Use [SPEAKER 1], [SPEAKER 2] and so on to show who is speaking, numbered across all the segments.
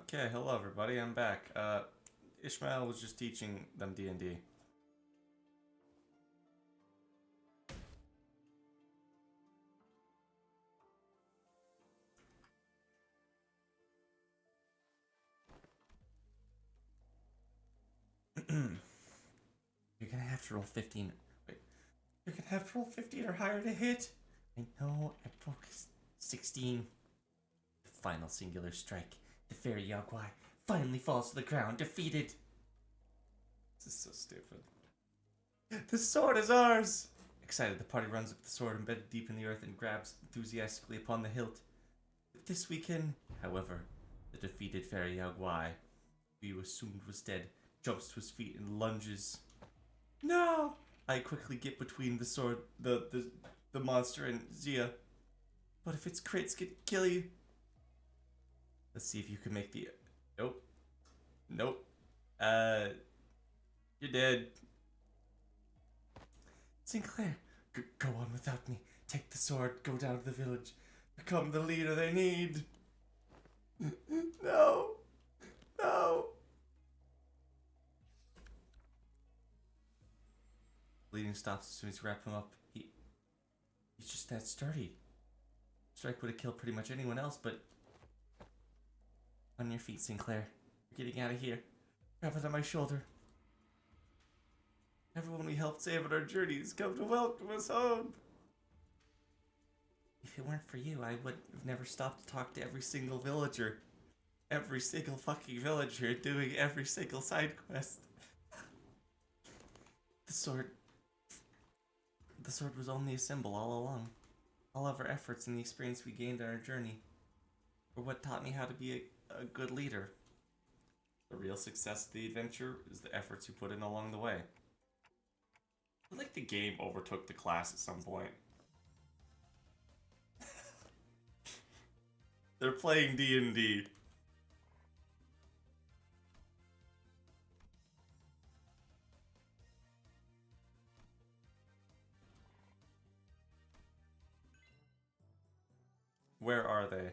[SPEAKER 1] Okay, hello everybody, I'm back. Ishmael was just teaching them D&D. You're gonna have to roll 15. Wait, you're gonna have to roll 15 or higher to hit. I know, I'm focused. 16. The final singular strike. The fairy Yagwai finally falls to the ground, defeated. This is so stupid. The sword is ours! Excited, the party runs up the sword embedded deep in the earth and grabs enthusiastically upon the hilt. This weekend, however, the defeated fairy Yagwai, who you assumed was dead, jumps to his feet and lunges. No! I quickly get between the sword, the monster and Zia. But if its crits could kill you. Let's see if you can make the. Nope. Nope. You're dead. Sinclair, go on without me. Take the sword, go down to the village. Become the leader they need. No. No. Bleeding stops as soon as you wrap him up. He's just that sturdy. Strike would have killed pretty much anyone else, but... On your feet, Sinclair. You're getting out of here. Grab it on my shoulder. Everyone we helped save on our journeys come to welcome us home. If it weren't for you, I would have never stopped to talk to every single villager. Every single fucking villager doing every single side quest. The sword was only a symbol all along. All of our efforts and the experience we gained on our journey were what taught me how to be a good leader. The real success of the adventure is the efforts you put in along the way. I feel like the game overtook the class at some point. They're playing D&D. Where are they?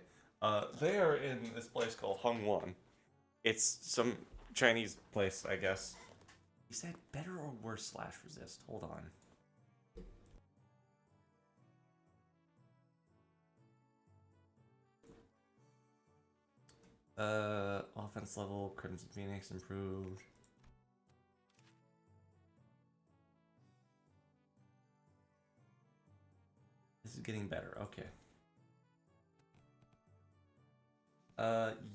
[SPEAKER 1] They are in this place called Hungwon. It's some Chinese place, I guess. He said better or worse / resist. Hold on. Offense level, Crimson Phoenix improved. This is getting better, okay.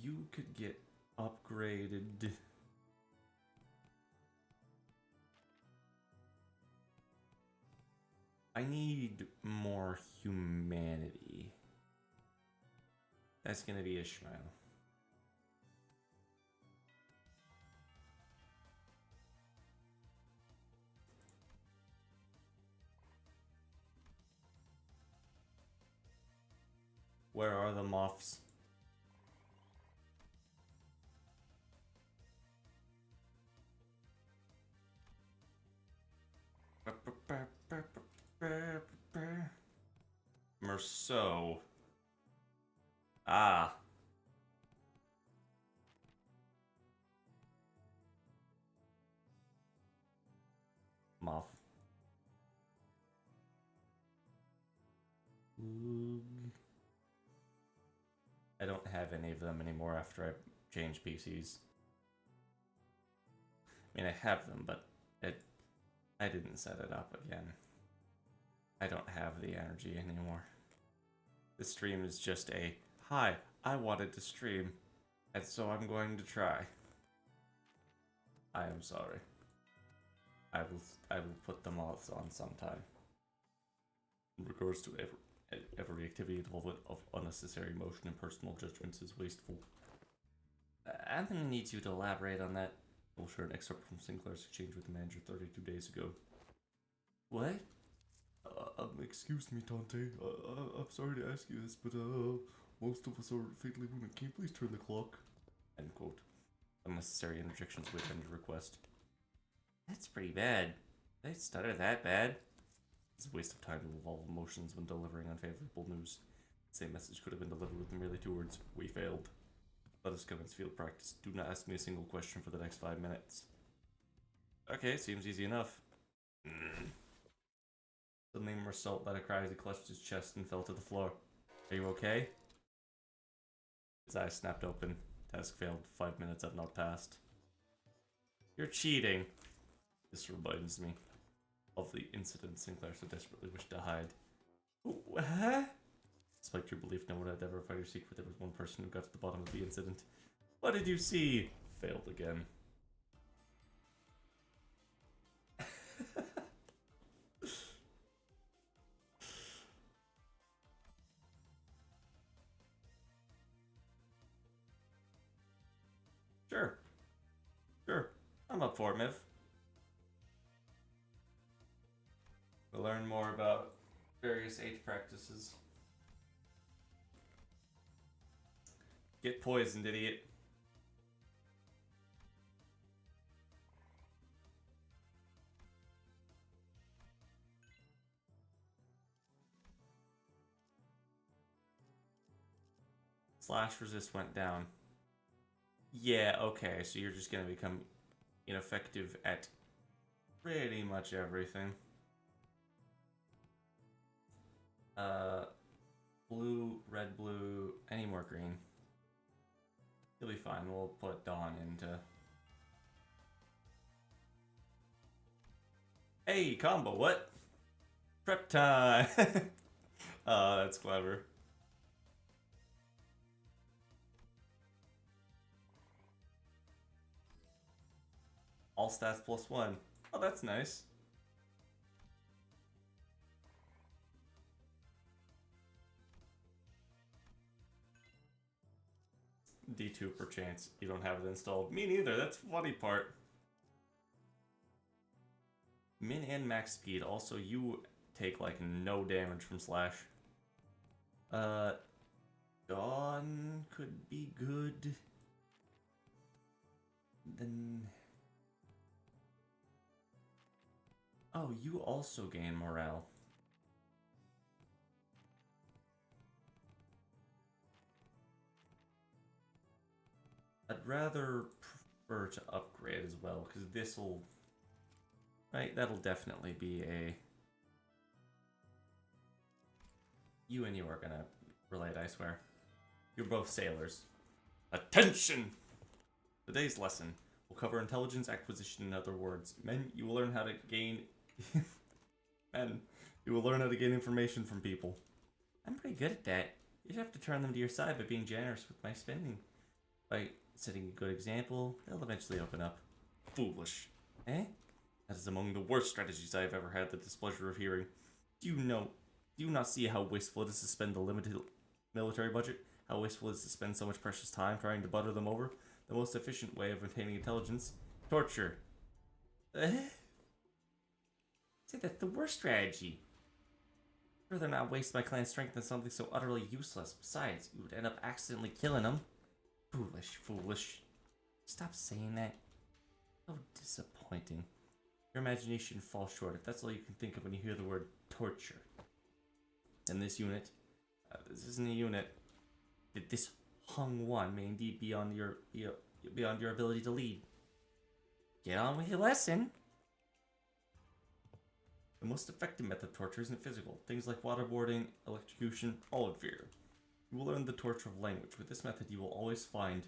[SPEAKER 1] You could get upgraded. I need more humanity. That's gonna be Ishmael. Where are the moths? Merceau. Ah. Moth. I don't have any of them anymore after I changed PCs. I mean, I have them, but I didn't set it up again. I don't have the energy anymore. This stream is just a, hi, I wanted to stream, and so I'm going to try. I am sorry. I will put the moths on sometime. In regards to every activity involvement of unnecessary motion and personal judgments is wasteful. Anthony needs you to elaborate on that. We'll share an excerpt from Sinclair's exchange with the manager 32 days ago. What?
[SPEAKER 2] Excuse me, Tante. I'm sorry to ask you this, but most of us are fatally wounded. Can you please turn the clock?
[SPEAKER 1] End quote. Unnecessary interjections with end request. That's pretty bad. Did I stutter that bad? It's a waste of time to involve emotions when delivering unfavorable news. The same message could have been delivered with merely 2 words. We failed. Let us commence field practice. Do not ask me a single question for the next 5 minutes. Okay, seems easy enough. Suddenly Marceau let a cry as he clutched his chest and fell to the floor. Are you okay? His eyes snapped open. Task failed. 5 minutes have not passed. You're cheating. This reminds me of the incident Sinclair so desperately wished to hide. What? Despite your belief no one had ever found your secret, there was one person who got to the bottom of the incident. What did you see? Failed again. Sure. Sure. I'm up for it, Miv. We'll learn more about various H practices. Get poisoned, idiot. Slash resist went down. Yeah, okay, so you're just gonna become ineffective at pretty much everything. Blue, red, blue, any more green. You'll be fine. We'll put Dawn into... Hey, combo, what? Prep time! Oh, that's clever. All stats +1. Oh, that's nice. D2 per chance. You don't have it installed. Me neither. That's the funny part. Min and max speed. Also, you take like no damage from Slash. Dawn could be good. Then... Oh, you also gain morale. I'd rather prefer to upgrade as well, because this'll... Right, that'll definitely be a... You and you are gonna relate, I swear. You're both sailors. Attention! Today's lesson will cover intelligence acquisition. In other words, men, you will learn how to gain... Men, you will learn how to gain information from people. I'm pretty good at that. You just have to turn them to your side by being generous with my spending. By setting a good example, they'll eventually open up. Foolish. Eh? That is among the worst strategies I have ever had the displeasure of hearing. Do you not see how wasteful it is to spend the limited military budget? How wasteful it is to spend so much precious time trying to butter them over? The most efficient way of attaining intelligence? Torture. Say that's the worst strategy. I'd rather not waste my clan's strength on something so utterly useless. Besides, you would end up accidentally killing them. Foolish, foolish. Stop saying that. So disappointing. Your imagination falls short if that's all you can think of when you hear the word torture. In this unit, this isn't a unit. This hung one may indeed be beyond your ability to lead. Get on with your lesson. The most effective method of torture isn't physical. Things like waterboarding, electrocution, all inferior. You will learn the torture of language. With this method, you will always find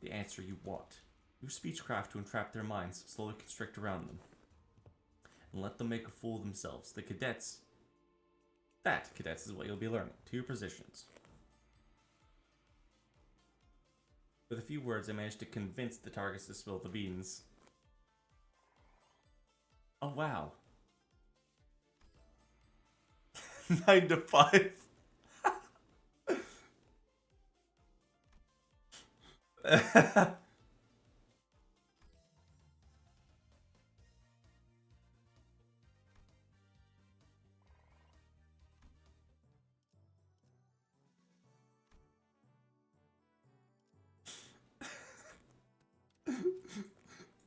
[SPEAKER 1] the answer you want. Use speechcraft to entrap their minds, slowly constrict around them, and let them make a fool of themselves. Cadets is what you'll be learning. To your positions. With a few words, I managed to convince the targets to spill the beans. Oh, wow. 9 to 5.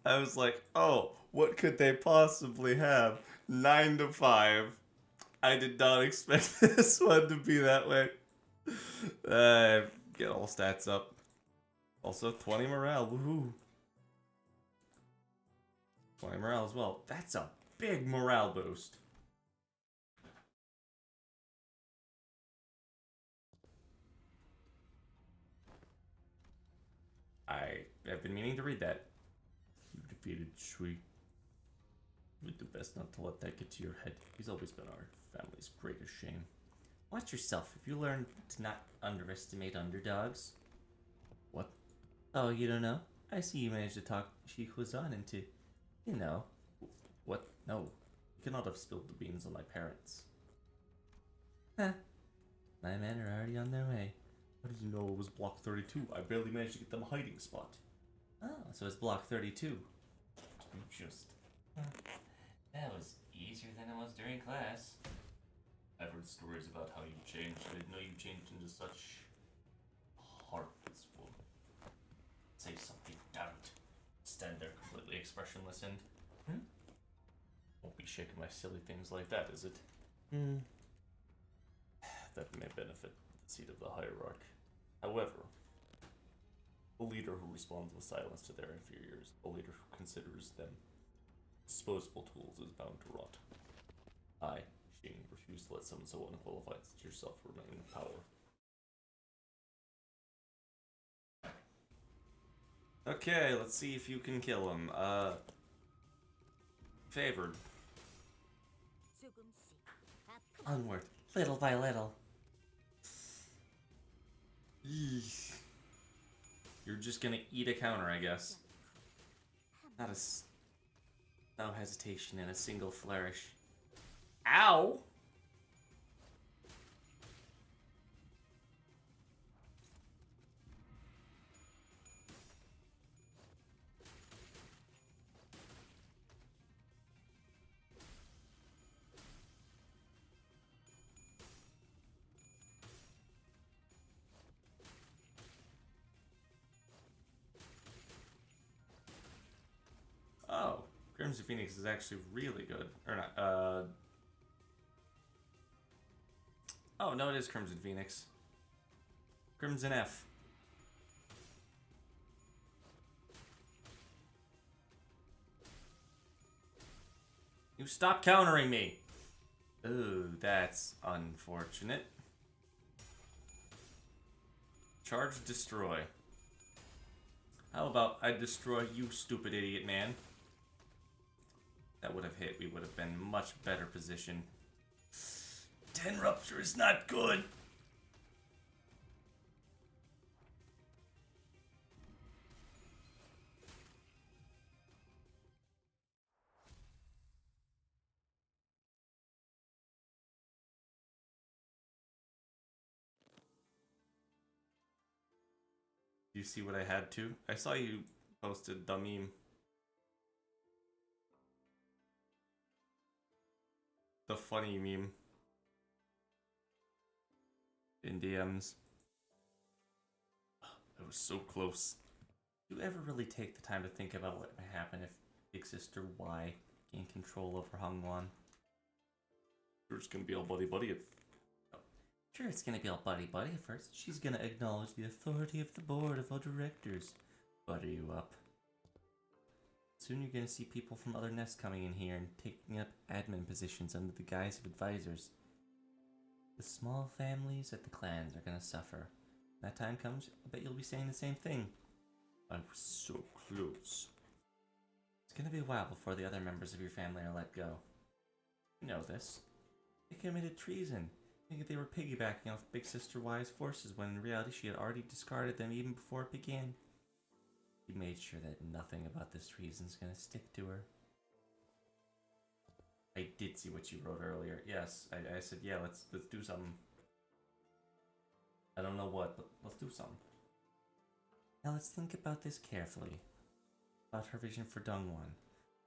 [SPEAKER 1] I was like, oh, what could they possibly have? 9 to 5. I did not expect this one to be that way. Get all stats up. Also 20 morale, woohoo. 20 morale as well. That's a big morale boost. I have been meaning to read that. You defeated Shui. You did the best not to let that get to your head. He's always been our family's greatest shame. Watch yourself if you learn to not underestimate underdogs. What? Oh, you don't know? I see you managed to talk Shi Huzan into, you know. What? No. You cannot have spilled the beans on my parents. Huh. My men are already on their way. How did you know it was Block 32? I barely managed to get them a hiding spot. Oh, so it's Block 32. You just... That was easier than it was during class. I've heard stories about how you changed. I didn't know you changed into such heartless woman. Say something, damn it. Stand there completely expressionless and... Won't be shaking my silly things like that, is it? That may benefit the seat of the hierarch. However, a leader who responds with silence to their inferiors, a leader who considers them disposable tools, is bound to rot. I, Xing, refuse to let someone so unqualified as yourself remain in power. Okay, let's see if you can kill him. Favored. Onward, little by little. Eesh. You're just gonna eat a counter, I guess. No hesitation in a single flourish. Ow! Oh, Crimson Phoenix is actually really good. Or not, Oh, no, it is Crimson Phoenix. Crimson F. You stop countering me! Ooh, that's unfortunate. Charge destroy. How about I destroy you, stupid idiot man? That would have hit. We would have been much better positioned. 10 rupture is not good. Do you see what I had to? I saw you posted the meme. The funny meme. In DMs. It was so close. Do you ever really take the time to think about what might happen if Big Sister Y gained control over Hongwan? Sure, it's gonna be all buddy-buddy at... Oh. Sure, it's gonna be all buddy-buddy at first. She's gonna acknowledge the authority of the board of all directors. Butter you up. Soon you're gonna see people from other nests coming in here and taking up admin positions under the guise of advisors. The small families at the clans are gonna suffer. When that time comes, I bet you'll be saying the same thing. I was so close. It's gonna be a while before the other members of your family are let go. You know this. They committed treason, thinking they were piggybacking off Big Sister Y's forces when in reality she had already discarded them even before it began. She made sure that nothing about this treason's gonna stick to her. I did see what you wrote earlier. Yes, I said, yeah, let's do something. I don't know what, but let's do something. Now let's think about this carefully. About her vision for Dongwon.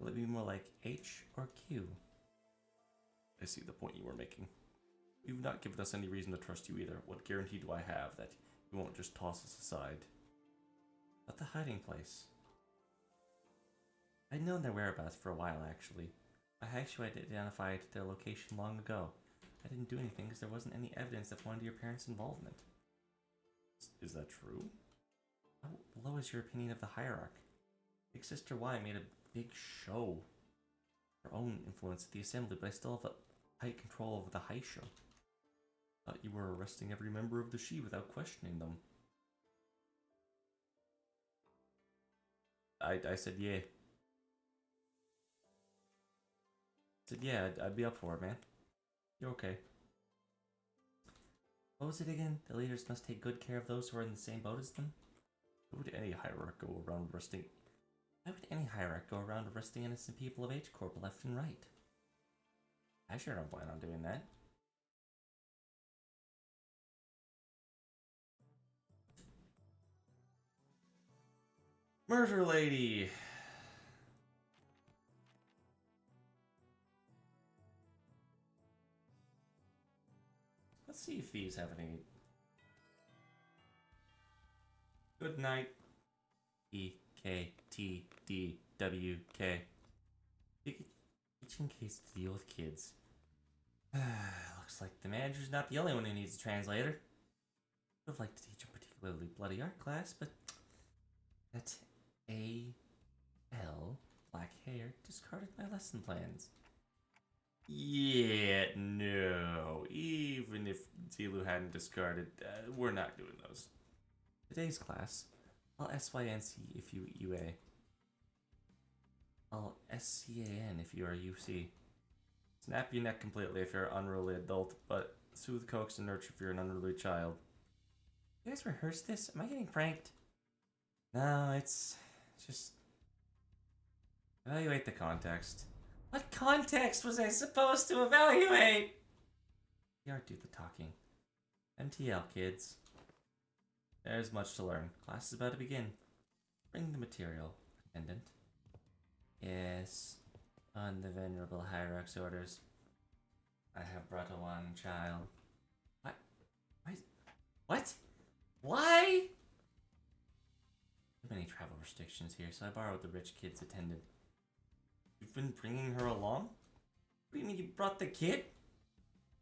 [SPEAKER 1] Will it be more like H or Q? I see the point you were making. You've not given us any reason to trust you either. What guarantee do I have that you won't just toss us aside? About the hiding place. I'd known their whereabouts for a while, actually. I actually identified their location long ago. I didn't do anything because there wasn't any evidence that pointed to your parents' involvement. Is that true? How What was your opinion of the hierarch? Big Sister Y made a big show. Her own influence at the assembly, but I still have a tight control over the high show. Thought you were arresting every member of the She without questioning them. I said yeah. I said yeah, I'd be up for it, man. You're okay. What was it again? The leaders must take good care of those who are in the same boat as them? Why would any hierarch go around arresting... Why would any hierarch go around arresting innocent people of H Corp left and right? I sure don't plan on doing that. Murder Lady! Let's see if these have any... Good night. EKTDWK. Teaching case to deal with kids. Looks like the manager's not the only one who needs a translator. Would have liked to teach a particularly bloody art class, but that A.L. black hair discarded my lesson plans. Yeah, no. Even if Zilu hadn't discarded, we're not doing those. Today's class, I'll SYNC if you UA. I'll SCAN if you are UC. Snap your neck completely if you're an unruly adult, but soothe, coax, and nurture if you're an unruly child. You guys rehearsed this? Am I getting pranked? No, it's just... Evaluate the context. What context was I supposed to evaluate? The art do the talking. MTL, kids. There's much to learn. Class is about to begin. Bring the material, attendant. Yes, on the venerable hierarch's orders. I have brought a one child. What? What? Why? Too many travel restrictions here, so I borrowed the rich kid's attendant. You've been bringing her along? What do you mean you brought the kid?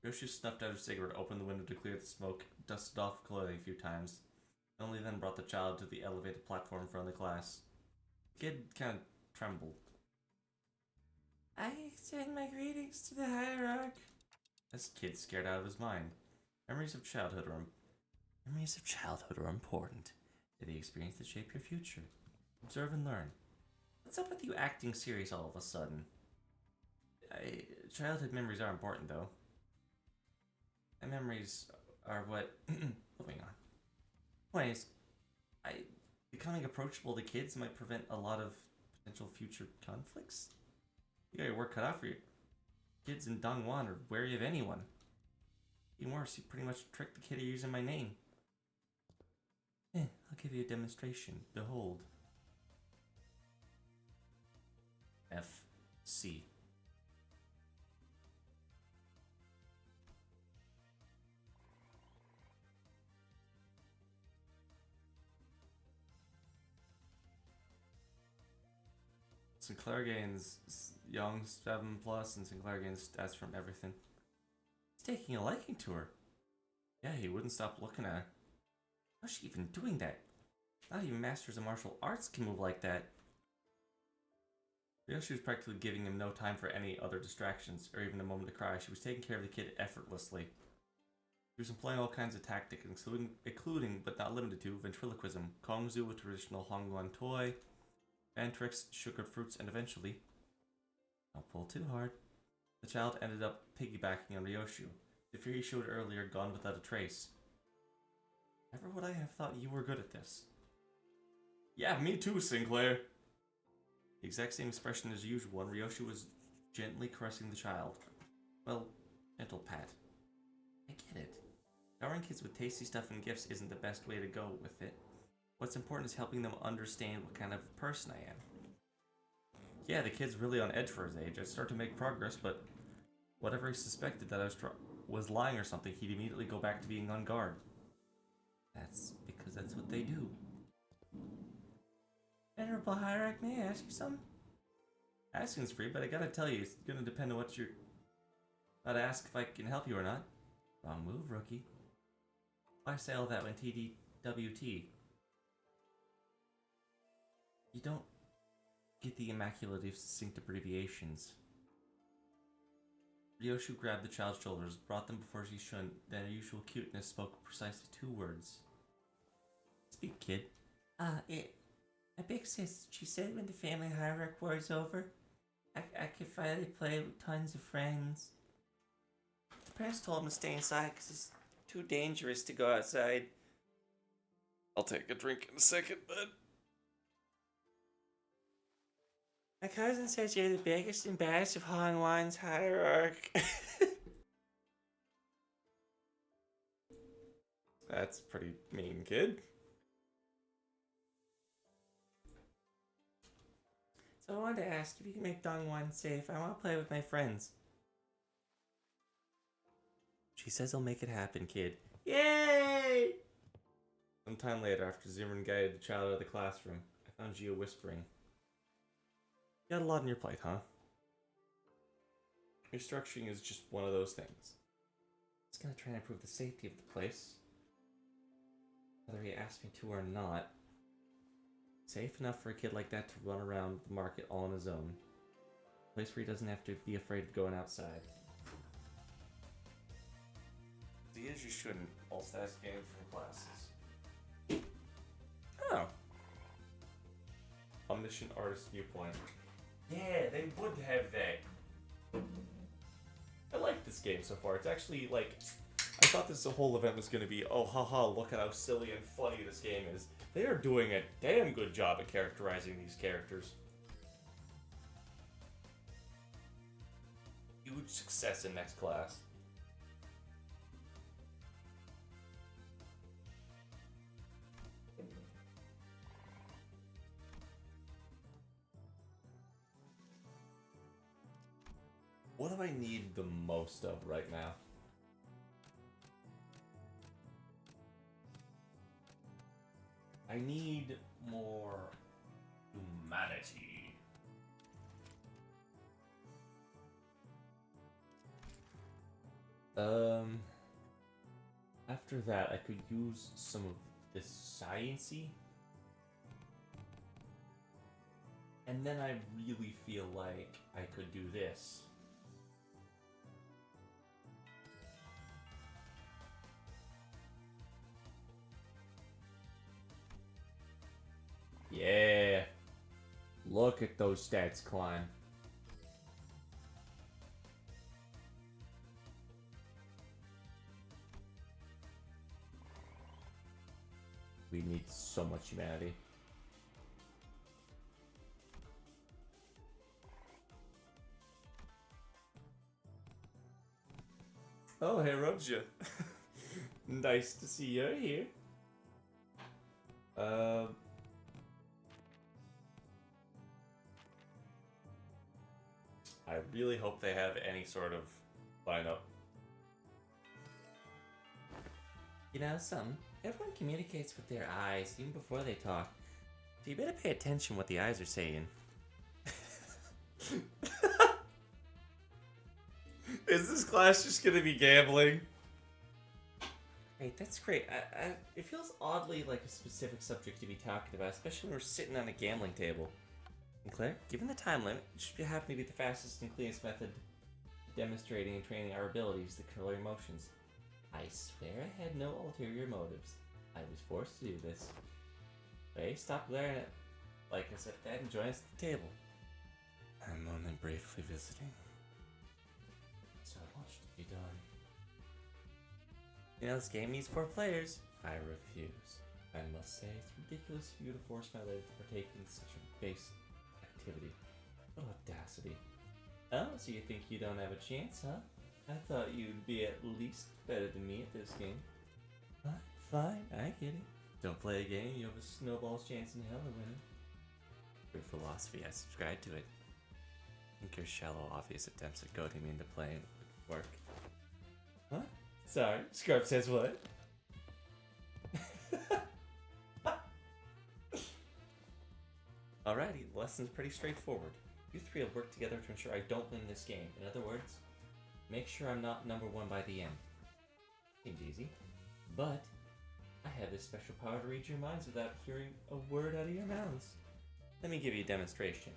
[SPEAKER 1] Yoshi snuffed out her cigarette, opened the window to clear the smoke, dusted off clothing a few times. Only then brought the child to the elevated platform in front of the class. The kid kind of trembled. I extend my greetings to the hierarch. This kid's scared out of his mind. Memories of childhood are important. They're the experience that shape your future. Observe and learn. What's up with you acting serious all of a sudden? Childhood memories are important, though. My memories are what... Moving on. Anyways, becoming approachable to kids might prevent a lot of potential future conflicts. You got your work cut out for you. Kids in Dongwon are wary of anyone. Even worse, you pretty much tricked the kid into using my name. I'll give you a demonstration. Behold. FC. Sinclair gains young 7+, and Sinclair gains stats from everything. He's taking a liking to her. Yeah, he wouldn't stop looking at her. How's she even doing that? Not even masters of martial arts can move like that. She was practically giving him no time for any other distractions, or even a moment to cry. She was taking care of the kid effortlessly. She was employing all kinds of tactics, including but not limited to ventriloquism, kongzu, a traditional Hongguan toy, fan tricks, sugared fruits, and eventually, don't pull too hard, the child ended up piggybacking on Ryoshu. The fear he showed earlier gone without a trace. Never would I have thought you were good at this. Yeah, me too, Sinclair. The exact same expression as usual, and Ryoshu was gently caressing the child. Well, gentle pat. I get it. Showering kids with tasty stuff and gifts isn't the best way to go with it. What's important is helping them understand what kind of person I am. Yeah, the kid's really on edge for his age. I start to make progress, but whatever he suspected that I was lying or something, he'd immediately go back to being on guard. That's because that's what they do. Venerable Hierarch, may I ask you something? Asking's free, but I gotta tell you, it's gonna depend on what you're... Gotta ask if I can help you or not. Wrong move, rookie. Why say all that when TDWT? You don't get the immaculately succinct abbreviations. Ryoshu grabbed the child's shoulders, brought them before Zishun, then her usual cuteness spoke precisely 2 words. Speak, kid. My big sis, she said when the family hierarchy war's over, I could finally play with tons of friends. The parents told him to stay inside because it's too dangerous to go outside.
[SPEAKER 2] I'll take a drink in a second, bud.
[SPEAKER 1] My cousin says you're the biggest and baddest of Hongwan's hierarchy.
[SPEAKER 2] That's pretty mean, kid.
[SPEAKER 1] So I wanted to ask if you can make Dongwon safe. I want to play with my friends. She says I'll make it happen, kid. Yay!
[SPEAKER 2] Sometime later, after Zimmerman guided the child out of the classroom, I found Gio whispering.
[SPEAKER 1] You got a lot on your plate, huh?
[SPEAKER 2] Restructuring is just one of those things.
[SPEAKER 1] It's gonna try and improve the safety of the place. Whether he asked me to or not. Safe enough for a kid like that to run around the market all on his own. A place where he doesn't have to be afraid of going outside.
[SPEAKER 2] The is you shouldn't. All stats gained from classes.
[SPEAKER 1] Oh.
[SPEAKER 2] Omniscient artist viewpoint.
[SPEAKER 1] Yeah, they would have that.
[SPEAKER 2] I like this game so far. It's actually like, I thought this whole event was going to be, oh haha, look at how silly and funny this game is. They are doing a damn good job at characterizing these characters. Huge success in next class. What do I need the most of right now? I need more humanity. After that, I could use some of this science-y. And then I really feel like I could do this. Yeah. Look at those stats climb. We need so much humanity. Oh, hey, Roger. Nice to see you're here. I really hope they have any sort of lineup.
[SPEAKER 1] You know something? Everyone communicates with their eyes even before they talk. So you better pay attention what the eyes are saying.
[SPEAKER 2] Is this class just gonna be gambling?
[SPEAKER 1] Great, that's great. It feels oddly like a specific subject to be talking about, especially when we're sitting on a gambling table. And Claire, given the time limit, it should happen to be the fastest and cleanest method of demonstrating and training our abilities to control your emotions. I swear I had no ulterior motives. I was forced to do this. Ray, stop glaring at like I said, Dad, and join us at the table.
[SPEAKER 2] I'm only briefly visiting.
[SPEAKER 1] So much to be done. You know, this game needs 4 players.
[SPEAKER 2] I refuse.
[SPEAKER 1] I must say, it's ridiculous for you to force my lady to partake in such a base activity. What audacity. Oh, so you think you don't have a chance, huh? I thought you'd be at least better than me at this game. Fine, I get it. Don't play a game, you have a snowball's chance in hell of winning.
[SPEAKER 2] Good philosophy, I subscribe to it. I think your shallow, obvious attempts at goading me into playing would work.
[SPEAKER 1] Huh? Sorry, Scrub says what? Alrighty, the lesson's pretty straightforward. You 3 will work together to ensure I don't win this game. In other words, make sure I'm not number 1 by the end. Seems easy. But I have this special power to read your minds without hearing a word out of your mouths. Let me give you a demonstration.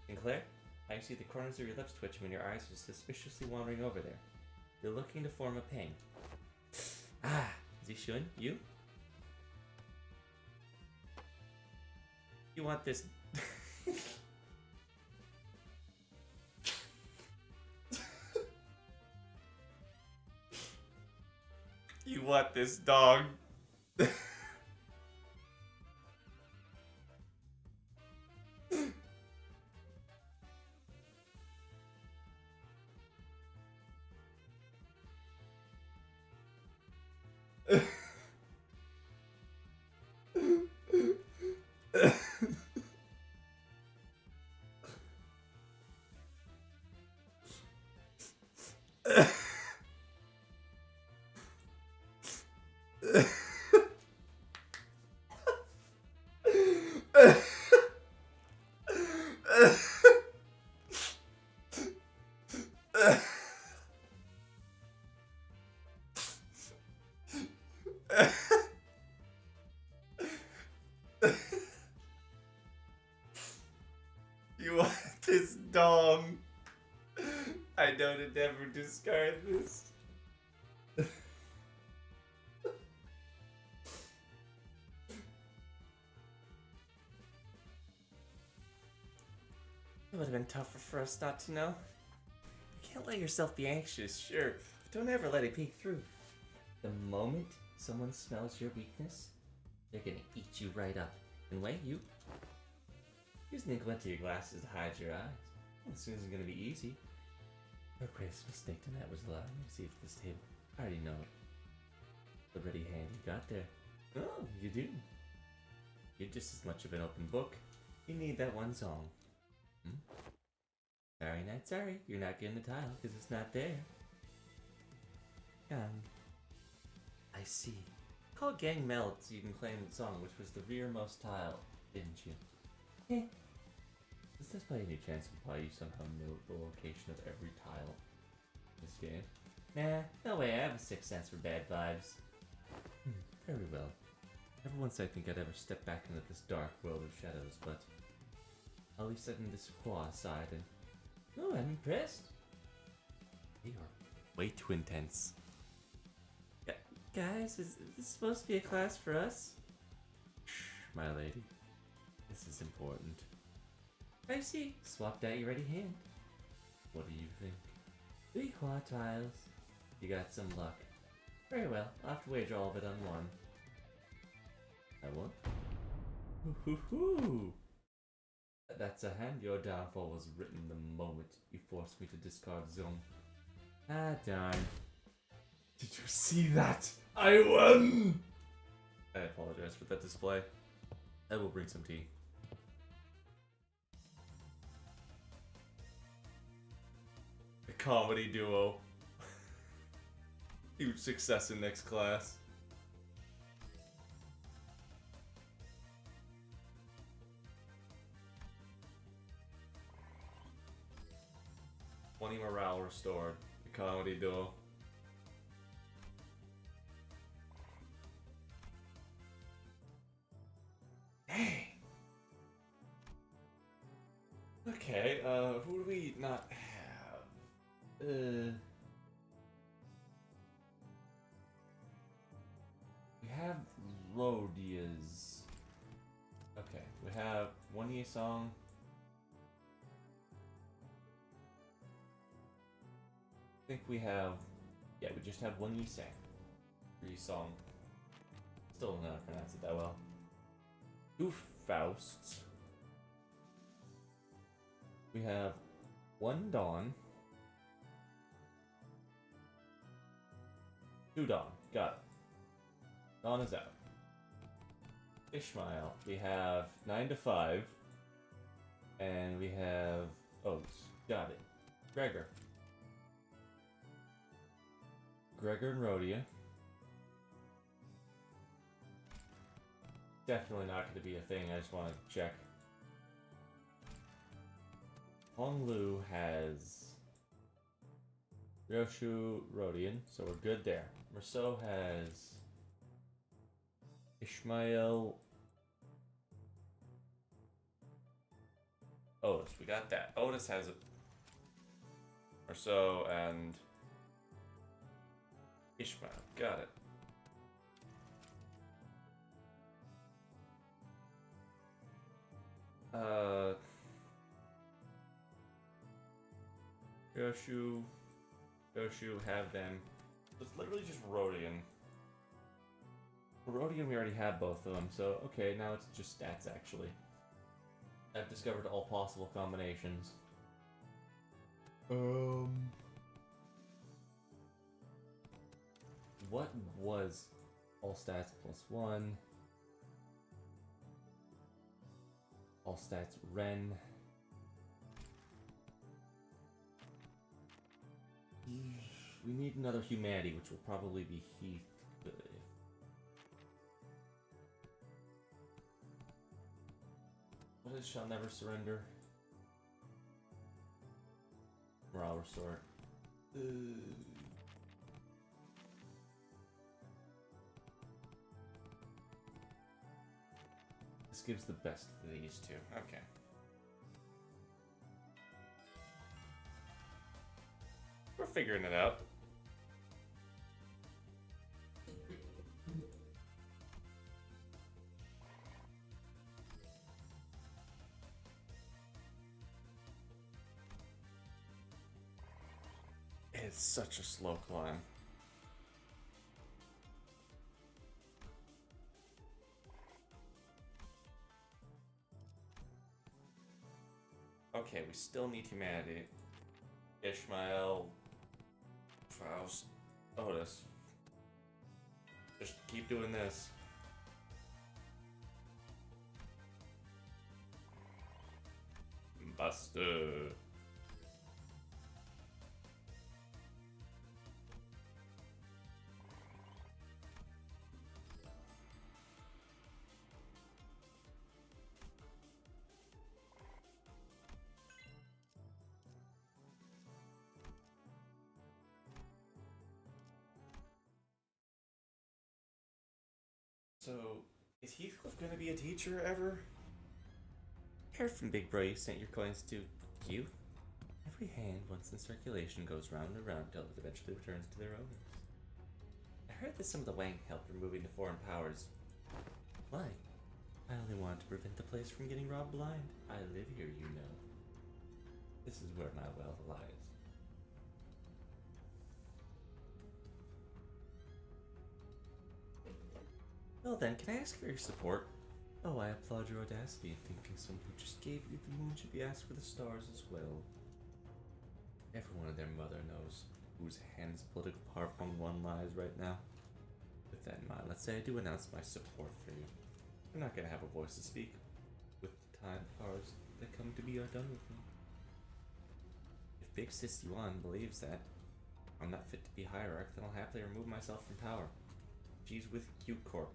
[SPEAKER 1] Sinclair, I can see the corners of your lips twitching when your eyes are suspiciously wandering over there. You're looking to form a pang. Ah, Zishun, you? You want this... You want this dog? You want this dong? I know to never discard this. It would have been tougher for us not to know. You can't let yourself be anxious, sure, but don't ever let it peek through. The moment someone smells your weakness, they're gonna eat you right up. And wait, you using the glint of your glasses to hide your eyes. This isn't gonna be easy. Our greatest mistake tonight was allowing me to see at this table. I already know it. The ready hand you got there. Oh, you do. You're just as much of an open book. You need that one song. Sorry, not sorry. You're not getting the tile because it's not there. I see. Call Gang Meld so you can claim the song, which was the rearmost tile, didn't you? Eh. Does this by any chance imply you somehow know the location of every tile in this game? Nah, no way. I have a sixth sense for bad vibes. Very well. Never once I think I'd ever step back into this dark world of shadows, but at least I can disqual aside and... Oh, I'm impressed. You are way too intense. Guys, is this supposed to be a class for us? Shh, my lady. This is important. I see. Swapped out your ready hand. What do you think? 3 claw tiles. You got some luck. Very well. I'll have to wager all of it on one. I won. Hoo-hoo-hoo! That's a hand. Your downfall was written the moment you forced me to discard Zone. Ah, darn. Did you see that? I won! I apologize for that display. I will bring some tea. The comedy duo. Huge success in next class. Morale restored. The comedy duo. Dang. Okay, who do we not have? We have Rhodia's. Okay, we have one Yi song. I think we have, yeah, we just have one Yi sang. Song. Still don't know how to pronounce it that well. 2 Fausts. We have 1 Dawn. 2 Dawn. Got it. Dawn is out. Ishmael. We have 9 to 5. And we have Oats. Got it. Gregor. Gregor and Rhodia. Definitely not going to be a thing, I just want to check. Honglu has Ryoshu Rodian, so we're good there. Merceau has Ishmael
[SPEAKER 2] Otis, we got that. Otis has it. Or so, and Ishmael, got it. Yoshu, have them. It's literally just Rodian. Rodian, we already have both of them, so okay, now it's just stats actually. I've discovered all possible combinations. What was all stats plus 1? All stats Ren. We need another humanity, which will probably be Heath. What is Shall Never Surrender? Morale Restore. This gives the best for these two. Okay. We're figuring it out. It's such a slow climb. Okay, we still need humanity. Ishmael, Faust, Otis. Just keep doing this. Buster. So, is Heathcliff gonna be a teacher ever? Heard from Big Bro you sent your coins to you? Every hand once in circulation goes round and round till it eventually returns to their owners. I heard that some of the Wang helped removing the foreign powers. Why? I only want to prevent the place from getting robbed blind. I live here, you know. This is where my wealth lies. Well then, can I ask for your support? Oh, I applaud your audacity in thinking someone who just gave you the moon should be asked for the stars as well. Everyone and their mother knows whose hands political power from one lies right now. With that in mind, let's say I do announce my support for you. I'm not gonna have a voice to speak. With the time powers that come to be are done with me. If Big Sis Yuan believes that I'm not fit to be hierarch, then I'll happily remove myself from power. She's with Q Corp.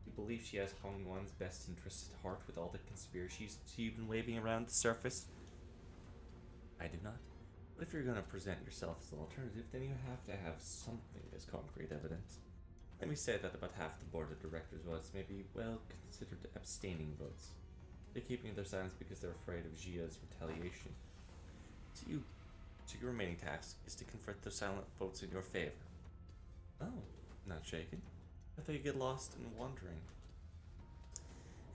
[SPEAKER 2] You believe she has Hong Yuan's best interests at heart with all the conspiracies she's been waving around the surface? I do not. But if you're going to present yourself as an alternative, then you have to have something as concrete evidence. Let me say that about half the board of directors' votes may be well considered abstaining votes. They're keeping their silence because they're afraid of Jia's retaliation. So your remaining task is to convert the silent votes in your favor. Oh, not shaken. I thought you'd get lost in wondering.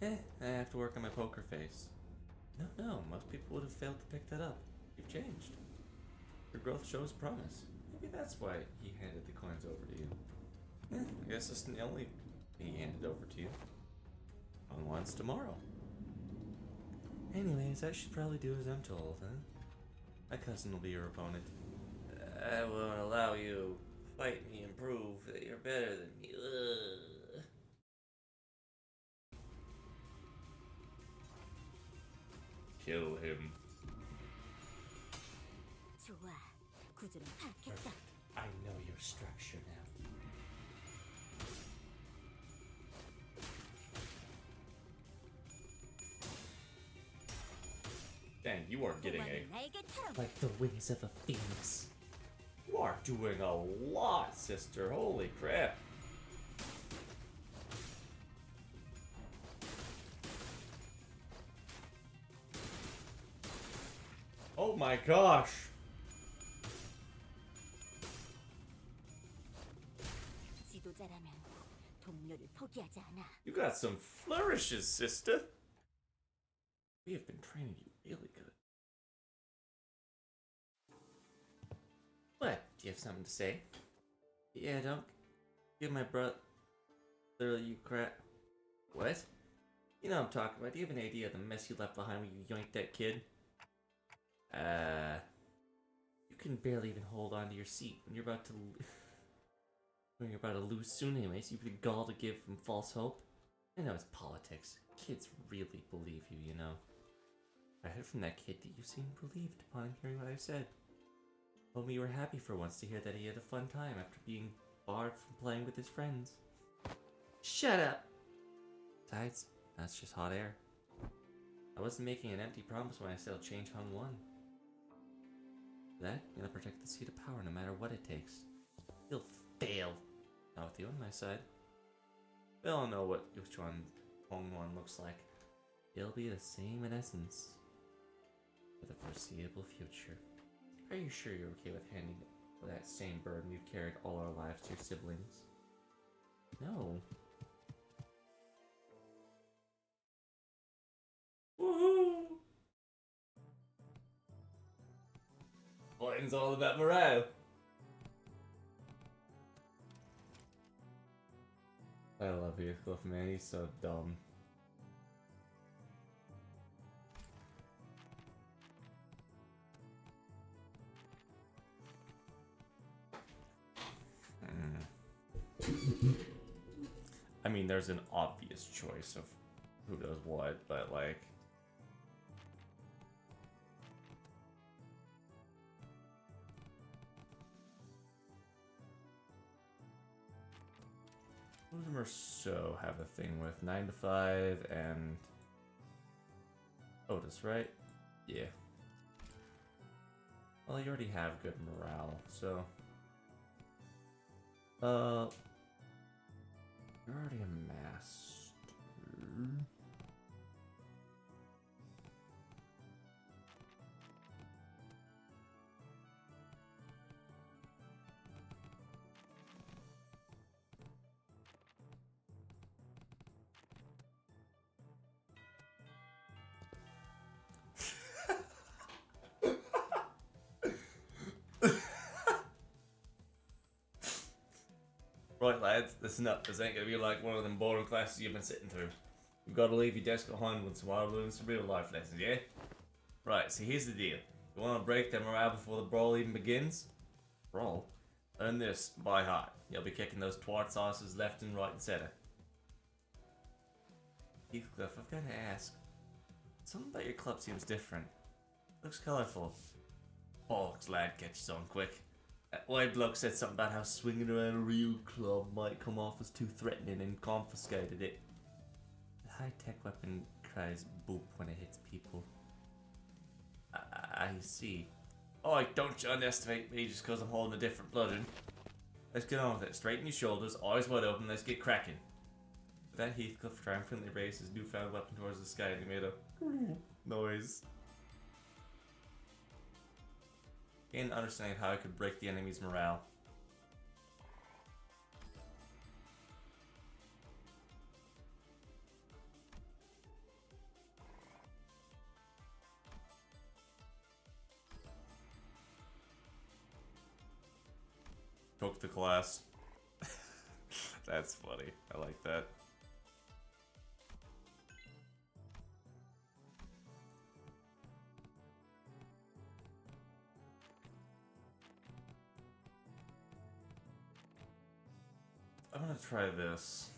[SPEAKER 2] I have to work on my poker face. No, most people would have failed to pick that up. You've changed. Your growth shows promise. Maybe that's why he handed the coins over to you. I guess this is the only thing he handed over to you. On once tomorrow. Anyways, I should probably do as I'm told, huh? My cousin will be your opponent. I won't allow you to fight me and prove that you're better than me. Ugh. Kill him. Perfect. I know your structure now. Dang, you are getting like the wings of a phoenix. You are doing a lot, sister. Holy crap. my gosh.
[SPEAKER 3] 지도자라면 동료를 포기하지 않아.
[SPEAKER 2] You got some flourishes, sister. We have been training you really good.
[SPEAKER 1] What? Do you have something to say? Yeah, don't give my brother you crap. What? You know what I'm talking about. Do you have an idea of the mess you left behind when you yoinked that kid? You can barely even hold on to your seat when you're about to when you're about to lose soon anyways. You've the gall to give him false hope. I know it's politics. Kids really believe you, you know. I heard from that kid that you seemed relieved upon hearing what I said. Told me you were happy for once to hear that he had a fun time after being barred from playing with his friends. Shut up! Besides, that's just hot air. I wasn't making an empty promise when I said I'll change Hung 1. For that, I'm gonna protect the seat of power no matter what it takes. He'll fail. Not with you on my side. We all know which one Hung 1 looks like. It'll be the same in essence. For the foreseeable future. Are you sure you're okay with handing that same burden we've carried all our lives to your siblings? No.
[SPEAKER 2] Woohoo! Fighting's all about morale. I love Heathcliff, man. He's so dumb. I mean, there's an obvious choice of who does what, but like... Who does Merceau have a thing with? 9 to 5 and... Otis, right? Yeah. Well, you already have good morale, so... You're already a master. Right, lads, listen up. This ain't gonna be like one of them boring classes you've been sitting through. You've got to leave your desk behind with some while doing some real life lessons, yeah? Right, so here's the deal. You want to break their morale before the brawl even begins? Brawl? Learn this by heart. You'll be kicking those twat sauces left and right and center. Heathcliff, I've got to ask. Something about your club seems different. Looks colourful. Bollocks, lad, catches on quick. That white bloke said something about how swinging around a real club might come off as too threatening and confiscated it. The high-tech weapon cries boop when it hits people. I see. Oh, don't you underestimate me just because I'm holding a different bludgeon. Let's get on with it. Straighten your shoulders, eyes wide open, let's get cracking. With that, Heathcliff triumphantly raised his newfound weapon towards the sky and he made a noise. Gain understanding how I could break the enemy's morale. Took the class. That's funny. I like that. I'm gonna try this.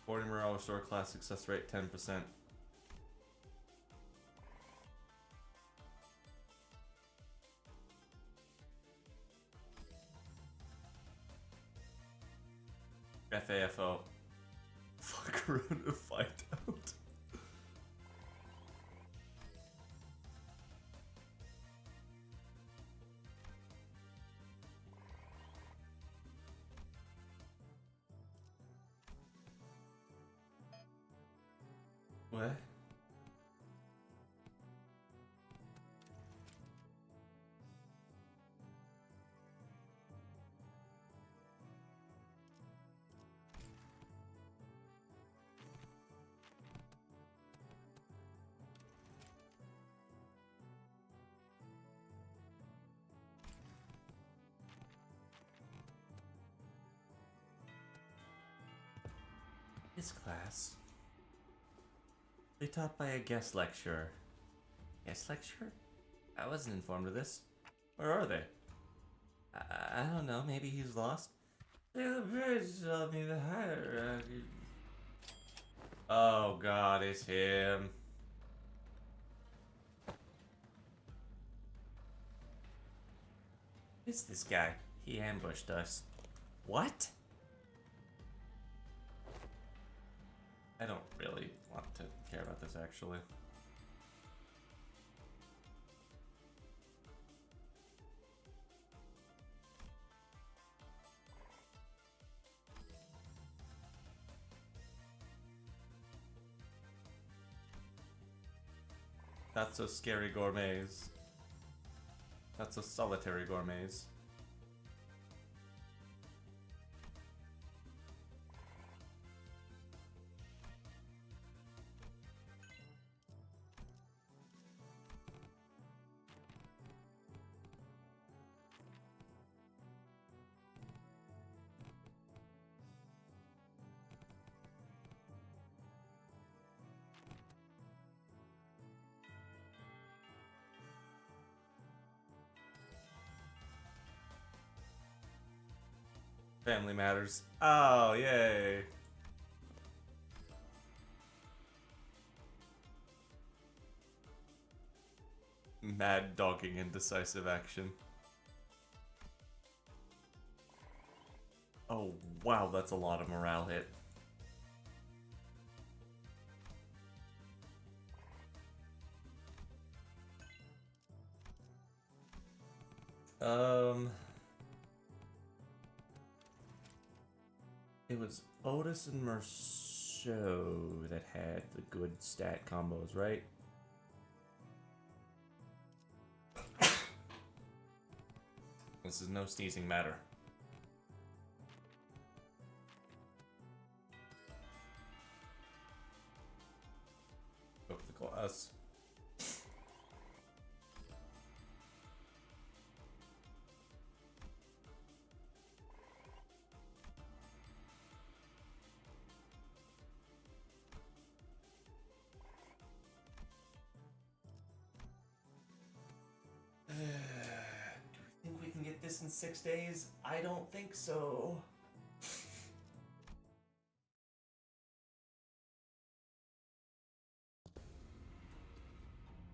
[SPEAKER 2] Boarding morale restore class success rate 10%. FAFO. Fuck around to find out.
[SPEAKER 1] What? This class. They taught by a guest lecturer. Guest lecturer? I wasn't informed of this. Where are they? I don't know. Maybe he's lost. The bridge told me the higher. Oh God, it's him. It's this guy. He ambushed us. What? I don't really want to care about this, actually. Not so scary gourmets. Not so solitary gourmets. Family matters. Oh, yay. Mad dogging indecisive action. Oh, wow, that's a lot of morale hit. It was Otis and Merceau that had the good stat combos, right? This is no sneezing matter. Go for the class. Do we think we can get this in 6 days? I don't think so.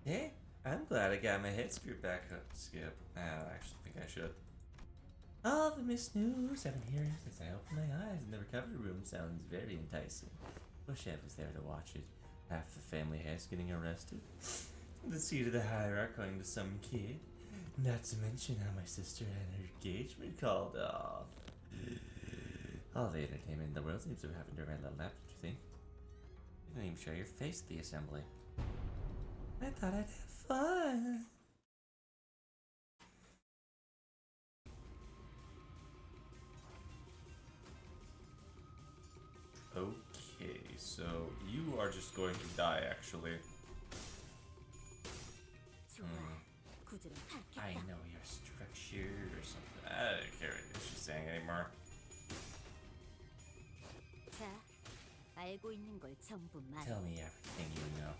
[SPEAKER 1] Hey, I'm glad I got my head screwed back up, Skip. I actually think I should. All the missed news I've been hearing since I opened my eyes in the recovery room sounds very enticing. Wish I was there to watch it. Half the family has getting arrested. The seat of the hierarch going to some kid. Not to mention how my sister had her engagement called off. All the entertainment in the world seems to have happened during my little nap, don't you think? You didn't even show your face at the assembly. I thought I'd have fun. Okay, so you are just going to die, actually. I know your structure or something. I don't care what she's saying anymore. Tell me everything you know.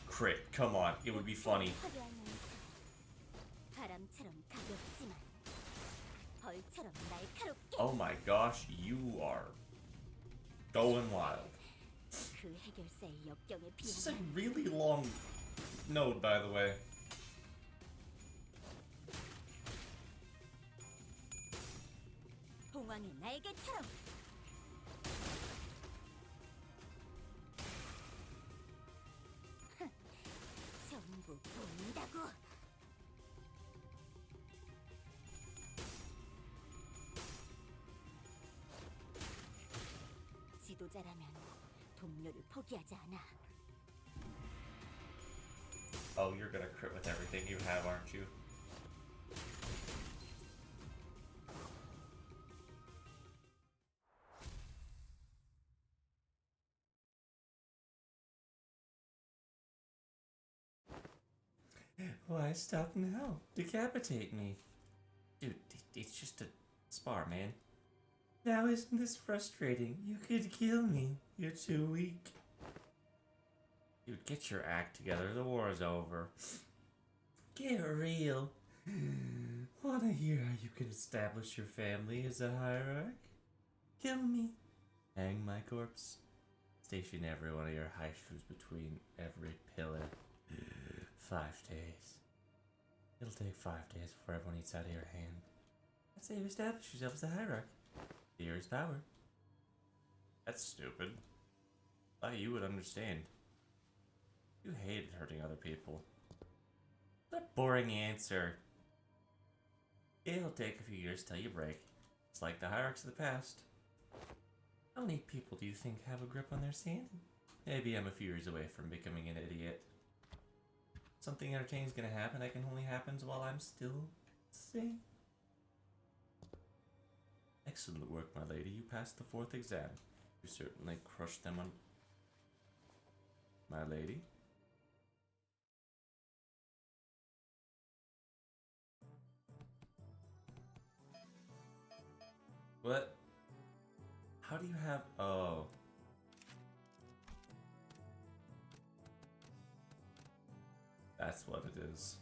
[SPEAKER 1] Crit, come on, it would be funny. Oh my gosh, you are going wild. This is a really long node, by the way.
[SPEAKER 3] 지도자라면 동료를 포기하지 않아.
[SPEAKER 2] Oh, you're gonna crit with everything you have, aren't you?
[SPEAKER 1] Why stop now? Decapitate me. Dude, it's just a spar, man. Now isn't this frustrating? You could kill me. You're too weak. Dude, get your act together. The war is over. Get real. Wanna hear how you can establish your family as a hierarch? Kill me. Hang my corpse. Station every one of your high shoes between every pillar. 5 days. It'll take 5 days before everyone eats out of your hand. That's how you establish yourself as a hierarch. Fear is power.
[SPEAKER 2] That's stupid. I thought you would understand. You hated hurting other people.
[SPEAKER 1] What a boring answer. It'll take a few years till you break. It's like the hierarchs of the past. How many people do you think have a grip on their sanity? Maybe I'm a few years away from becoming an idiot. Something entertaining's gonna happen that can only happen while I'm still sane.
[SPEAKER 2] Excellent work, my lady. You passed the 4th exam. You certainly crushed them on... My lady?
[SPEAKER 1] What? How do you have... Oh.
[SPEAKER 2] That's what it is.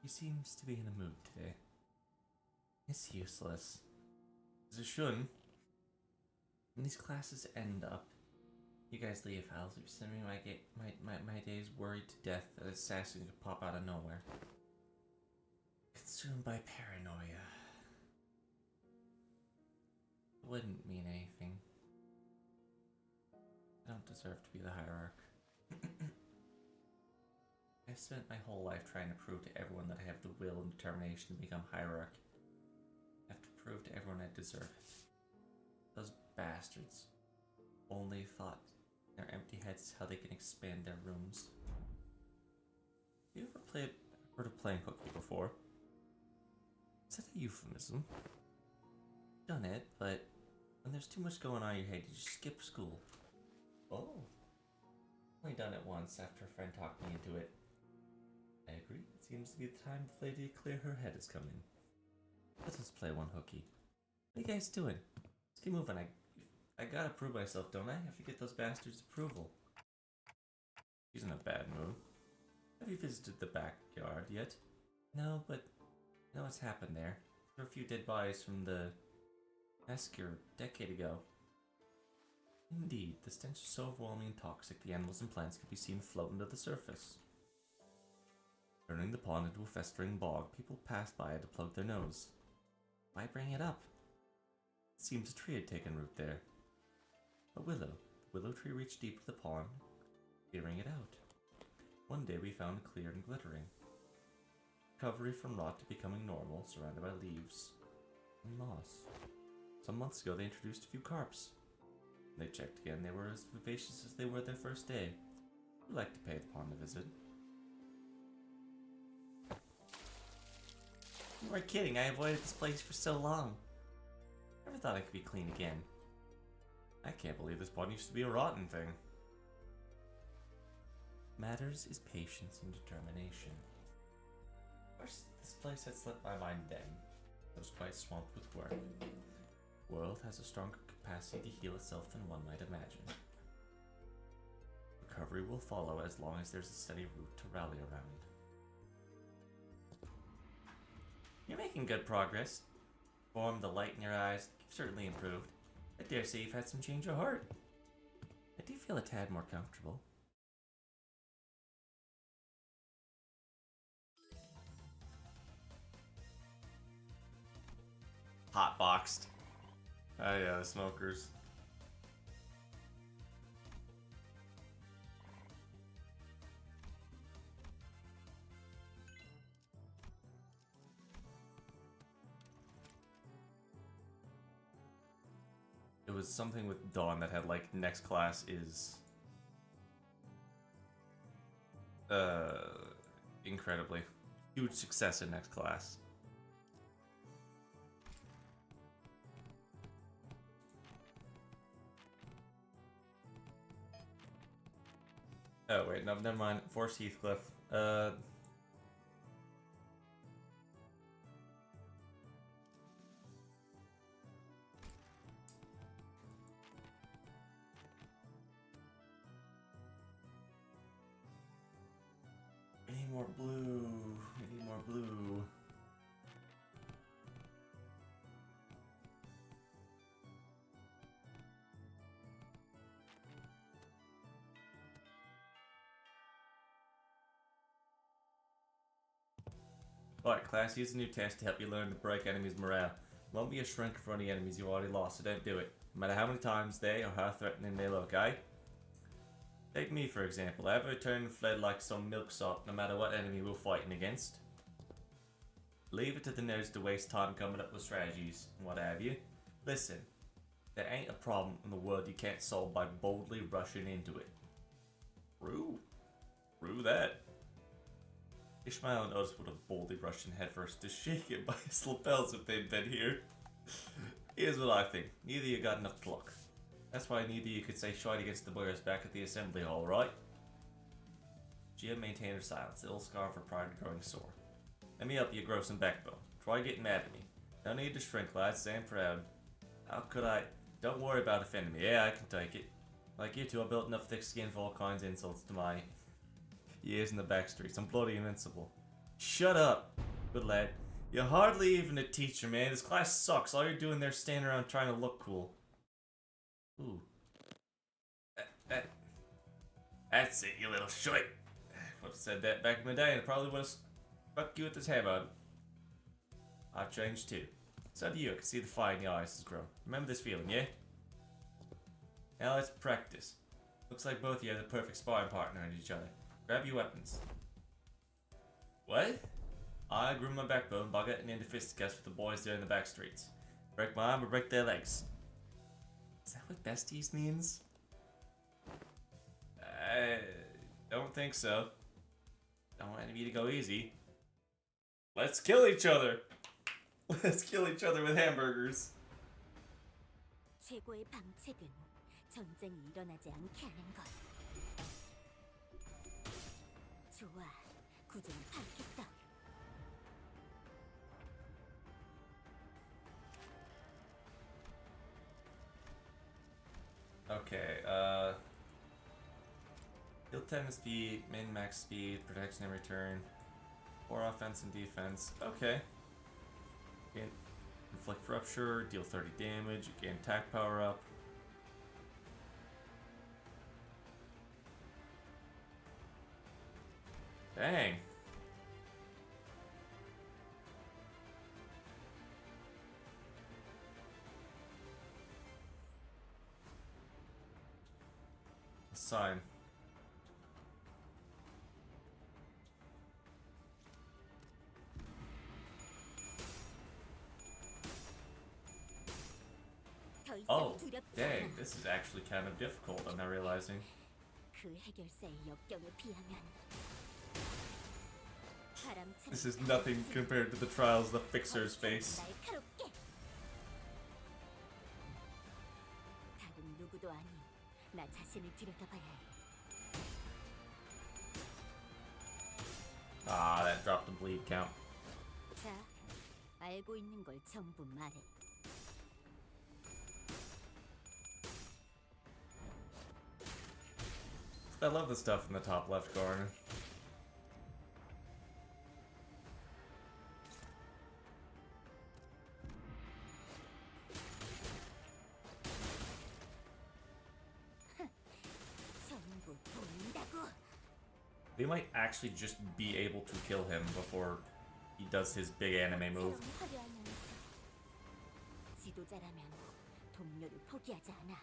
[SPEAKER 1] He seems to be in a mood today. It's useless. As it shouldn't. When these classes end up, you guys leave house. If you send me my days worried to death that an assassin could pop out of nowhere. Consumed by paranoia. It wouldn't mean anything. I don't deserve to be the hierarch. I've spent my whole life trying to prove to everyone that I have the will and determination to become hierarch. I have to prove to everyone I deserve it. Those bastards only thought in their empty heads how they can expand their rooms. Have you ever heard of playing hooky before? Is that a euphemism? Done it, but when there's too much going on in your head, you just skip school. Oh. Only done it once after a friend talked me into it. I agree. It seems to be the time the lady to clear her head is coming. Let us play one hooky. What are you guys doing? Let's keep moving. I gotta prove myself, don't I? I have to get those bastards' approval.
[SPEAKER 2] She's in a bad mood.
[SPEAKER 1] Have you visited the backyard yet? No, but I know what's happened there. There are a few dead bodies from the massacre a decade ago. Indeed, the stench is so overwhelming and toxic the animals and plants can be seen floating to the surface. Turning the pond into a festering bog, people passed by to plug their nose. Why bring it up? It seems a tree had taken root there. A willow. The willow tree reached deep to the pond, clearing it out. One day we found it clear and glittering. Recovery from rot to becoming normal, surrounded by leaves and moss. Some months ago they introduced a few carps. When they checked again, they were as vivacious as they were their first day. We'd like to pay the pond a visit. You weren't kidding, I avoided this place for so long. Never thought I could be clean again.
[SPEAKER 2] I can't believe this pond used to be a rotten thing.
[SPEAKER 1] Matters is patience and determination. First, this place had slipped my mind then. I was quite swamped with work. The world has a stronger capacity to heal itself than one might imagine. Recovery will follow as long as there's a steady root to rally around. You're making good progress. Form, the light in your eyes, you've certainly improved. I dare say you've had some change of heart. I do feel a tad more comfortable.
[SPEAKER 2] Hotboxed. Oh yeah, the smokers.
[SPEAKER 1] was something with Dawn that had like next class is incredibly huge success in next class. Oh wait, no, never mind. Force Heathcliff. We need more blue. We need more blue. Alright, class, here's a new test to help you learn to break enemies' morale. Won't be a shrink in front of the enemies you already lost, so don't do it. No matter how many times they or how threatening they look, eh? Take me, for example. I ever turned and fled like some milksop, no matter what enemy we're fighting against. Leave it to the nerds to waste time coming up with strategies, and what have you. Listen, there ain't a problem in the world you can't solve by boldly rushing into it. True. True that. Ishmael and Otis would have boldly rushed in headfirst to shake it by his lapels if they'd been here. Here's what I think. Neither of you got enough pluck. That's why neither of you could say shite against the boys back at the assembly hall, right? Gia maintained her silence, the old scar of her pride growing sore. Let me help you grow some backbone. Try getting mad at me. No need to shrink, lads. Say I'm proud. How could I? Don't worry about offending me. Yeah, I can take it. Like you two, I built enough thick skin for all kinds of insults to my years in the back streets. I'm bloody invincible. Shut up, good lad. You're hardly even a teacher, man. This class sucks. All you're doing there is standing around trying to look cool. Ooh. That's it, you little shite. Would have said that back in the day and I probably would have struck you with this hammer. I've changed too. So do you. I can see the fire in your eyes has grown. Remember this feeling, yeah? Now let's practice. Looks like both of you are the perfect sparring partner in each other. Grab your weapons. What? I grew my backbone by getting into fisticuffs with the boys there in the back streets. Break my arm or break their legs. Is that what besties means? I don't think so. Don't want any of you to go easy. Let's kill each other. Let's kill each other with hamburgers.
[SPEAKER 3] 최고의 방책은 전쟁이 일어나지 않게 하는 것. 좋아, 구조는 파악했어.
[SPEAKER 1] Okay, heal 10 speed, min max speed, protection every turn, 4 offense and defense. Okay. Gain inflict rupture, deal 30 damage, gain attack power up. Dang. Sign.
[SPEAKER 3] 더 이상
[SPEAKER 1] Oh,
[SPEAKER 3] 두렵지
[SPEAKER 1] dang,
[SPEAKER 3] 않아.
[SPEAKER 1] this is actually kind of difficult, I'm not realizing.
[SPEAKER 3] 그 해결사의 역경에 비하면 바람처럼
[SPEAKER 1] This is nothing compared to the trials the fixers face.
[SPEAKER 3] 날카롭게. 다른 누구도 아닌 나 자신을 들여다봐야 해.
[SPEAKER 1] Ah, that dropped the bleed count.
[SPEAKER 3] 자, 알고 있는 걸 전부 말해.
[SPEAKER 1] I love the stuff in the top left corner.
[SPEAKER 3] 전부 보인다고.
[SPEAKER 1] They might actually just be able to kill him before he does his big anime move.
[SPEAKER 3] 처럼 화려하면서 지도자라면 동료를 포기하지 않아.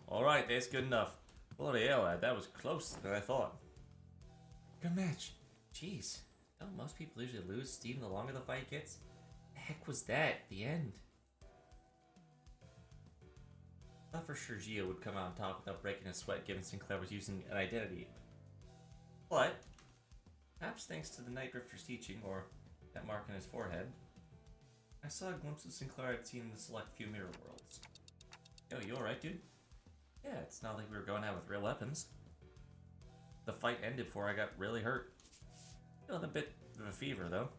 [SPEAKER 1] Alright, that's good enough. Bloody hell, lad, that was closer than I thought. Good match. Jeez. Don't most people usually lose steam the longer the fight gets? The heck was that at the end? I thought for sure Gio would come out on top without breaking a sweat given Sinclair was using an identity. But, perhaps thanks to the Night Drifter's teaching, or that mark on his forehead, I saw a glimpse of Sinclair I'd seen in the select few mirror worlds. Yo, you alright, dude? Yeah, it's not like we were going out with real weapons. The fight ended before I got really hurt. Feeling a bit of a fever, though.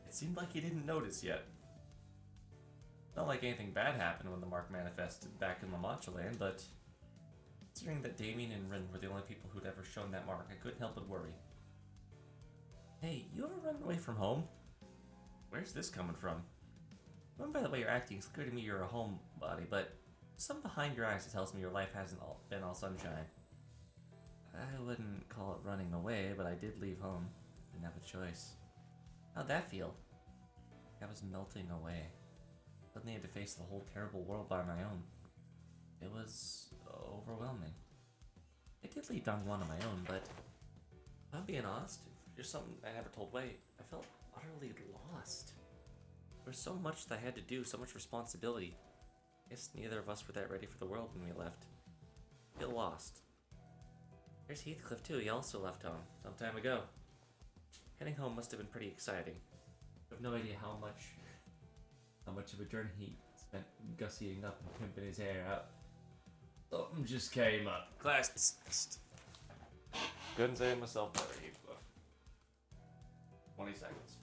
[SPEAKER 1] It seemed like he didn't notice yet. Not like anything bad happened when the mark manifested back in La Mancha Land, but considering that Damien and Rin were the only people who'd ever shown that mark, I couldn't help but worry. Hey, you ever run away from home? Where's this coming from? Going by the way you're acting, it's clear to me you're a homebody, but something behind your eyes that tells me your life hasn't been all sunshine. I wouldn't call it running away, but I did leave home. Didn't have a choice. How'd that feel? I was melting away. Suddenly I had to face the whole terrible world by my own. It was overwhelming. I did leave down one on my own, but if I'm being honest, there's something I never told Wei. I felt utterly lost. There was so much that I had to do, so much responsibility. I guess neither of us were that ready for the world when we left. I feel lost. There's Heathcliff too, he also left home, some time ago. Heading home must have been pretty exciting. I have no idea how much of a journey he spent gussying up and pimping his hair out. Something just came up. Class dismissed.
[SPEAKER 2] Couldn't say it myself better, Heathcliff. 20 seconds.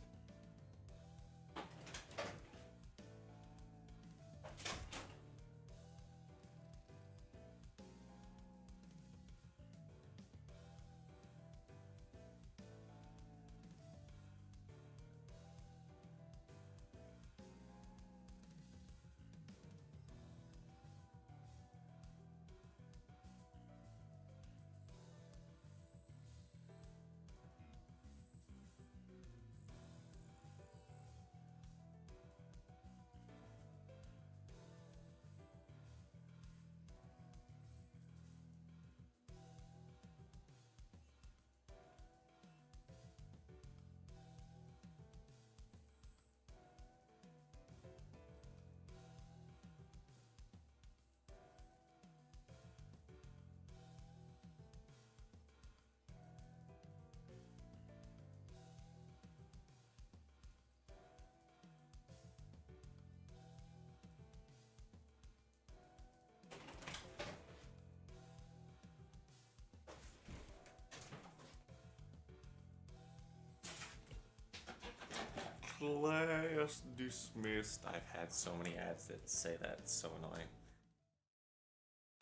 [SPEAKER 2] Class dismissed. I've had so many ads that say that. It's so annoying.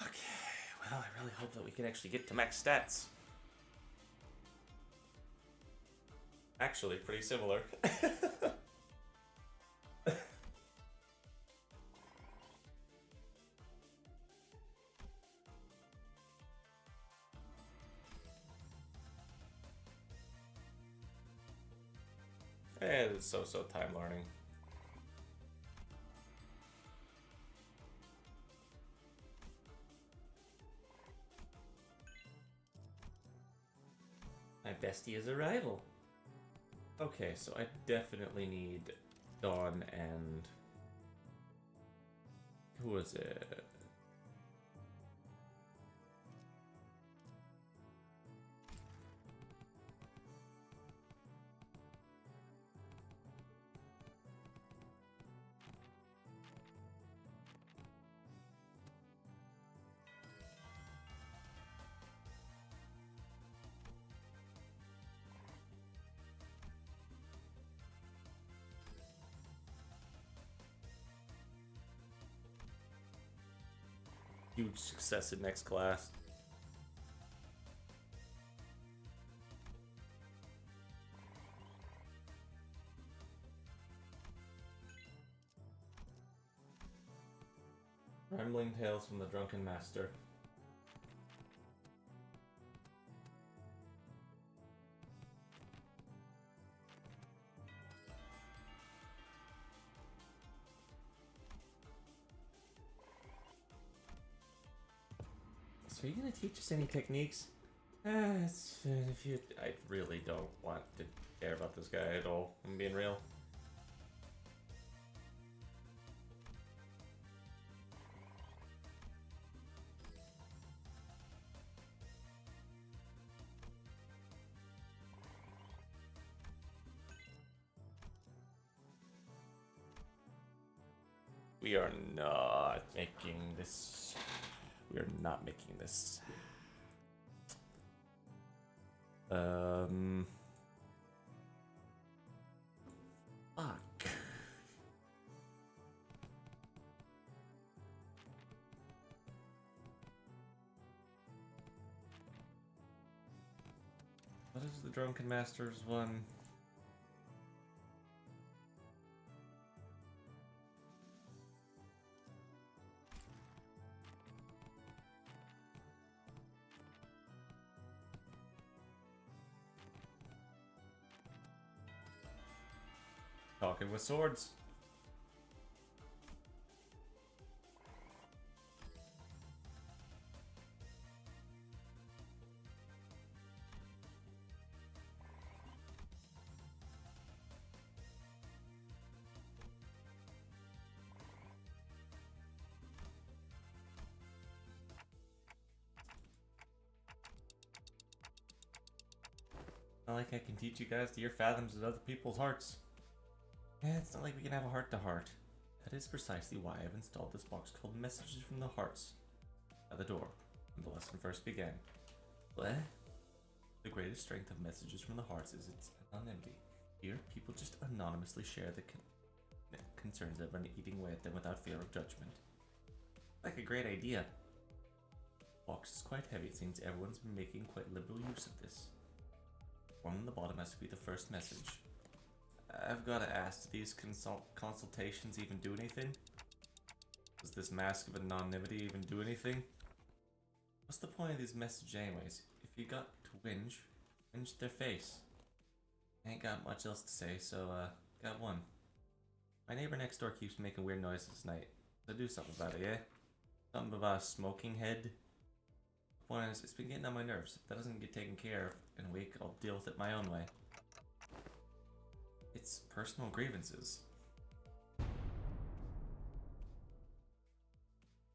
[SPEAKER 1] Okay, well, I really hope that we can actually get to max stats.
[SPEAKER 2] Actually, pretty similar. It's so time learning.
[SPEAKER 1] My bestie is a rival.
[SPEAKER 2] Okay, so I definitely need Dawn and... who was it?
[SPEAKER 1] Huge success in next class.
[SPEAKER 2] Rambling Tales from the Drunken Master.
[SPEAKER 1] So are you gonna teach us any techniques?
[SPEAKER 2] If you, I really don't want to care about this guy at all. I'm being real. We are not making this. We are not making this. Fuck. What is the Drunken Masters one? Talking with swords. Not like I can teach you guys to your fathoms of other people's hearts. Yeah, it's not like we can have a heart-to-heart. That is precisely why I've installed this box called Messages from the Hearts at the door when the lesson first began. What? The greatest strength of Messages from the Hearts is its anonymity. Here, people just anonymously share the concerns that run eating away at them without fear of judgment. Like a great idea. The box is quite heavy. It seems everyone's been making quite liberal use of this. One on the bottom has to be the first message. I've got to ask, do these consultations even do anything? Does this mask of anonymity even do anything? What's the point of these messages anyways? If you got to whinge their face. I ain't got much else to say, so got one. My neighbor next door keeps making weird noises at night. So do something about it, yeah? Something about a smoking head? The point is, it's been getting on my nerves. If that doesn't get taken care of in a week, I'll deal with it my own way. It's personal grievances.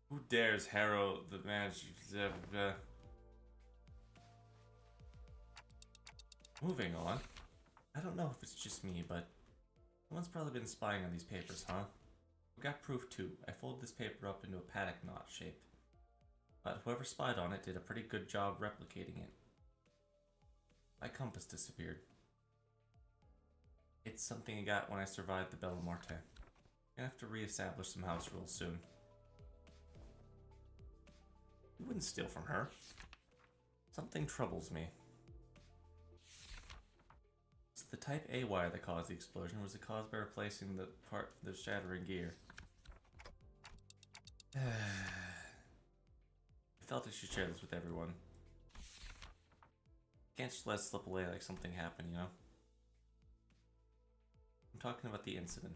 [SPEAKER 2] Who dares harrow the manager? Moving on. I don't know if it's just me, but someone's probably been spying on these papers, huh? We got proof too. I folded this paper up into a paddock knot shape. But whoever spied on it did a pretty good job replicating it. My compass disappeared. It's something I got when I survived the Bella Marte. I'm gonna have to reestablish some house rules soon. You wouldn't steal from her. Something troubles me. It's the type A wire that caused the explosion. Was it caused by replacing the part of the shattering gear? I felt I should share this with everyone. Can't just let it slip away like something happened, you know? I'm talking about the incident.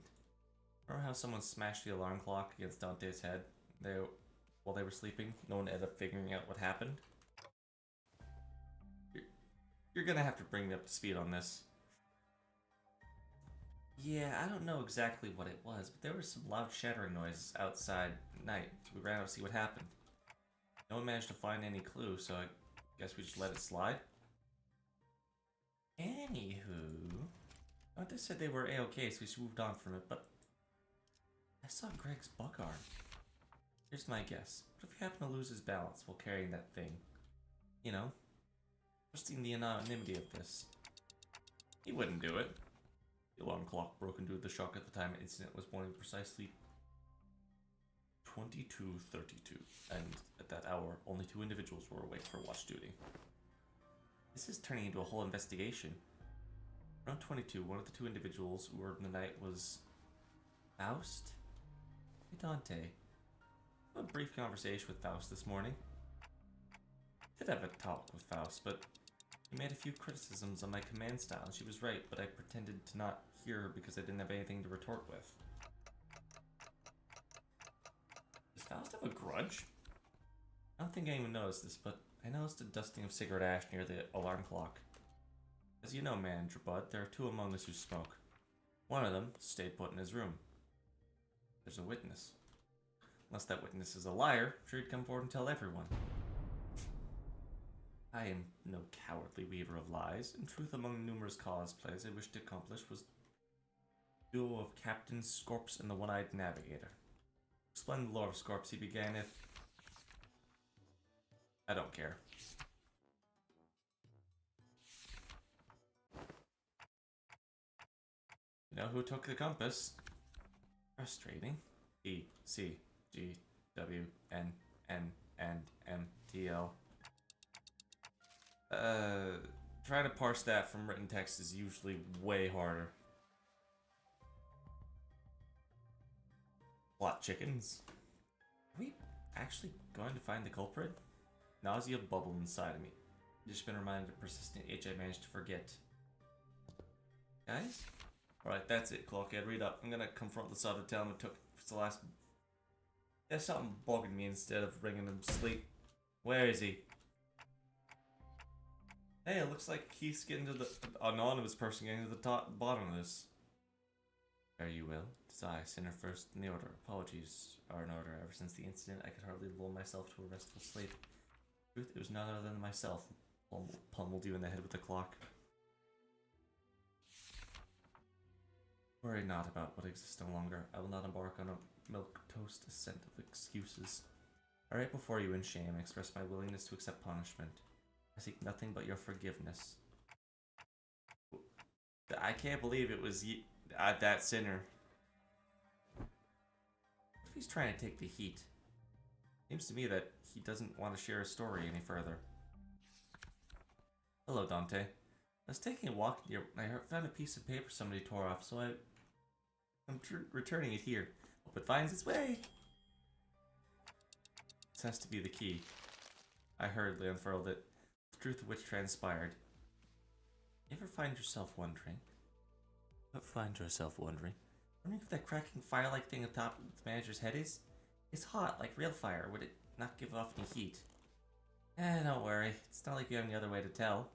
[SPEAKER 2] Remember how someone smashed the alarm clock against Dante's head while they were sleeping? No one ended up figuring out what happened? You're gonna have to bring me up to speed on this. Yeah, I don't know exactly what it was, but there were some loud shattering noises outside at night, so we ran out to see what happened. No one managed to find any clue, so I guess we just let it slide? Anywho, Dante said they were A-okay, so we just moved on from it, but I saw Greg's buck arm. Here's my guess. What if he happened to lose his balance while carrying that thing? You know, trusting the anonymity of this. He wouldn't do it. The alarm clock broke into the shock at the time the incident was pointing precisely 22:32, and at that hour, only 2 individuals were awake for watch duty. This is turning into a whole investigation. Around 22, one of the 2 individuals who were in the night was Faust? Hey Dante. I had a brief conversation with Faust this morning. I did have a talk with Faust, but he made a few criticisms on my command style, and she was right, but I pretended to not hear her because I didn't have anything to retort with. Does Faust have a grudge? I don't think anyone knows this, but
[SPEAKER 1] I noticed a dusting of cigarette ash near the alarm clock. As you know, Manager Bud, there are two among us who smoke. One of them stayed put in his room. There's a witness. Unless that witness is a liar, I'm sure he'd come forward and tell everyone. I am no cowardly weaver of lies. In truth, among numerous cosplays I wished to accomplish was the duo of Captain Scorps and the One-Eyed Navigator. To explain the lore of Scorps, he began if... I don't care. You know who took the compass? Frustrating. E, C, G, W, N, N, and M, T, L. Trying to parse that from written text is usually way harder. Plot chickens. Are we actually going to find the culprit? Nausea bubbled inside of me. Just been reminded of persistent itch I managed to forget. Guys? Alright, that's it, Clockhead. Read up. I'm gonna confront the side of town who took the last... There's something bugging me instead of bringing him to sleep. Where is he? Hey, it looks like Keith's getting to the... anonymous person getting to the bottom of this. Fare you will. Tis I, sinner first in the order. Apologies are in order. Ever since the incident, I could hardly lull myself to a restful sleep. Truth, it was none other than myself. Pummeled you in the head with the clock. Worry not about what exists no longer. I will not embark on a milk-toast ascent of excuses. I write before you in shame and express my willingness to accept punishment. I seek nothing but your forgiveness. I can't believe it was that sinner. What if he's trying to take the heat? Seems to me that he doesn't want to share his story any further. Hello, Dante. I was taking a walk near. I found a piece of paper somebody tore off, so I'm returning it here. Hope it finds its way. This has to be the key. I hurriedly unfurled it, the truth of which transpired. You ever find yourself wondering? Wondering if that cracking fire-like thing atop the manager's head is? It's hot, like real fire. Would it not give off any heat? Don't worry. It's not like you have any other way to tell.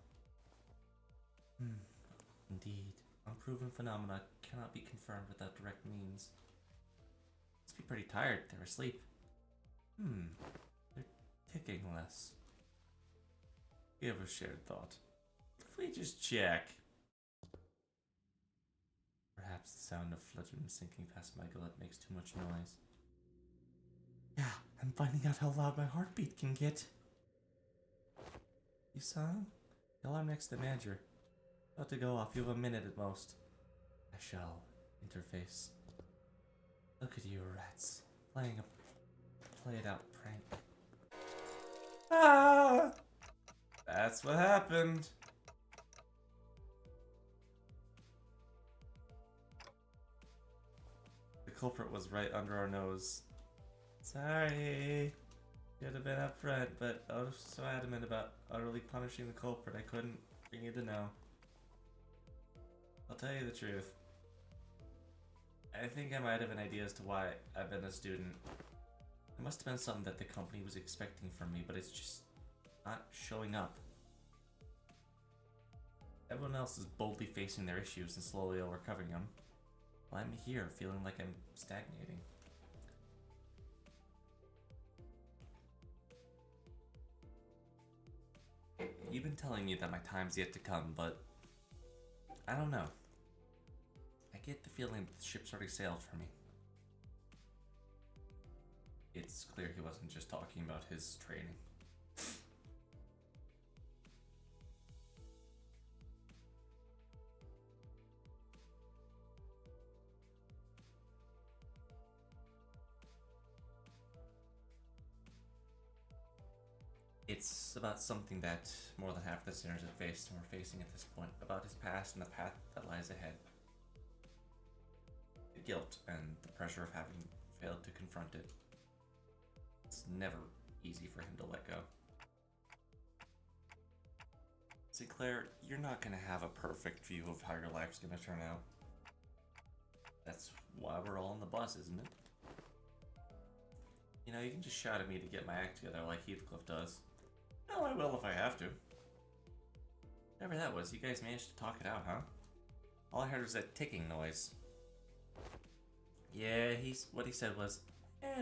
[SPEAKER 1] Indeed. Unproven phenomena cannot be confirmed without direct means. Must be pretty tired. They're asleep. They're ticking less. We have a shared thought. If we just check. Perhaps the sound of fluttering sinking past my gullet makes too much noise. Yeah, I'm finding out how loud my heartbeat can get. You saw him? The alarm next to the manager. About to go off. You have a minute at most. I shall. Interface. Look at you, rats. Playing a played-out prank. Ah! That's what happened. The culprit was right under our nose. Sorry. Should have been up front, but I was so adamant about utterly punishing the culprit I couldn't bring you to know. I'll tell you the truth. I think I might have an idea as to why I've been a student. It must have been something that the company was expecting from me, but it's just not showing up. Everyone else is boldly facing their issues and slowly overcoming them, while I'm here feeling like I'm stagnating. You've been telling me that my time's yet to come, but I don't know. I get the feeling that the ship's already sailed for me. It's clear he wasn't just talking about his training. It's about something that more than half the sinners have faced and we're facing at this point, about his past and the path that lies ahead. The guilt and the pressure of having failed to confront it. It's never easy for him to let go. Sinclair, you're not going to have a perfect view of how your life's going to turn out. That's why we're all on the bus, isn't it? You know, you can just shout at me to get my act together like Heathcliff does. No, Well, I will if I have to. Whatever that was, you guys managed to talk it out, huh? All I heard was that ticking noise. Yeah, what he said was,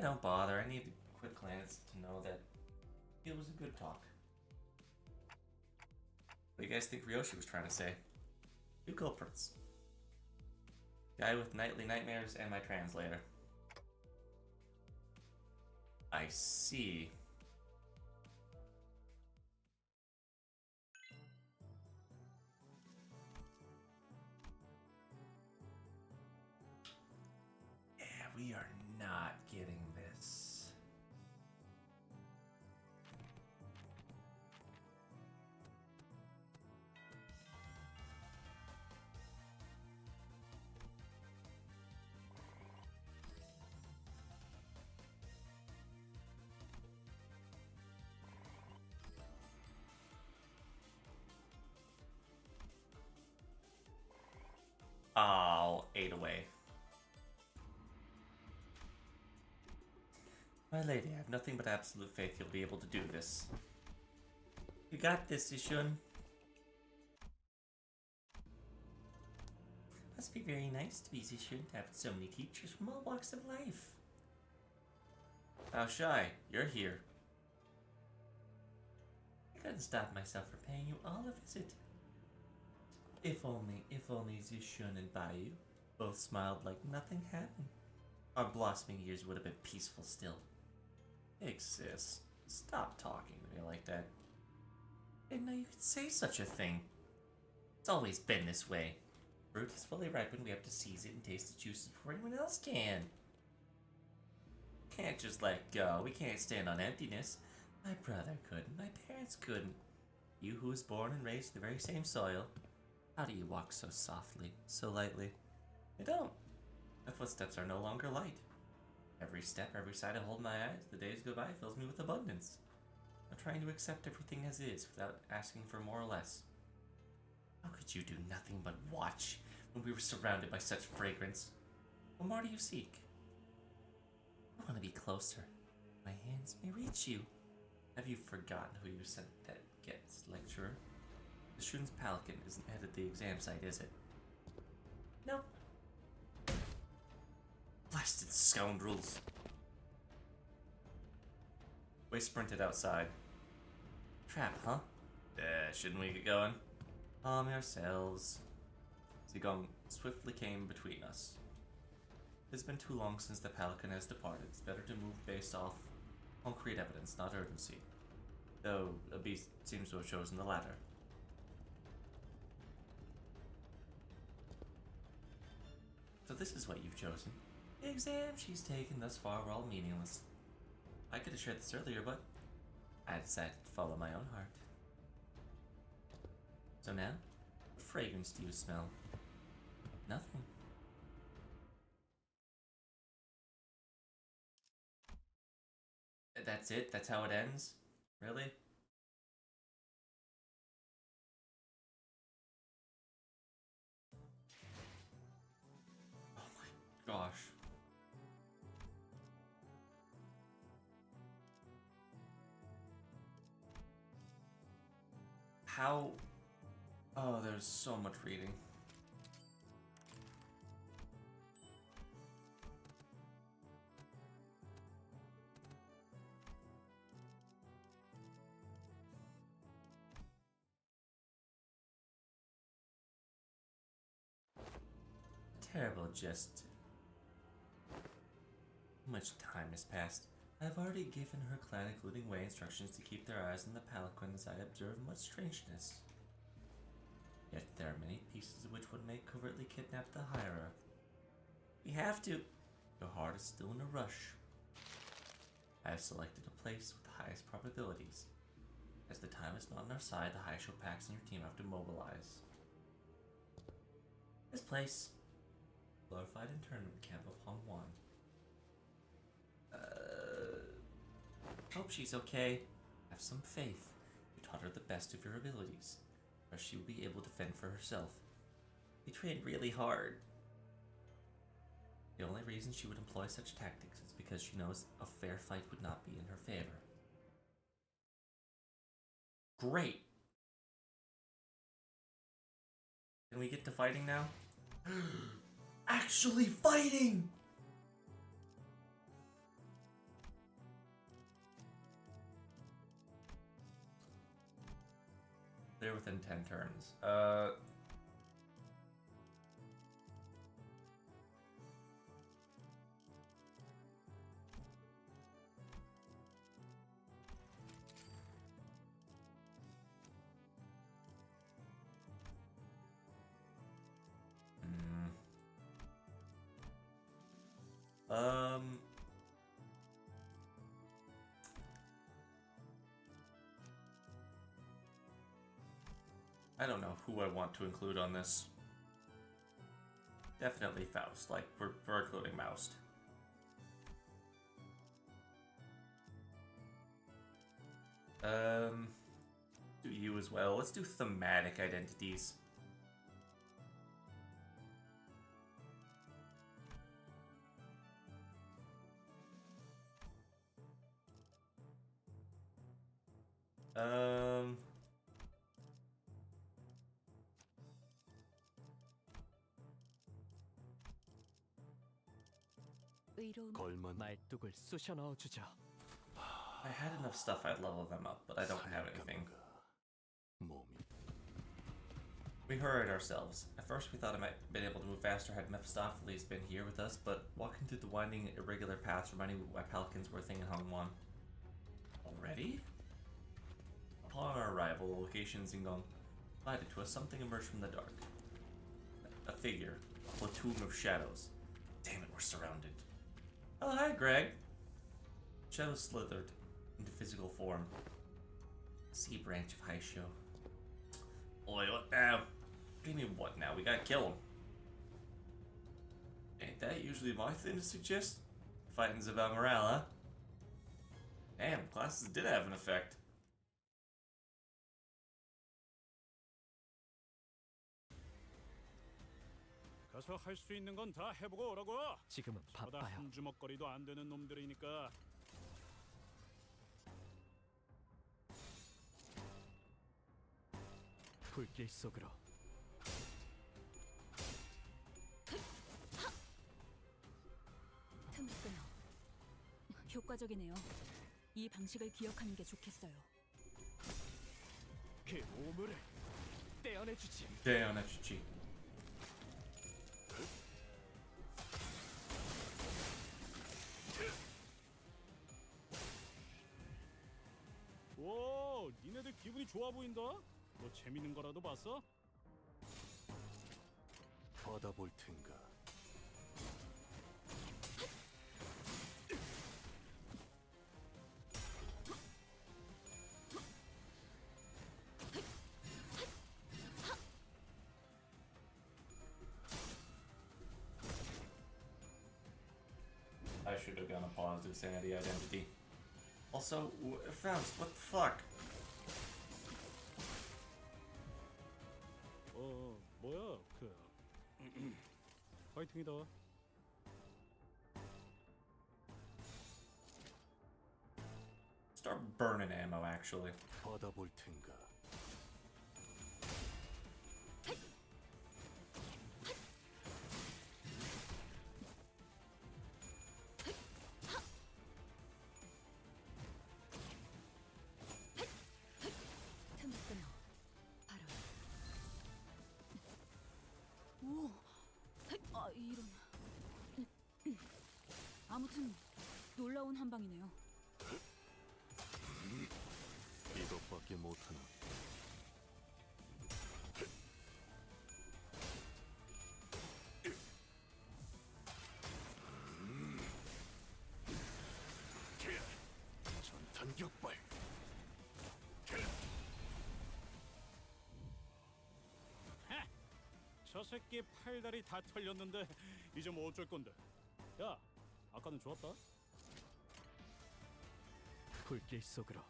[SPEAKER 1] don't bother. I need a quick glance to know that it was a good talk. What do you guys think Ryoshi was trying to say? Two culprits. Guy with nightly nightmares and my translator. I see. Yeah, we are not getting this. Oh, 8 away. My lady, I have nothing but absolute faith you'll be able to do this. You got this, Ishun. Must be very nice to be Zishun to have so many teachers from all walks of life. How shy, you're here. I couldn't stop myself from paying you all a visit. If only Zishun and Bayou both smiled like nothing happened. Our blossoming years would have been peaceful still. Big sis, stop talking to me like that. I didn't know you could say such a thing. It's always been this way. Fruit is fully ripened, we have to seize it and taste the juices before anyone else can. Can't just let go, we can't stand on emptiness. My brother couldn't, my parents couldn't. You who was born and raised in the very same soil. How do you walk so softly, so lightly? I don't. My footsteps are no longer light. Every step, every sight I hold in my eyes, the days go by fills me with abundance. I'm trying to accept everything as is without asking for more or less. How could you do nothing but watch when we were surrounded by such fragrance? What more do you seek? I want to be closer. My hands may reach you. Have you forgotten who you sent that guest lecturer? The Shun's Pelican isn't headed the exam site, is it? No. Blasted scoundrels. We sprinted outside. Trap, huh? Shouldn't we get going? Calm yourselves. Zigong swiftly came between us. It's been too long since the Pelican has departed. It's better to move based off concrete evidence, not urgency. Though a beast seems to have chosen the latter. So this is what you've chosen. The exam she's taken thus far were all meaningless. I could have shared this earlier, but I decided to follow my own heart. So now, what fragrance do you smell? Nothing. That's it? That's how it ends? Really? Oh my gosh. How? Oh, there's so much reading. Terrible just. Much time has passed. I've already given her clan, including Wei, instructions to keep their eyes on the Pelican as I observe much strangeness. Yet there are many pieces which would make covertly kidnap the hierarch. We have to. Your heart is still in a rush. I have selected a place with the highest probabilities. As the time is not on our side, the High Show Packs and your team have to mobilize. This place. Glorified internment camp of Hongwan. Hope she's okay. Have some faith. You taught her the best of your abilities, or she will be able to fend for herself. We trained really hard. The only reason she would employ such tactics is because she knows a fair fight would not be in her favor. Great. Can we get to fighting now? Actually fighting! They're within 10 turns. Um, I don't know who I want to include on this. Definitely Faust, like, we're including Moust. Do you as well. Let's do thematic identities.
[SPEAKER 4] 걸만 말뚝을 쑤셔 넣어주자.
[SPEAKER 1] I had enough stuff I'd level them up, but I don't have anything. We hurried ourselves. At first we thought I might have been able to move faster had Mephistopheles been here with us, but walking through the winding, irregular paths reminded me why Palikins were a thing in Hongwon. Already? Upon our arrival, the location in Zingong provided to us, something emerged from the dark. A figure, a platoon of shadows. Damn it, we're surrounded. Oh, hi, Greg. Shadows slithered into physical form. Sea branch of Haisho. Oi, what now? What do you mean, what now? We gotta kill him. Ain't that usually my thing to suggest? Fighting's about morale, huh? Damn, classes did have an effect.
[SPEAKER 5] 가서 할 수 있는 건 다 해보고 오라고.
[SPEAKER 4] 지금은
[SPEAKER 5] 저다
[SPEAKER 4] 바빠요.
[SPEAKER 5] 한 주먹거리도 안 되는 놈들이니까.
[SPEAKER 4] 불길 속으로.
[SPEAKER 3] 틈을 끊어. 효과적이네요. 이 방식을 기억하는 게 좋겠어요.
[SPEAKER 4] 그 오물을 떼어내주지.
[SPEAKER 1] Damn, that's cheap.
[SPEAKER 5] 오, 니네들 기분이 좋아 보인다. 뭐 재밌는 거라도 봤어?
[SPEAKER 4] 받아볼 텐가.
[SPEAKER 1] I should have gone a positive sanity identity. Also, Faust, what the fuck?
[SPEAKER 5] 뭐야, 파이팅이다.
[SPEAKER 1] Start burning ammo, actually.
[SPEAKER 4] 받아볼 텐가.
[SPEAKER 3] 틈을 끊어. 바로. 오, 아 이런. 아무튼 놀라운 한 방이네요.
[SPEAKER 4] 이것밖에 못하나. 전탄격발.
[SPEAKER 5] 저 새끼 팔다리 다 털렸는데 이제 뭐 어쩔 건데? 야, 아까는 좋았다.
[SPEAKER 4] 불길 속으로.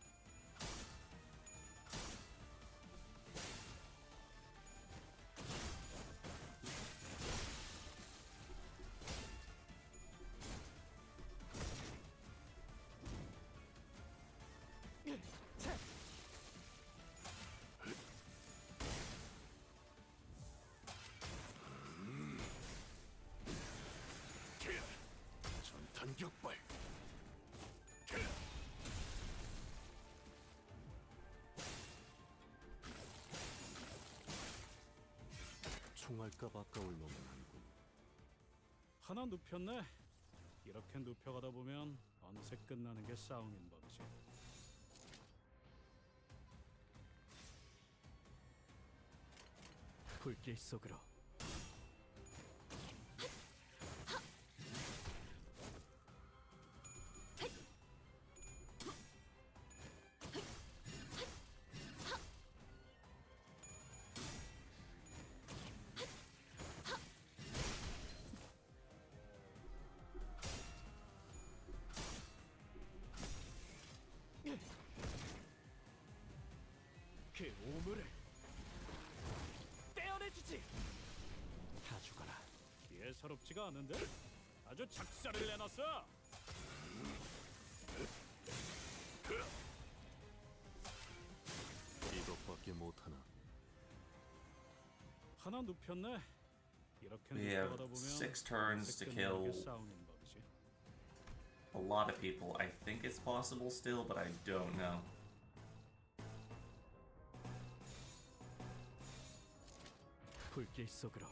[SPEAKER 4] 총알값 아까울 놈은 아니군.
[SPEAKER 5] 하나 눕혔네. 이렇게 눕혀가다 보면 어느새 끝나는 게 싸움인 법이지.
[SPEAKER 4] 불길 속으로. 그 오물을 떼어내주지. 다 죽어라.
[SPEAKER 5] 예사롭지가 않은데? 아주 작사를 내놨어.
[SPEAKER 4] 이것밖에 못하나.
[SPEAKER 5] 하나 눕혔네. 이렇게
[SPEAKER 1] We have
[SPEAKER 5] 눕혀가다 보면
[SPEAKER 1] 6 turns to
[SPEAKER 5] 어느새 끝나는
[SPEAKER 1] kill
[SPEAKER 5] 게 싸움인 법이지.
[SPEAKER 1] a lot of people. I think it's possible still, but I don't know.
[SPEAKER 4] 불길 속으로.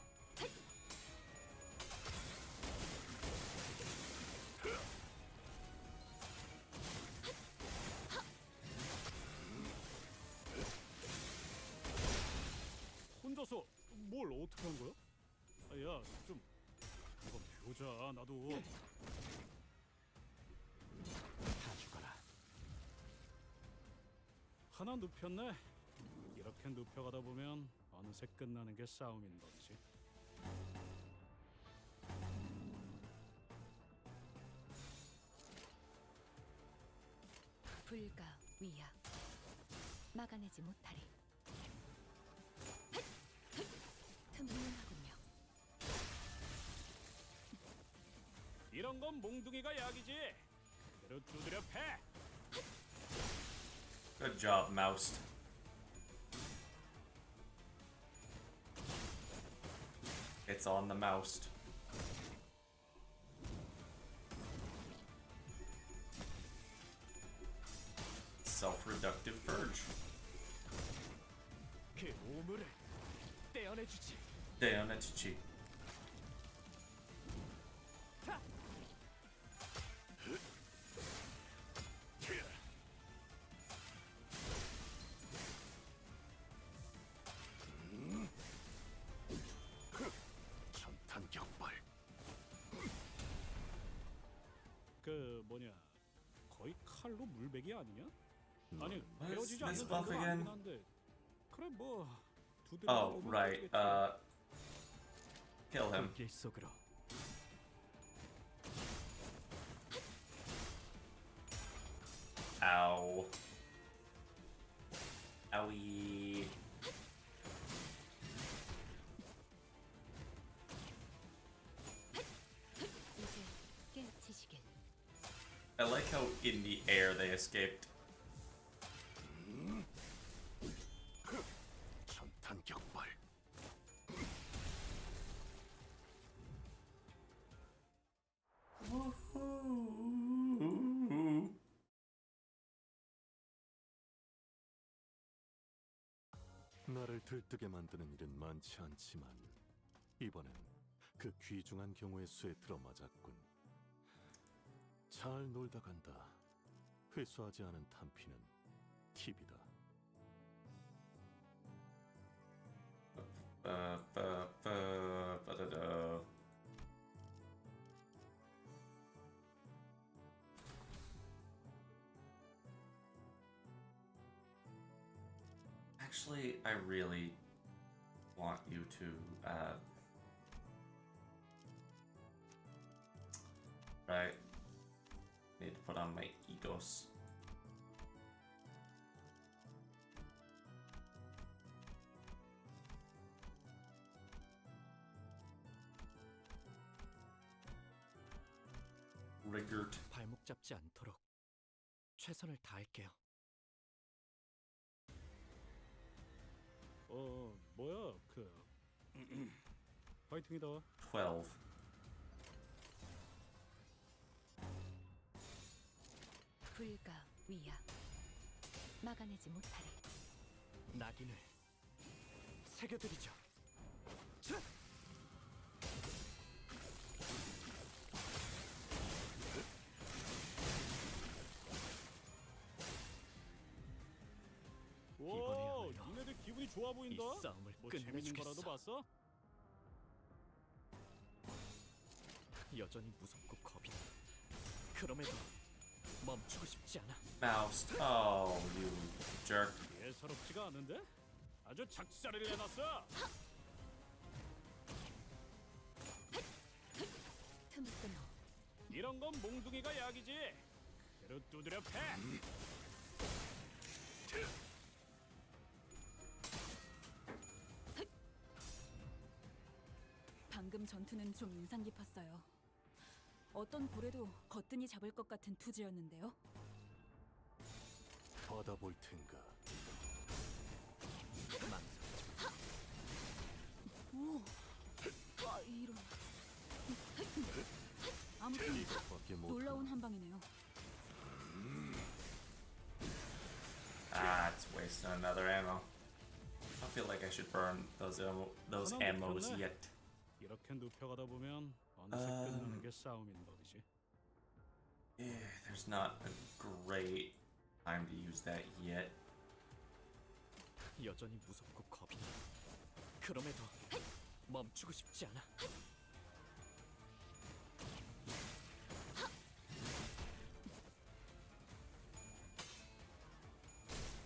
[SPEAKER 5] 혼자서 뭘 어떻게 한 거야? 아, 야, 좀 이거 배우자. 나도.
[SPEAKER 4] 다 죽어라.
[SPEAKER 5] 하나 눕혔네. 이렇게 눕혀가다 보면 어느새 끝나는 게 싸움인 법이지.
[SPEAKER 3] 불가 위야 막아내지 못하리. 틈문하군요.
[SPEAKER 5] 이런 건 몽둥이가 약이지. 그대로 두드려 패.
[SPEAKER 1] Good job, Mouse. It's on the mouse. Self-reductive purge.
[SPEAKER 4] 그 오물을 떼어내주지.
[SPEAKER 1] Down at Chi.
[SPEAKER 4] 전탄 격발.
[SPEAKER 5] 그 뭐냐, 거의 칼로 물베기 아니냐? 아니
[SPEAKER 1] What is
[SPEAKER 5] 헤어지지 않는
[SPEAKER 1] this buff
[SPEAKER 5] 정도는
[SPEAKER 1] again?
[SPEAKER 5] 아니긴 한데. 그래 뭐 두드려.
[SPEAKER 1] Oh, right. Kill him.
[SPEAKER 4] 불길 속으로.
[SPEAKER 1] Ow. Owie.
[SPEAKER 3] 이제 깨치시길.
[SPEAKER 1] I like how in the air they escaped.
[SPEAKER 4] 전탄 격발. 나를 들뜨게 만드는 일은 많지 않지만 이번엔 그 귀중한 경우의 수에 들어맞았군. 잘 놀다 간다. 회수하지 않은 탄피는 팁이다.
[SPEAKER 1] Ba-da-da. Actually, I really want you to, right. Need to put on my egos. Rigged.
[SPEAKER 4] 발목 잡지 않도록 최선을 다할게요.
[SPEAKER 5] 뭐야 그 파이팅이다.
[SPEAKER 1] 12.
[SPEAKER 3] 불가 위야 막아내지 못하리.
[SPEAKER 4] 낙인을 새겨드리죠. 자!
[SPEAKER 5] 오,
[SPEAKER 4] 이번에야말로
[SPEAKER 5] 니네들 기분이 좋아 보인다.
[SPEAKER 4] 이 싸움을
[SPEAKER 5] 뭐 재밌는 거라도
[SPEAKER 4] 끝내주겠어.
[SPEAKER 5] 봤어?
[SPEAKER 4] 여전히 무섭고 겁이 나. 그럼에도 멈추고 싶지 않아.
[SPEAKER 1] Mouse. Oh, you jerk.
[SPEAKER 5] 예사롭지가 않은데? 아주 작살을 내놨어.
[SPEAKER 3] 틈을 끊어.
[SPEAKER 5] 이런 건 몽둥이가 약이지. 그로 두드려 패.
[SPEAKER 6] 방금 전투는 좀 인상 깊었어요. 어떤 고래도 거뜬히 잡을 것 같은 투지였는데요.
[SPEAKER 4] 받아볼 텐가. 망설이지 마.
[SPEAKER 6] 오, 아 이런. 아무튼
[SPEAKER 4] 이것밖에 못.
[SPEAKER 6] 놀라운 한 방이네요.
[SPEAKER 1] Ah, it's wasting another ammo. I feel like I should burn those ammos yet.
[SPEAKER 5] 이렇게 눕혀가다 보면 어느새 끝나는 게 싸움인 법이지.
[SPEAKER 1] Yeah, there's not a great time to use that yet.
[SPEAKER 4] 여전히 무섭고 겁이 나. 그럼에도 멈추고 싶지 않아.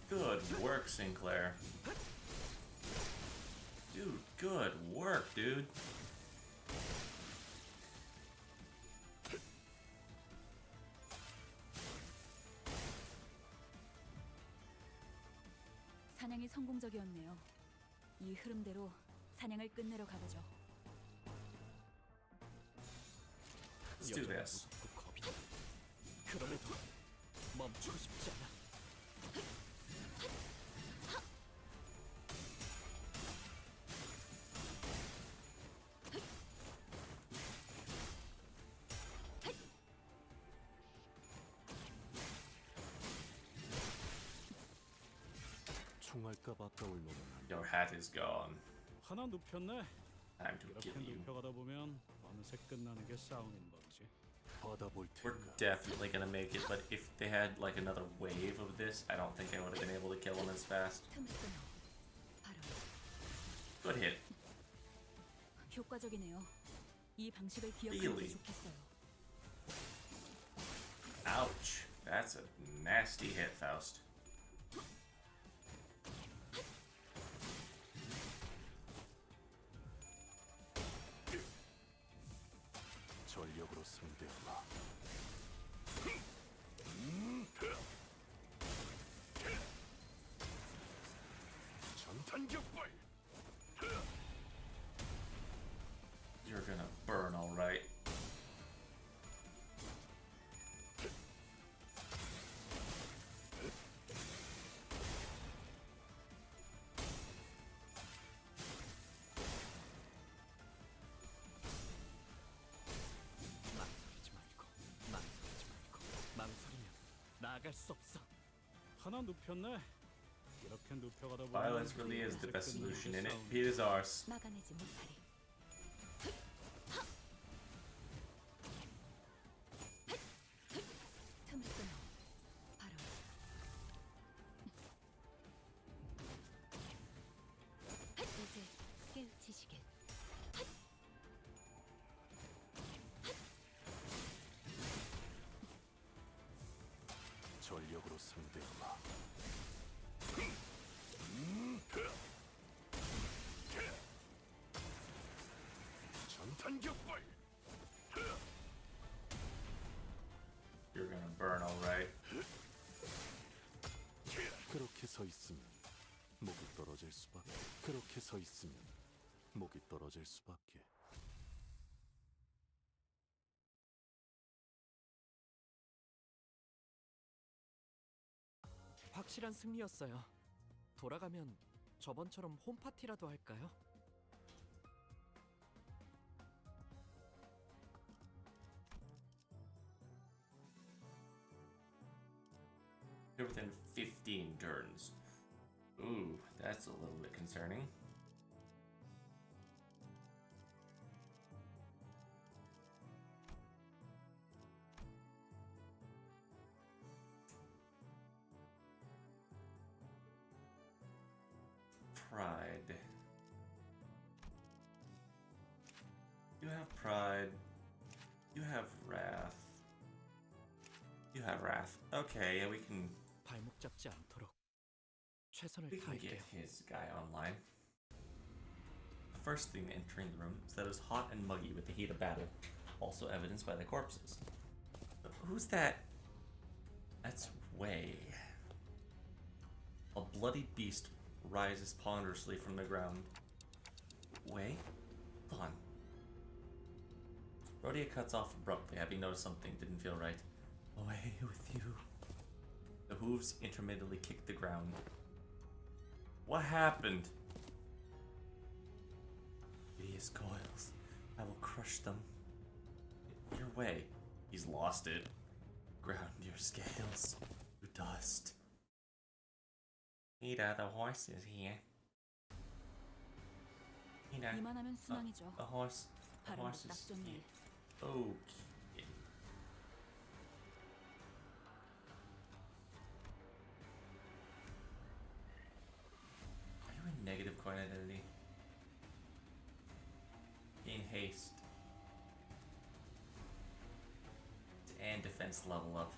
[SPEAKER 1] Good work, Sinclair. Dude, good work, dude.
[SPEAKER 6] 사냥이 성공적이었네요. 이 흐름대로 사냥을 끝내러 가보죠.
[SPEAKER 1] Let's do
[SPEAKER 4] 여전히
[SPEAKER 1] this.
[SPEAKER 4] 무섭고 겁이 나. 그럼에도 멈추고 싶지 않아. 총알값 아까울 놈은
[SPEAKER 1] Your hat is gone.
[SPEAKER 5] 하나 눕혔네.
[SPEAKER 1] Time to
[SPEAKER 5] 이렇게
[SPEAKER 1] kill you.
[SPEAKER 5] 눕혀가다 보면 어느새 끝나는 게 싸움인 법이지.
[SPEAKER 4] 받아볼
[SPEAKER 1] We're
[SPEAKER 4] 텐가.
[SPEAKER 1] definitely gonna make it, but if they had like another wave of this, I don't think I would have been able to kill him as fast.
[SPEAKER 3] 틈을 끊어. 바로
[SPEAKER 1] Good hit.
[SPEAKER 6] 효과적이네요. 이 방식을 기억하는
[SPEAKER 1] Really?
[SPEAKER 6] 게 좋겠어요.
[SPEAKER 1] Ouch. That's a nasty hit, Faust.
[SPEAKER 4] 전력으로 상대하마. 전탄격발.
[SPEAKER 1] You're gonna burn alright.
[SPEAKER 4] 망설이지 말고. 망설이면 나아갈 수 없어.
[SPEAKER 5] 하나 눕혔네. 이렇게 눕혀가다 보면
[SPEAKER 1] Violence really is the
[SPEAKER 5] 어느새
[SPEAKER 1] best
[SPEAKER 5] 끝나는
[SPEAKER 1] solution
[SPEAKER 5] 게
[SPEAKER 1] in it.
[SPEAKER 5] 싸움인
[SPEAKER 1] Pete is ours.
[SPEAKER 3] 막아내지 못하리. 틈을 끊어. 바로 이제 깨우치시길.
[SPEAKER 4] 전력으로 상대하마. 전탄격발.
[SPEAKER 1] You're gonna burn alright.
[SPEAKER 4] 그렇게 서 있으면 목이 떨어질 수밖에. 그렇게 서 있으면 목이 떨어질 수밖에.
[SPEAKER 7] 확실한 승리였어요. 돌아가면 저번처럼 홈파티라도 할까요?
[SPEAKER 1] You're within 15 turns. Ooh, that's a little bit concerning. have pride. You have wrath. You have wrath. Okay, yeah, we can
[SPEAKER 7] 발목 잡지 않도록 최선을
[SPEAKER 1] get
[SPEAKER 7] 다할게요.
[SPEAKER 1] his guy online. The first thing entering the room is that it was hot and muggy with the heat of battle, also evidenced by the corpses. But who's that? That's Wei. A bloody beast rises ponderously from the ground. Wei? Hold on. Rhodia cuts off abruptly, having noticed something didn't feel right. Away with you. The hooves intermittently kick the ground. What happened? Hideous coils. I will crush them. Your way. He's lost it. Ground your scales to dust. Nita, the horse is here. Nita,
[SPEAKER 6] 이만하면 순항이죠.
[SPEAKER 1] the horse
[SPEAKER 6] 발음도
[SPEAKER 1] is
[SPEAKER 6] 딱 좋네.
[SPEAKER 1] here. Okay. Are you in negative coin identity? Gain haste. And defense level up.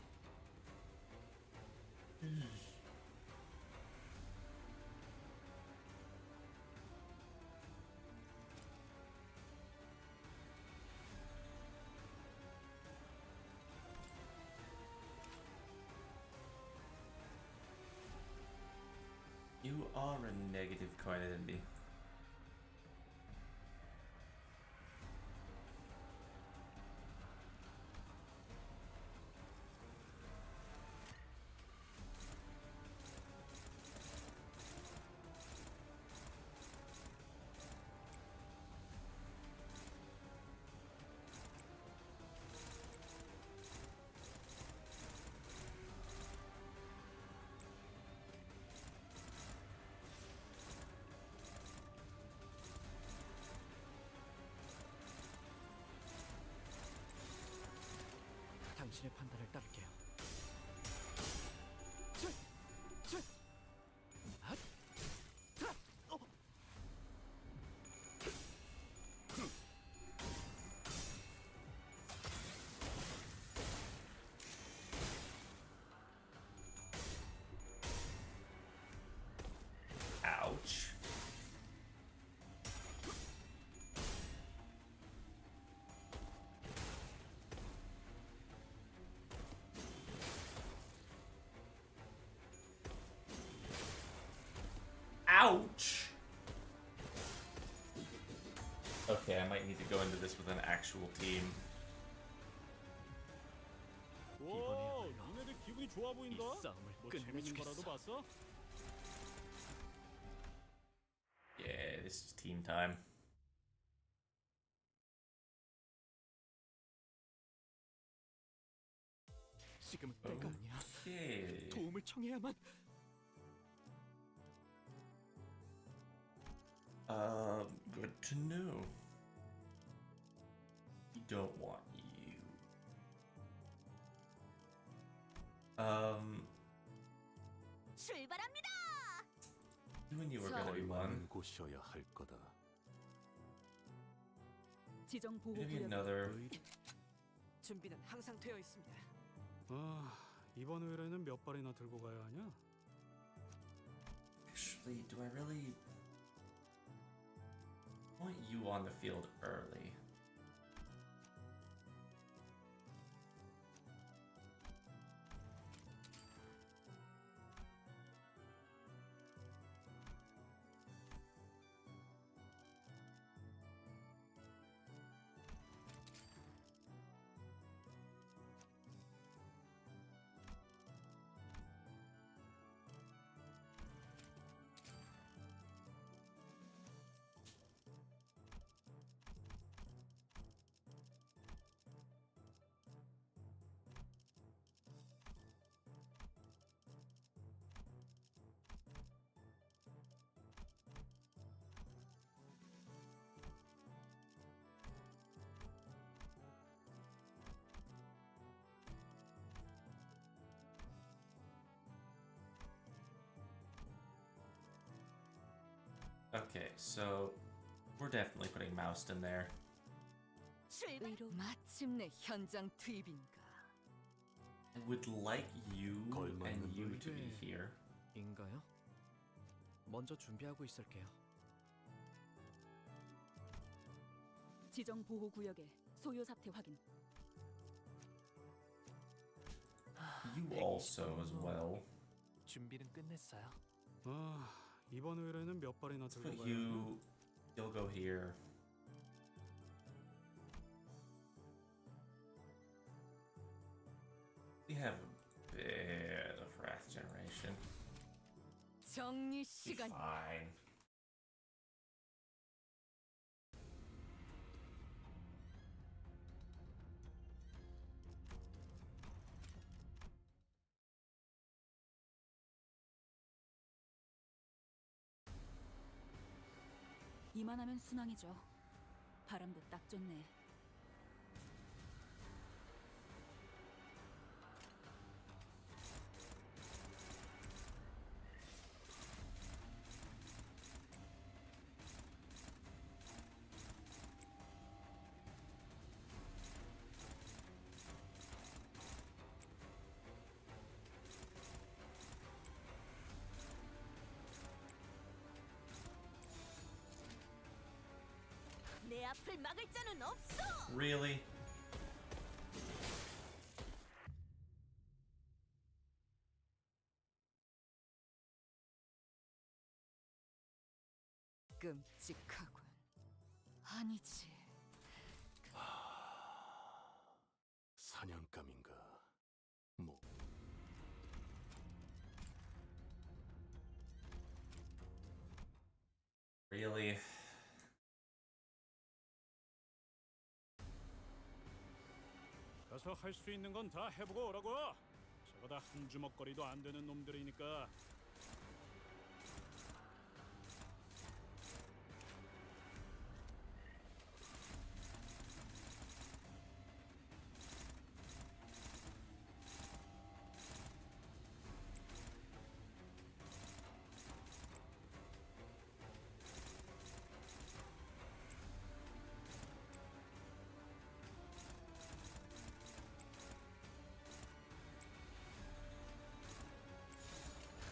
[SPEAKER 1] You are a negative coin identity.
[SPEAKER 7] 당신의 판단을 따를게요.
[SPEAKER 1] Ouch. Ouch! Okay, I might need to go into this with an actual team.
[SPEAKER 5] 와, 니네들 기분이 좋아 보인다.
[SPEAKER 7] 이 싸움을
[SPEAKER 5] 뭐
[SPEAKER 7] 끝내주겠어.
[SPEAKER 5] 재밌는 거라도 봤어?
[SPEAKER 1] Yeah, this is team time.
[SPEAKER 7] 지금은 때가 아니야.
[SPEAKER 1] Okay.
[SPEAKER 7] 도움을 청해야만.
[SPEAKER 1] Good to know. We don't want you.
[SPEAKER 3] 출발합니다.
[SPEAKER 1] You and you were gonna be one.
[SPEAKER 4] 얼마는 곳이어야 할 거다.
[SPEAKER 6] 지정 보호
[SPEAKER 1] Maybe
[SPEAKER 6] 구역.
[SPEAKER 1] another.
[SPEAKER 7] 준비는 항상 되어 있습니다.
[SPEAKER 5] 아, 이번 의뢰는 몇 발이나 들고 가야 하냐?
[SPEAKER 1] Actually, do I really want you on the field early? Okay, so we're definitely putting Moused in there.
[SPEAKER 3] 출발.
[SPEAKER 6] 마침내 현장 투입인가.
[SPEAKER 1] I would like you and you to be here.
[SPEAKER 7] 인가요? 먼저 준비하고 있을게요.
[SPEAKER 6] 지정 보호 구역의 소요 사태 확인.
[SPEAKER 1] You also as well.
[SPEAKER 7] 준비는 끝냈어요.
[SPEAKER 5] 아, 이번 의뢰는 몇 발이나
[SPEAKER 1] Let's
[SPEAKER 5] 들고
[SPEAKER 1] put
[SPEAKER 5] 가야 하나?
[SPEAKER 1] you. You'll go here. We have a bit of wrath generation.
[SPEAKER 6] 정리
[SPEAKER 1] Be
[SPEAKER 6] 시간.
[SPEAKER 1] fine.
[SPEAKER 6] 이만하면 순항이죠. 바람도 딱 좋네.
[SPEAKER 3] 내 앞을 막을 자는 없어.
[SPEAKER 1] Really?
[SPEAKER 6] 끔찍하군. 아니지.
[SPEAKER 4] 사냥감인가? 뭐
[SPEAKER 1] Really?
[SPEAKER 5] 가서 할 수 있는 건 다 해보고 오라고. 저거 다 한 주먹거리도 안 되는 놈들이니까.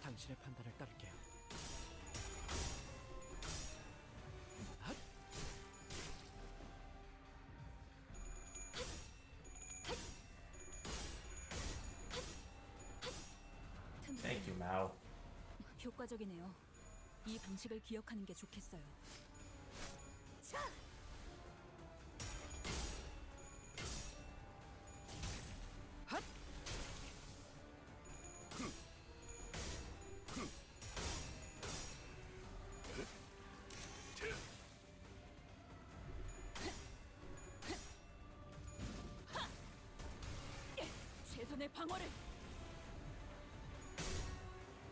[SPEAKER 7] 당신의 판단을 따를게요.
[SPEAKER 1] Thank you, Mao.
[SPEAKER 6] 효과적이네요. 이 방식을 기억하는 게 좋겠어요. 최선의 방어를.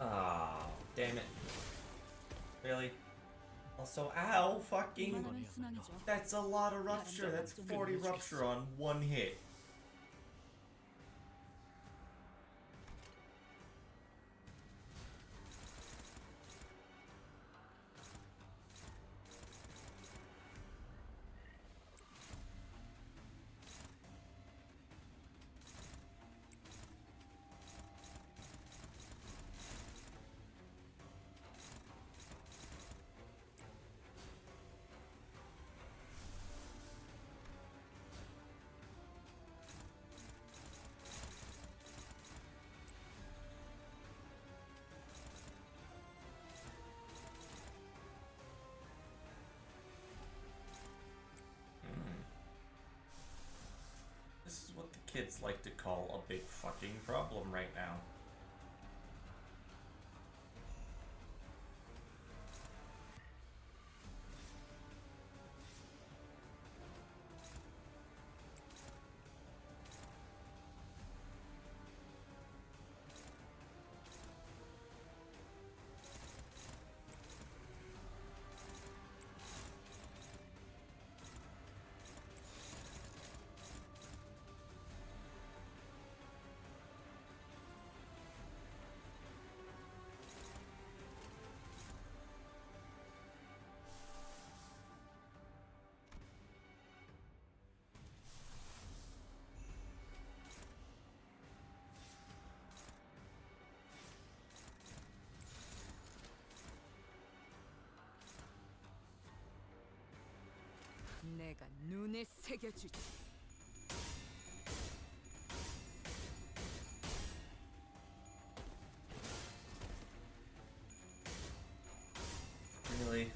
[SPEAKER 1] Oh, damn it. Really? Also, ow, fucking.
[SPEAKER 6] 이만하면 순항이죠.
[SPEAKER 1] That's a lot of rupture. That's 40 rupture on one hit. This is what the kids like to call a big fucking problem right now.
[SPEAKER 6] 내가 눈에 새겨주지.
[SPEAKER 1] Really?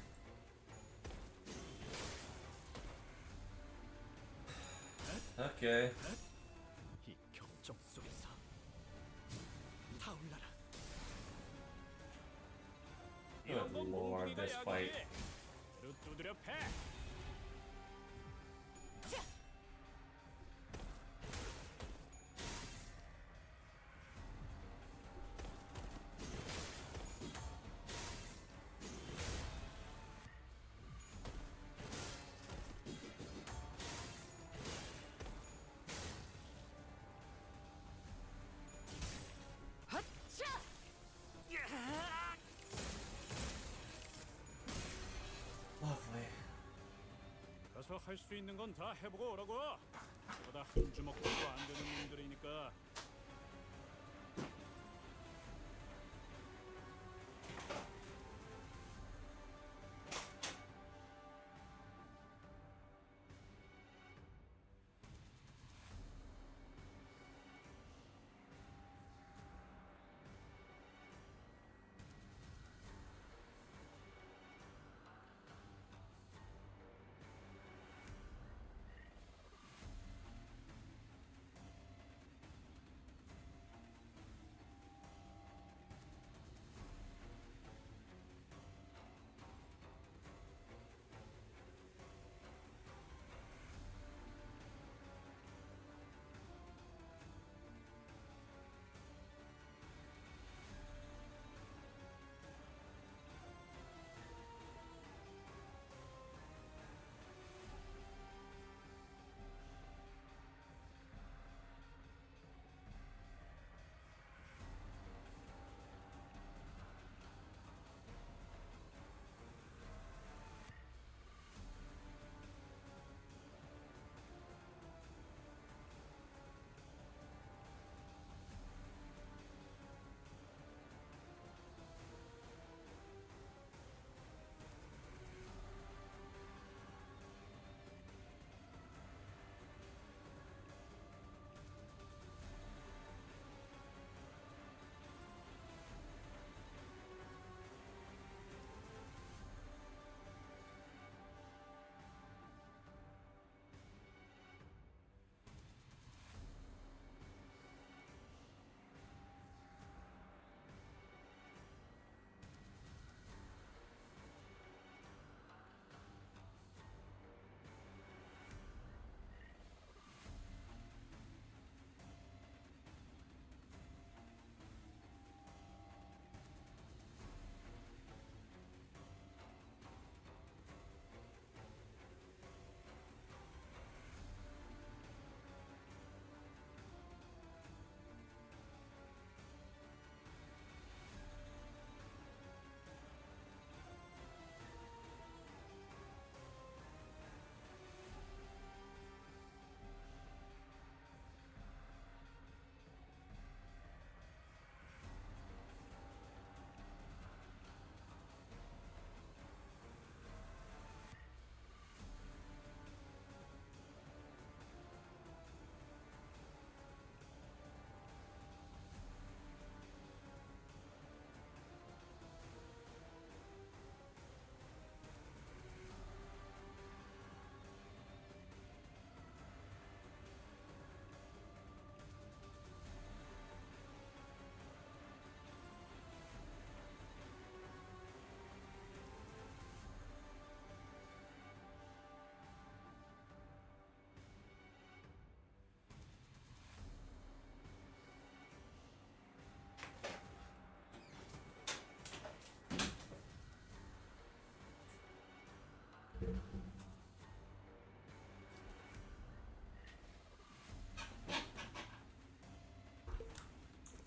[SPEAKER 1] Okay.
[SPEAKER 7] 이 경적 속에서 타올라라.
[SPEAKER 1] Good lord, this fight.
[SPEAKER 5] 두드려 패.
[SPEAKER 1] Lovely.
[SPEAKER 5] 가서 할 수 있는 건 다 해보고 오라고. 그보다 한 주먹도 안 되는 놈들이니까.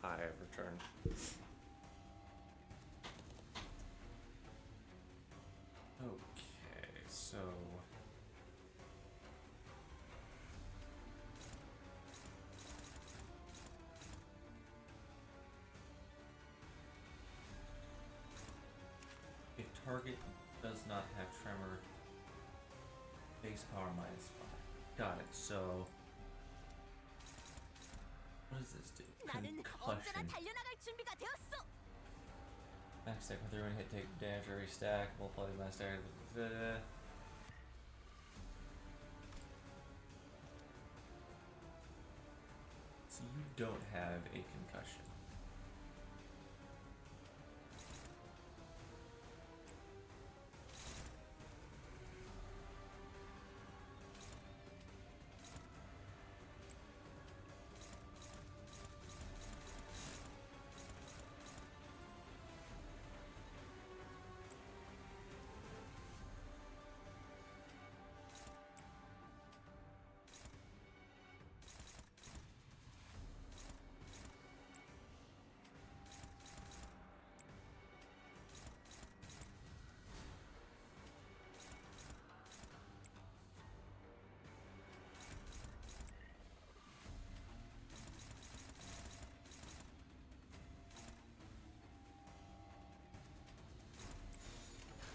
[SPEAKER 1] I have returned. Okay, so if target does not have tremor, Base power minus 5. Got it. So, what does this do?
[SPEAKER 3] 나는 언제나
[SPEAKER 1] Concussion.
[SPEAKER 3] 달려나갈 준비가 되었어.
[SPEAKER 1] Max stack with everyone hit, take damage every stack, multiply the max stack. So you don't have a concussion.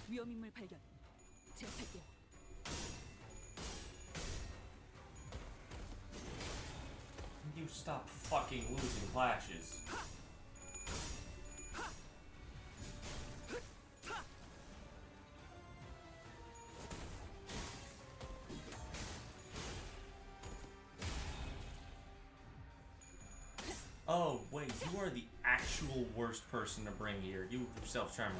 [SPEAKER 6] 위험인물 발견. 제압할게요.
[SPEAKER 1] You stop fucking losing clashes. Oh, wait, you are the actual worst person to bring here. You self-charmer.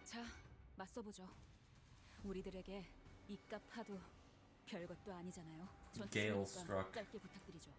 [SPEAKER 6] 자, 맞서보죠. 우리들에게 이깟 파도 별것도 아니잖아요.
[SPEAKER 1] Gale
[SPEAKER 6] 전투니까
[SPEAKER 1] struck.
[SPEAKER 6] 짧게 부탁드리죠.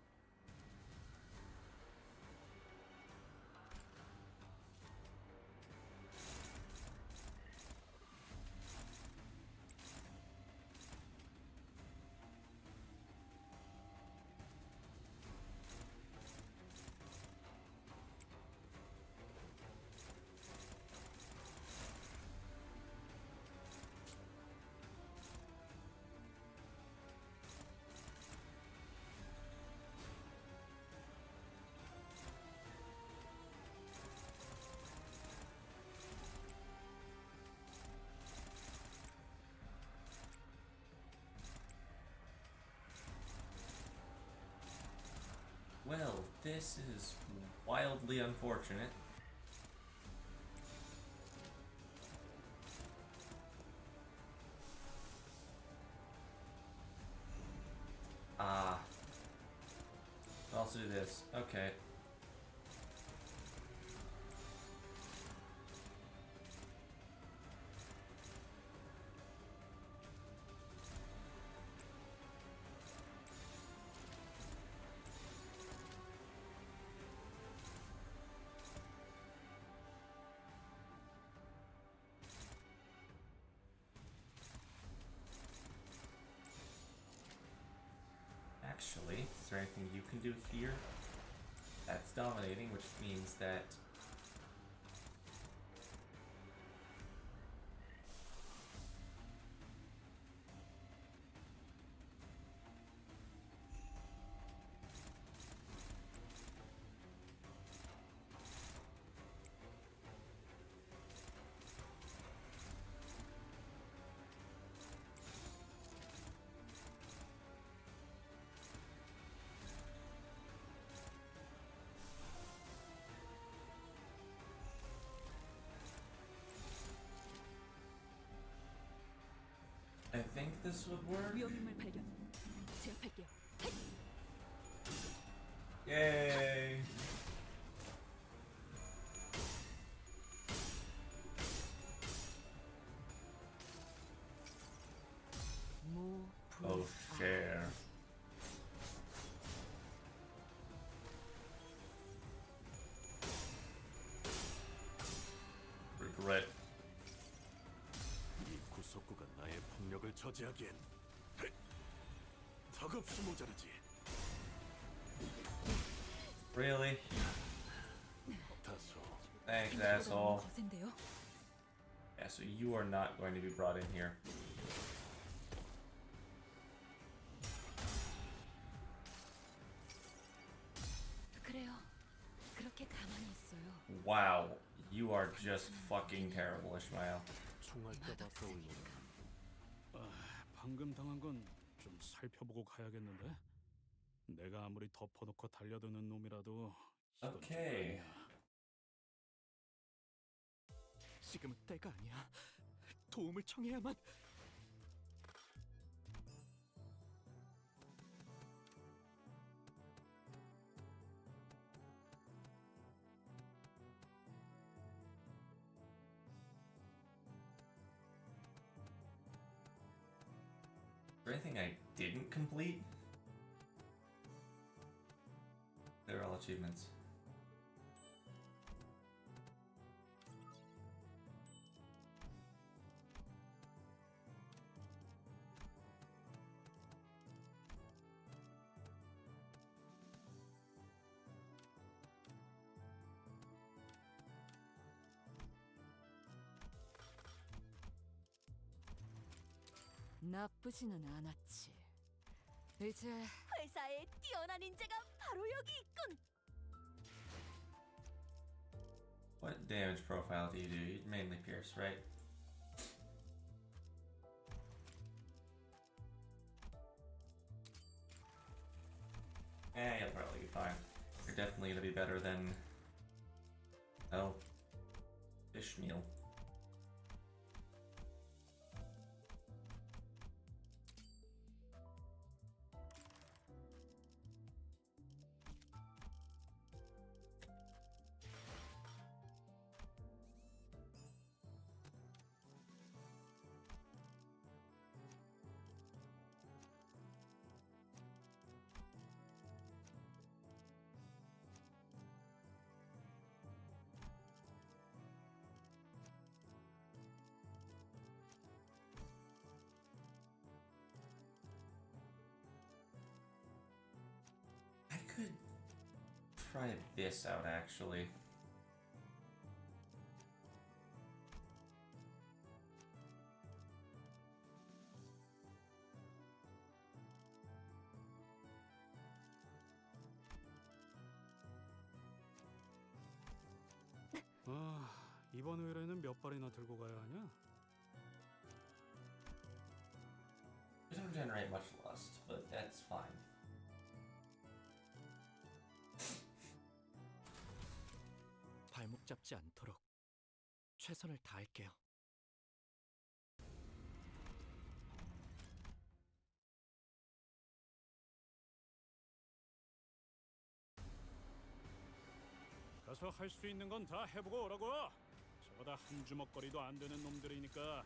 [SPEAKER 1] Well, this is wildly unfortunate. I'll also do this. Okay. Actually, is there anything you can do here? That's dominating, which means that I think this would work.
[SPEAKER 6] 위험인물 발견. 제압할게요.
[SPEAKER 1] Yay!
[SPEAKER 3] More
[SPEAKER 1] Oh,
[SPEAKER 3] proof.
[SPEAKER 1] share.
[SPEAKER 4] 적을 저지하기엔 턱없이 모자르지.
[SPEAKER 1] Really?
[SPEAKER 4] 다소
[SPEAKER 1] Thanks,
[SPEAKER 6] 생각보다
[SPEAKER 1] asshole.
[SPEAKER 6] 너무 거센데요.
[SPEAKER 1] Yeah, so you are not going to be brought in here.
[SPEAKER 6] 그래요. 그렇게 가만히 있어요.
[SPEAKER 1] Wow, you are just fucking terrible, Ishmael.
[SPEAKER 4] 총알까봐 떠올리는
[SPEAKER 5] 방금 당한 건 좀 살펴보고 가야겠는데. 내가 아무리 덮어놓고 달려드는 놈이라도 이건 좀
[SPEAKER 1] Okay.
[SPEAKER 5] 아니야.
[SPEAKER 7] 지금은 때가 아니야. 도움을 청해야만.
[SPEAKER 1] Is there anything I didn't complete? They're all achievements.
[SPEAKER 6] 나쁘지는 않았지. 이제
[SPEAKER 3] 회사에 뛰어난 인재가 바로 여기 있군.
[SPEAKER 1] What damage profile do you do? You mainly pierce, right? You'll probably be fine. You're definitely gonna be better than... Oh. Fish meal. I could try this out actually.
[SPEAKER 5] 이번 의뢰는 몇 발이나 들고 가야 하냐?
[SPEAKER 1] It doesn't generate much lust, but that's fine.
[SPEAKER 7] 발목 잡지 않도록 최선을 다할게요.
[SPEAKER 5] 가서 할 수 있는 건 다 해보고 오라고. 저거 다 한 주먹거리도 안 되는 놈들이니까.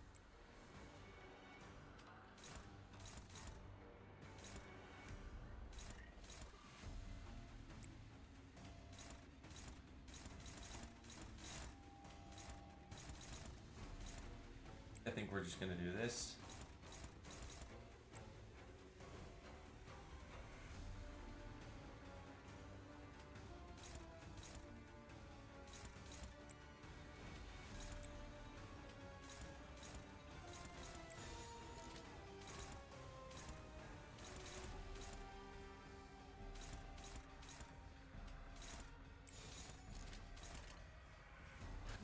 [SPEAKER 1] I think we're just gonna do this.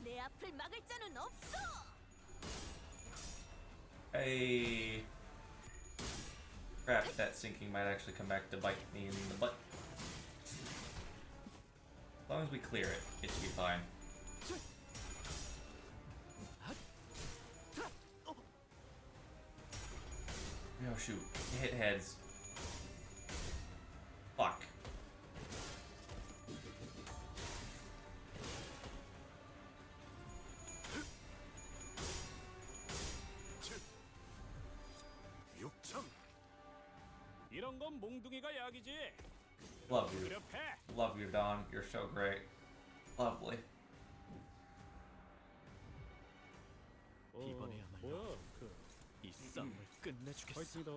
[SPEAKER 3] 내 앞을 막을 자는 없어.
[SPEAKER 1] Hey. Crap, that sinking might actually come back to bite me in the butt. As long as we clear it, it should be fine. Oh shoot, it hit heads. Fuck.
[SPEAKER 5] 이런 건 몽둥이가 약이지.
[SPEAKER 1] Love you.
[SPEAKER 5] 그려 패.
[SPEAKER 1] Love you, Don. You're so great. Lovely.
[SPEAKER 7] 이번에야말로
[SPEAKER 5] 뭐야? 그
[SPEAKER 7] 이 싸움을 끝내주겠어.
[SPEAKER 5] 파이팅이다.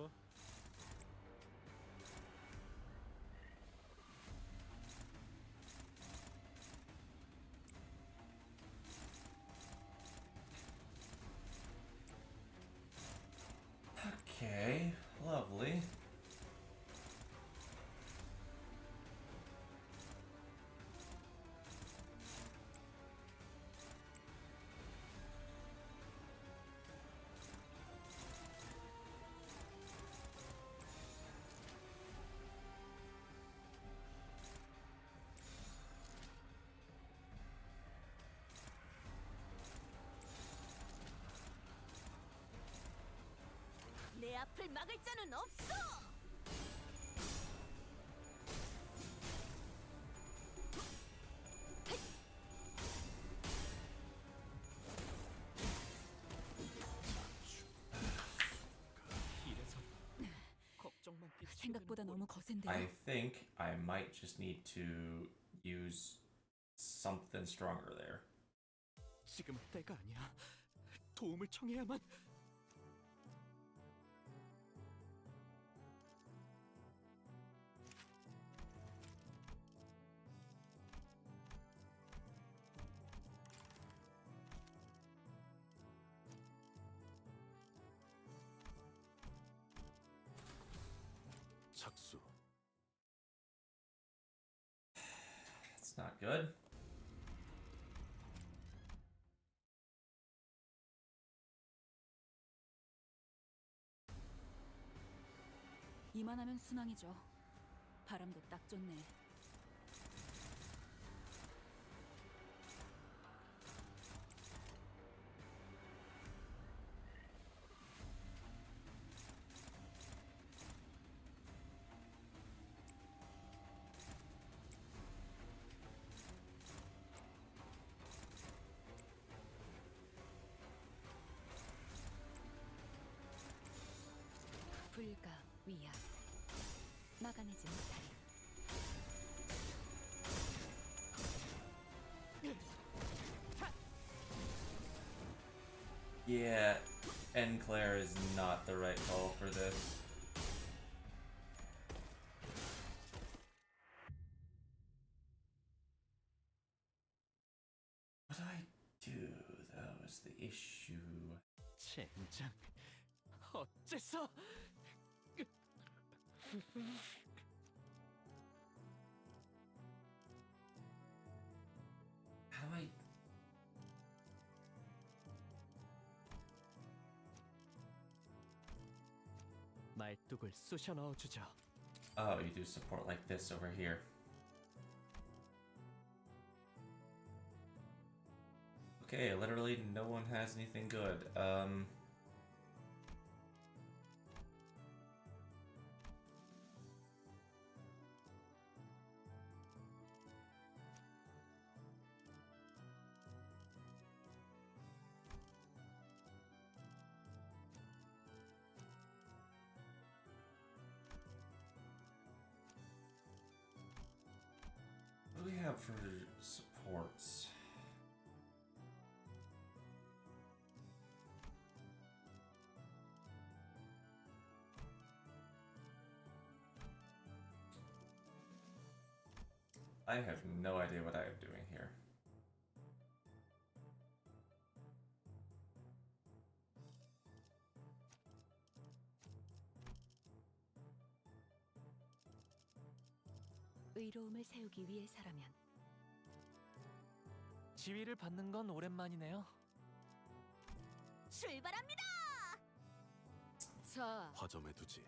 [SPEAKER 1] Okay, lovely.
[SPEAKER 3] 내 앞을 막을 자는 없어.
[SPEAKER 7] 이래서 걱정만
[SPEAKER 6] 생각보다 너무 거센데요.
[SPEAKER 1] I think I might just need to use something stronger there.
[SPEAKER 7] 지금은 때가 아니야. 도움을 청해야만.
[SPEAKER 4] 착수.
[SPEAKER 1] That's not good.
[SPEAKER 6] 이만하면 순항이죠. 바람도 딱 좋네.
[SPEAKER 3] 불가 위야 막아내지 못하리.
[SPEAKER 1] Yeah, Claire is not the right call for this. What do I do? That was the issue.
[SPEAKER 7] 젠장. 어째서?
[SPEAKER 1] How do I...
[SPEAKER 7] 말뚝을 쑤셔 넣어주죠.
[SPEAKER 1] Oh, you do support like this over here. Okay, literally no one has anything good. What do we have for supports? I have no idea what I am doing here.
[SPEAKER 3] 의로움을 세우기 위해서라면
[SPEAKER 7] 지위를 받는 건 오랜만이네요.
[SPEAKER 3] 출발합니다. 자,
[SPEAKER 4] 화점에 두지.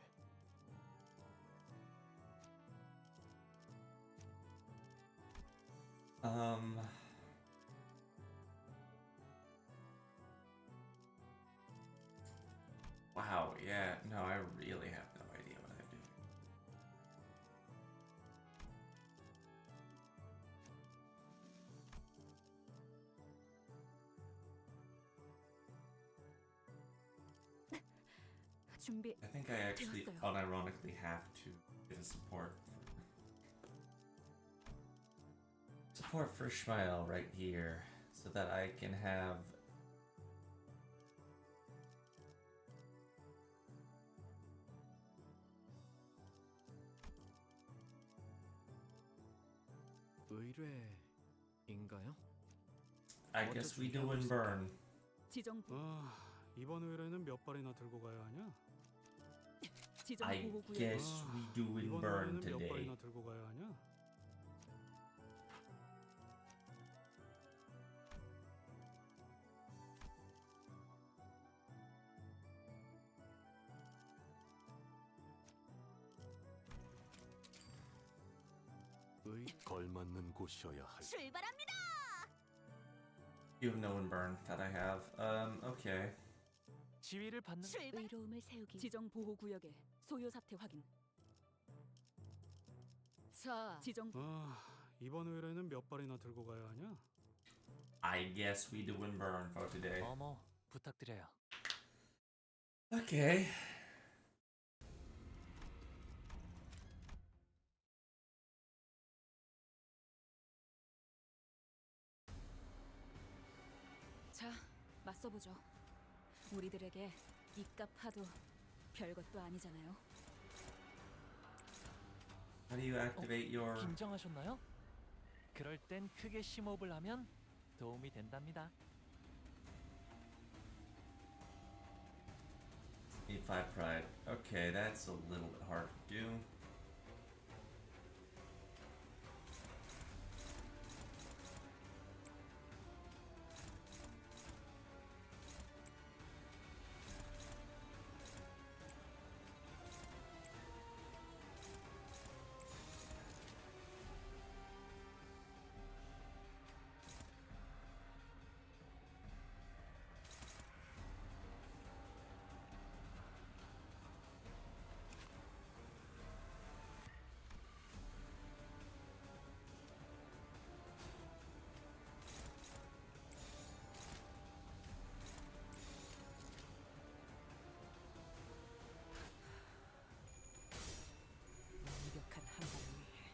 [SPEAKER 1] Wow, yeah, no, I really have no idea what I'm doing.
[SPEAKER 3] 준비.
[SPEAKER 1] I think I actually
[SPEAKER 3] 되었어요.
[SPEAKER 1] unironically have to get a support for Ishmael right here so that I can have
[SPEAKER 7] 의뢰인가요?
[SPEAKER 1] I guess we do and burn.
[SPEAKER 6] 지정
[SPEAKER 5] 이번 의뢰는 몇 발이나 들고 가야 하냐?
[SPEAKER 6] 지정
[SPEAKER 1] I
[SPEAKER 6] 보호 구역
[SPEAKER 1] guess we do and
[SPEAKER 5] 이번
[SPEAKER 1] burn
[SPEAKER 5] 의뢰는 몇
[SPEAKER 1] today.
[SPEAKER 5] 발이나 들고 가야 하냐?
[SPEAKER 4] 걸맞는 곳이어야 할.
[SPEAKER 3] 출발합니다.
[SPEAKER 1] You have no and burn that I have. Okay.
[SPEAKER 7] 지위를 받는
[SPEAKER 3] 의로움을 세우기.
[SPEAKER 6] 지정 보호 구역의 소요 사태 확인.
[SPEAKER 3] 자,
[SPEAKER 6] 지정
[SPEAKER 5] 이번 의뢰는 몇 발이나 들고 가야 하냐?
[SPEAKER 1] I guess we do and burn for today.
[SPEAKER 7] 어머 부탁드려요.
[SPEAKER 1] Okay.
[SPEAKER 6] 자, 맞서보죠. 우리들에게 이깟 파도 별것도 아니잖아요.
[SPEAKER 1] How do you activate your?
[SPEAKER 7] 긴장하셨나요? 그럴 땐 크게 심호흡을 하면 도움이 된답니다.
[SPEAKER 1] 85 pride. Okay, that's a little bit hard to do.
[SPEAKER 6] 완벽한 한 발을 위해.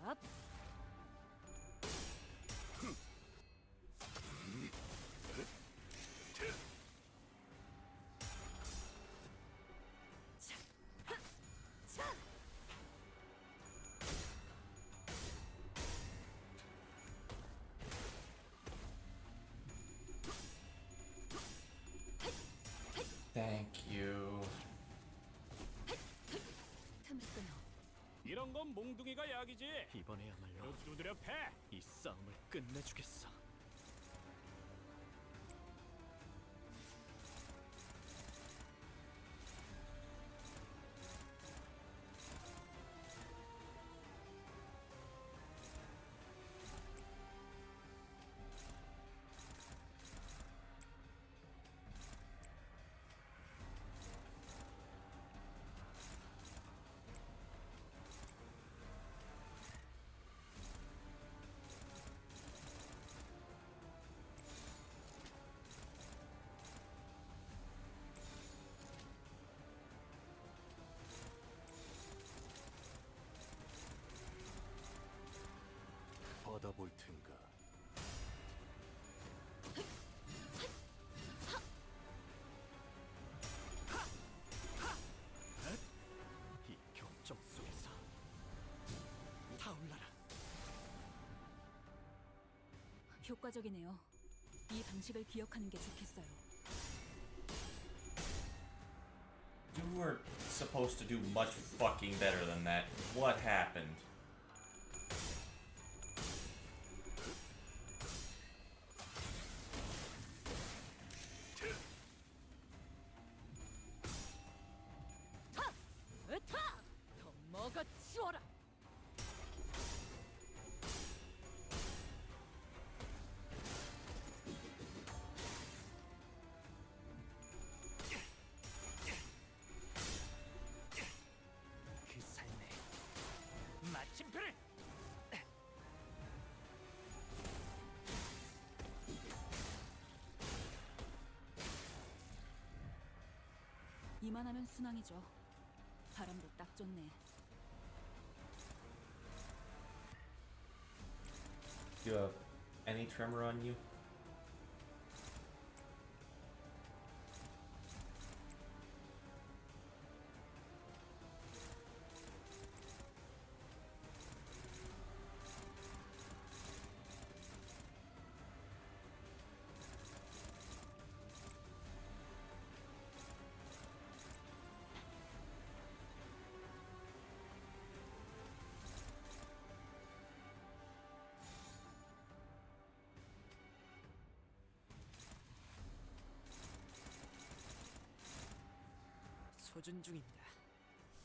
[SPEAKER 6] 얍!
[SPEAKER 1] Thank you.
[SPEAKER 6] 틈을 끊어.
[SPEAKER 5] 이런 건 몽둥이가 약이지.
[SPEAKER 7] 이번에야말로
[SPEAKER 5] 두드려 패.
[SPEAKER 7] 이 싸움을 끝내주겠어.
[SPEAKER 4] 받아볼 텐가.
[SPEAKER 7] 이 경정 속에서 타올라라.
[SPEAKER 6] 효과적이네요. 이 방식을 기억하는 게 좋겠어요.
[SPEAKER 1] You were supposed to do much fucking better than that. What happened?
[SPEAKER 6] 으타! 더 먹어 치워라.
[SPEAKER 7] 그 삶의 마침표를.
[SPEAKER 6] 이만하면 순항이죠. 바람도 딱 좋네.
[SPEAKER 1] You have
[SPEAKER 2] Any tremor on you?
[SPEAKER 7] 소준 중입니다.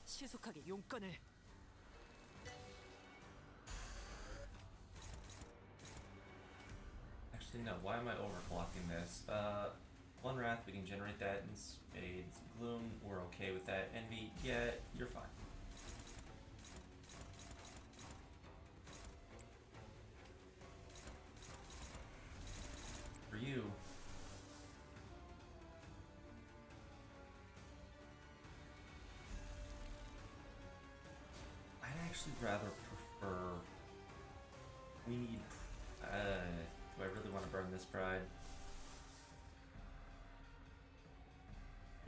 [SPEAKER 7] 시속하게 용건을.
[SPEAKER 2] Actually, no. Why am I overclocking this? One Wrath, we can generate that in spades. Gloom, we're okay with that. Envy, yeah, you're fine. For you, I'd actually rather prefer. We need. Do I really want to burn this pride?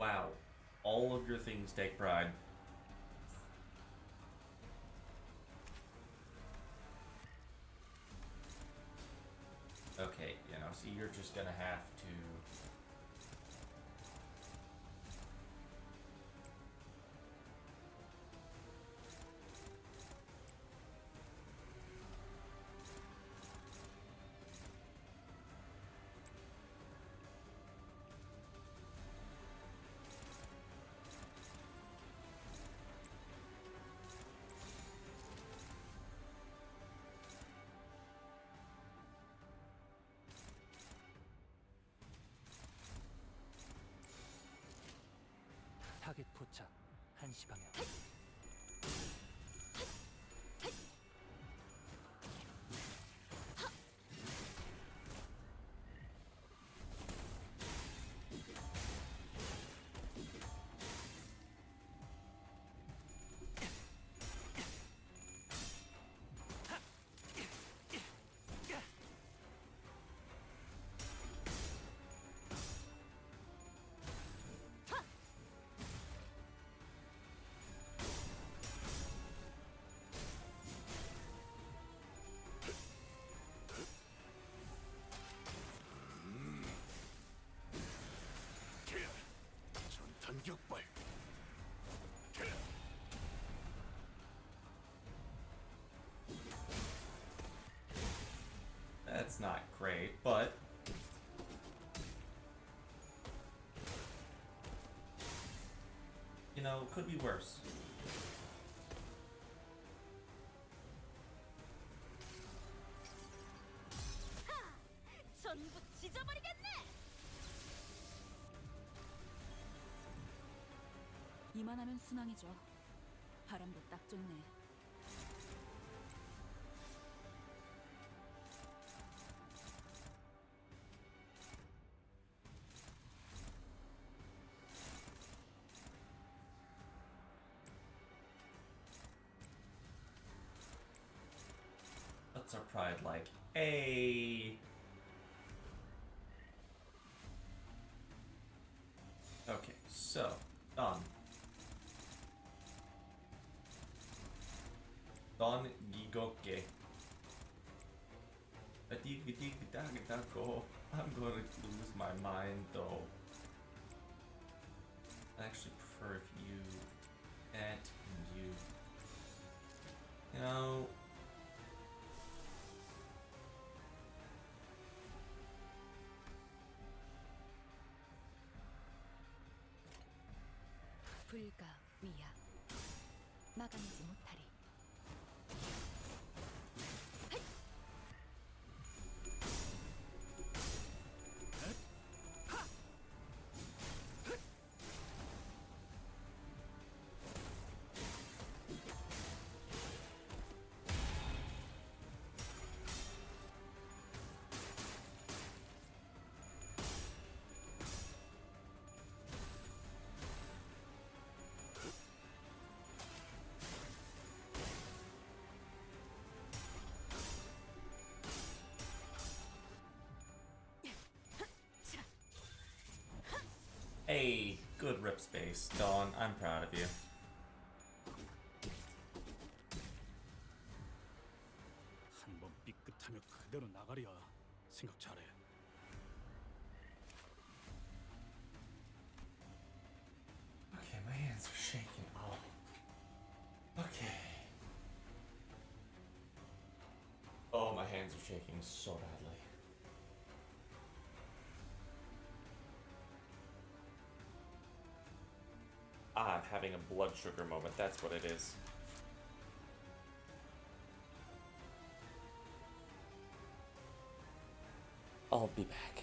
[SPEAKER 2] Wow. All of your things take pride. Okay, so you're just gonna have to.
[SPEAKER 7] 타겟 포착 1시 방향.
[SPEAKER 4] 전탄격발.
[SPEAKER 2] That's not great, but. Could be worse.
[SPEAKER 3] 전부 찢어버리겠네.
[SPEAKER 6] 이만하면 순항이죠. 바람도 딱 좋네.
[SPEAKER 2] What's our pride like? A. Okay, so Don Gigoke. I'm gonna lose my mind though. I actually prefer if you and you.
[SPEAKER 3] 불가 위야 막아내지 못하리.
[SPEAKER 1] rip space. Dawn, I'm proud of you.
[SPEAKER 5] 한 번 삐끗하면 그대로 나가리야. 생각 잘해.
[SPEAKER 1] Okay, my hands are shaking. Oh. Okay.
[SPEAKER 2] Oh, my hands are shaking so badly. I'm having a blood sugar moment, that's what it is. I'll be back.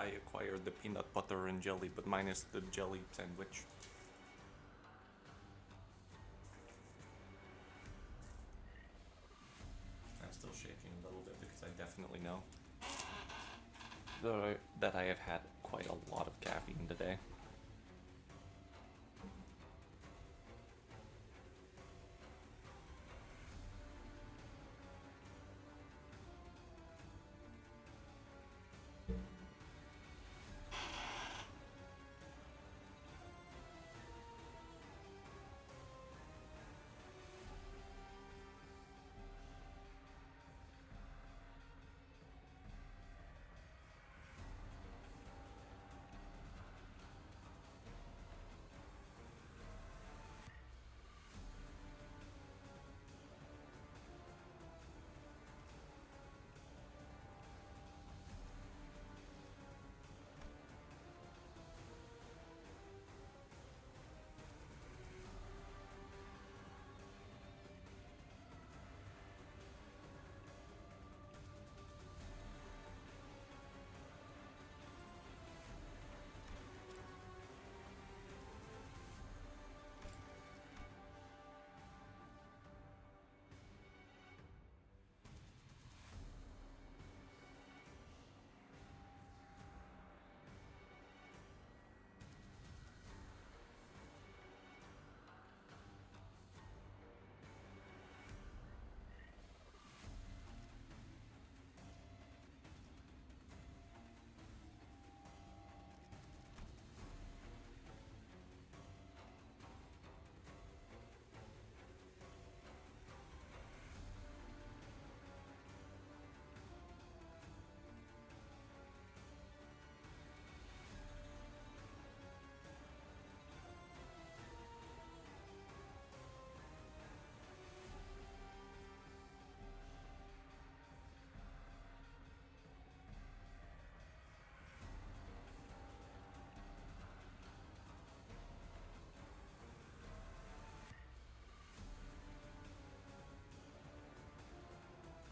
[SPEAKER 2] I acquired the peanut butter and jelly, but minus the jelly sandwich. I'm still shaking a little bit because I definitely know that I have had quite a lot of caffeine today.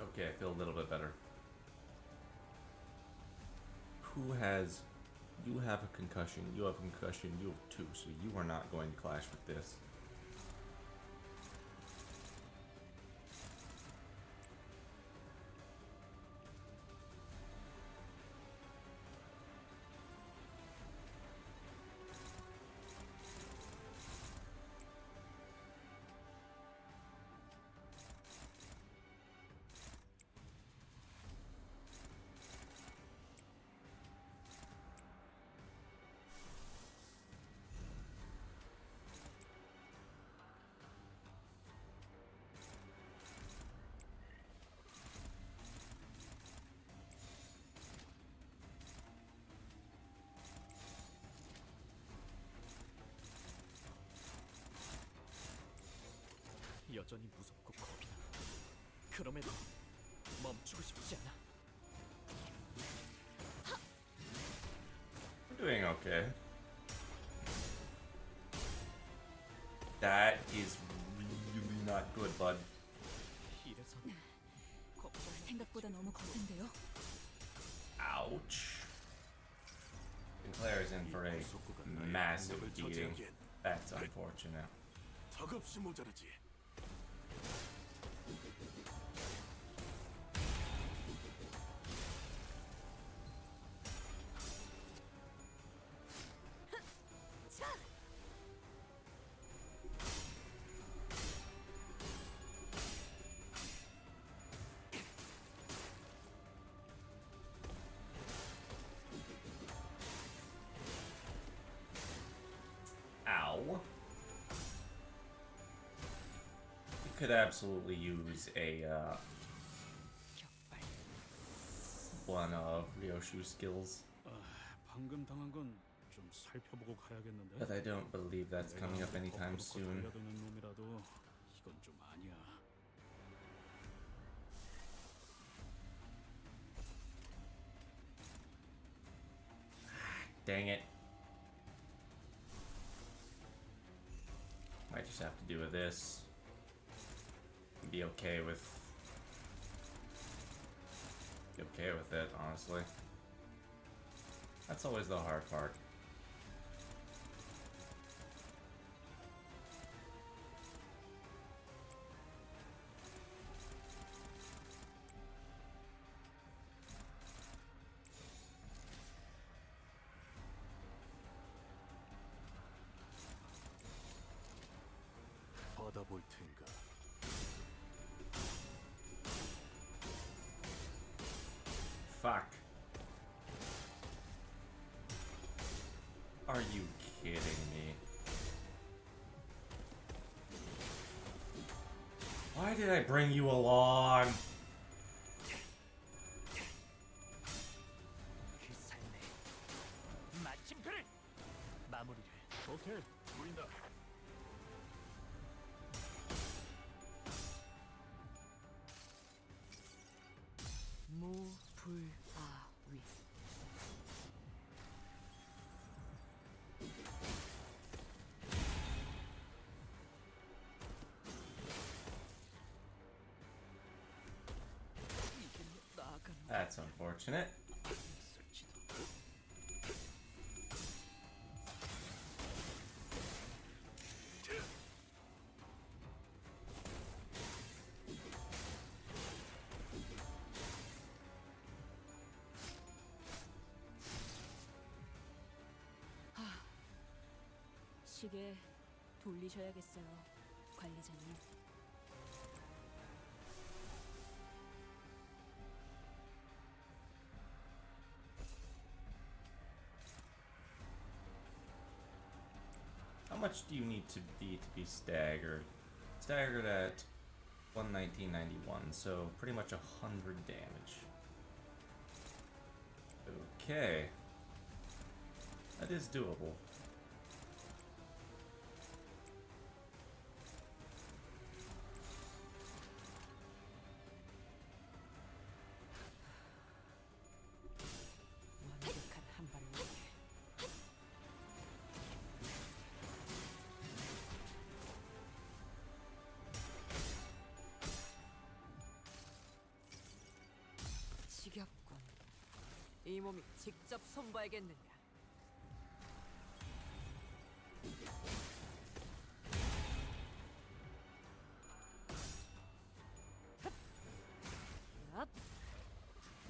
[SPEAKER 1] Okay, I feel a little bit better. Who has... You have a concussion, you have a concussion, you have two, so you are not going to clash with this.
[SPEAKER 7] 여전히 무섭고 겁이 나. 그럼에도 멈추고 싶지 않아.
[SPEAKER 1] We're doing okay. That is really not good, bud.
[SPEAKER 7] 이래선
[SPEAKER 6] 생각보다 너무 거센데요.
[SPEAKER 1] Ouch. Sinclair is in for a massive beating. That's unfortunate.
[SPEAKER 4] 턱없이 모자르지.
[SPEAKER 1] Ow. You could absolutely use a one of Ryoshu's skills,
[SPEAKER 5] 방금 당한 건 좀 살펴보고 가야겠는데.
[SPEAKER 1] but I don't believe that's coming up anytime
[SPEAKER 5] 거꾸로
[SPEAKER 1] soon.
[SPEAKER 5] 달려드는 놈이라도 이건 좀 아니야.
[SPEAKER 1] Dang it. Might just have to do with this. Be okay with it, honestly. That's always the hard part.
[SPEAKER 4] 받아볼 텐가.
[SPEAKER 1] Fuck. Are you kidding me? Why did I bring you along?
[SPEAKER 7] 그 삶의 마침표를 마무리를.
[SPEAKER 5] 오케이, 보인다.
[SPEAKER 3] 무불아위.
[SPEAKER 1] That's unfortunate.
[SPEAKER 6] 시계 돌리셔야겠어요, 관리자님.
[SPEAKER 1] How much do you need to be staggered? Staggered at 119.91, so pretty much 100 damage. Okay. That is doable.
[SPEAKER 3] 완벽한 한 발을 위해. 지겹군. 이 몸이 직접 손봐야겠느냐.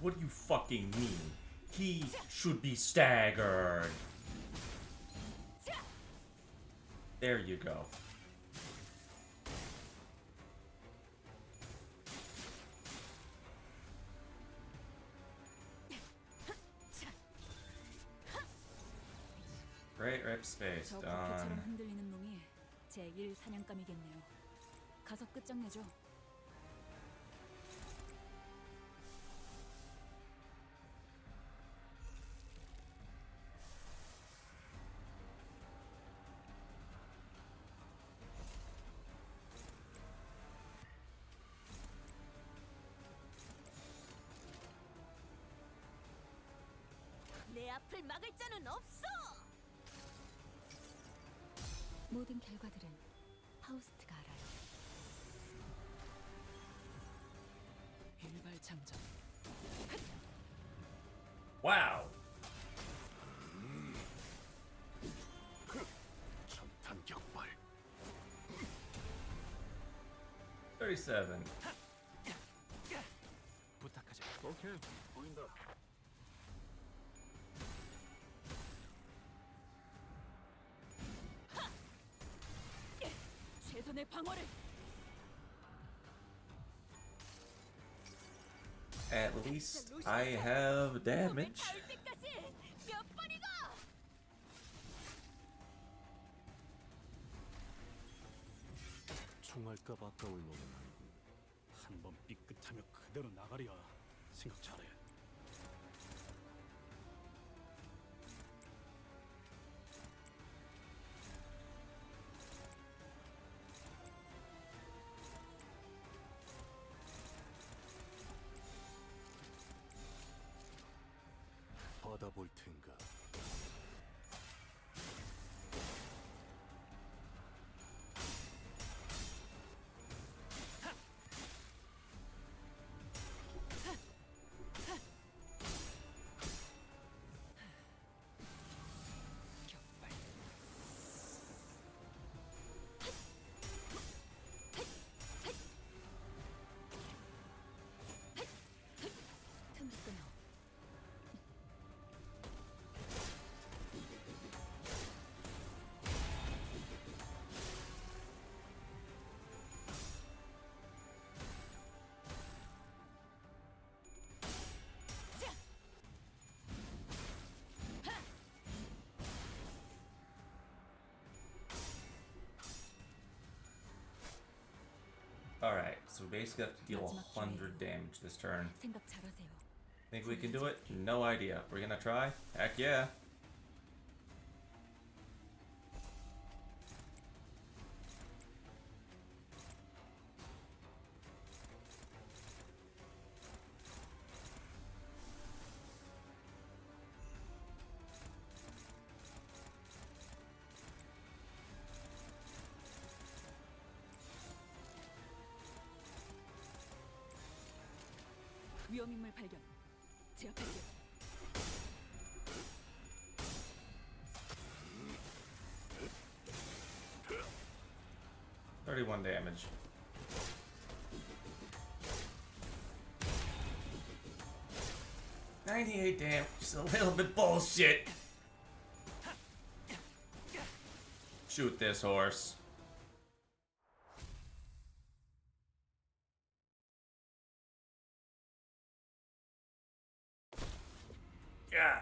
[SPEAKER 1] What do you fucking mean? He should be staggered. There you go. Great rip space.
[SPEAKER 6] 저
[SPEAKER 1] Done.
[SPEAKER 6] 부캐처럼 흔들리는 놈이 제1 사냥감이겠네요. 가서 끝장내죠.
[SPEAKER 3] 내 앞을 막을 자는 없어.
[SPEAKER 6] 모든 결과들은 파우스트가 알아요.
[SPEAKER 3] 일발장전.
[SPEAKER 1] Wow.
[SPEAKER 4] 전탄 격발.
[SPEAKER 1] 37.
[SPEAKER 7] 부탁하자.
[SPEAKER 5] 오케이, 보인다.
[SPEAKER 6] 최선의 방어를.
[SPEAKER 1] At least I have damage.
[SPEAKER 3] 닿을 때까지 몇 번이고.
[SPEAKER 4] 총알값 아까울 놈은 아니군.
[SPEAKER 5] 한 번 삐끗하면 그대로 나가리야. 생각 잘해.
[SPEAKER 4] 받아볼 텐가.
[SPEAKER 1] so we basically have to deal 100 damage this turn.
[SPEAKER 6] 생각 잘하세요.
[SPEAKER 1] Think we can do it? No idea. We're gonna try? Heck yeah.
[SPEAKER 6] 위험인물 발견. 제압할게요.
[SPEAKER 1] 31 damage. $98 damage. Just a little bit bullshit. Shoot this horse. Yeah.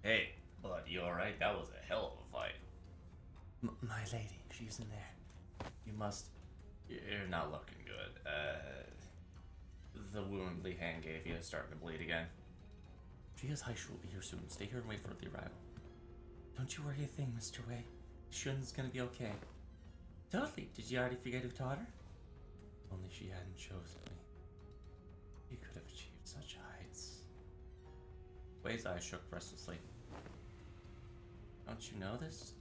[SPEAKER 1] Hey, bud, you alright? That was a hell of a fight. My lady, she's in there. You must. You're not looking good. The wound Li Han gave you is starting to bleed again. She is high. She will be here soon. Stay here and wait for the arrival. Don't you worry a thing, Mr. Wei. Shun's gonna be okay. Totally. Did you already forget who taught her? Only she hadn't chosen me. She could have achieved such heights. Wei's eyes shook restlessly. Don't you know this?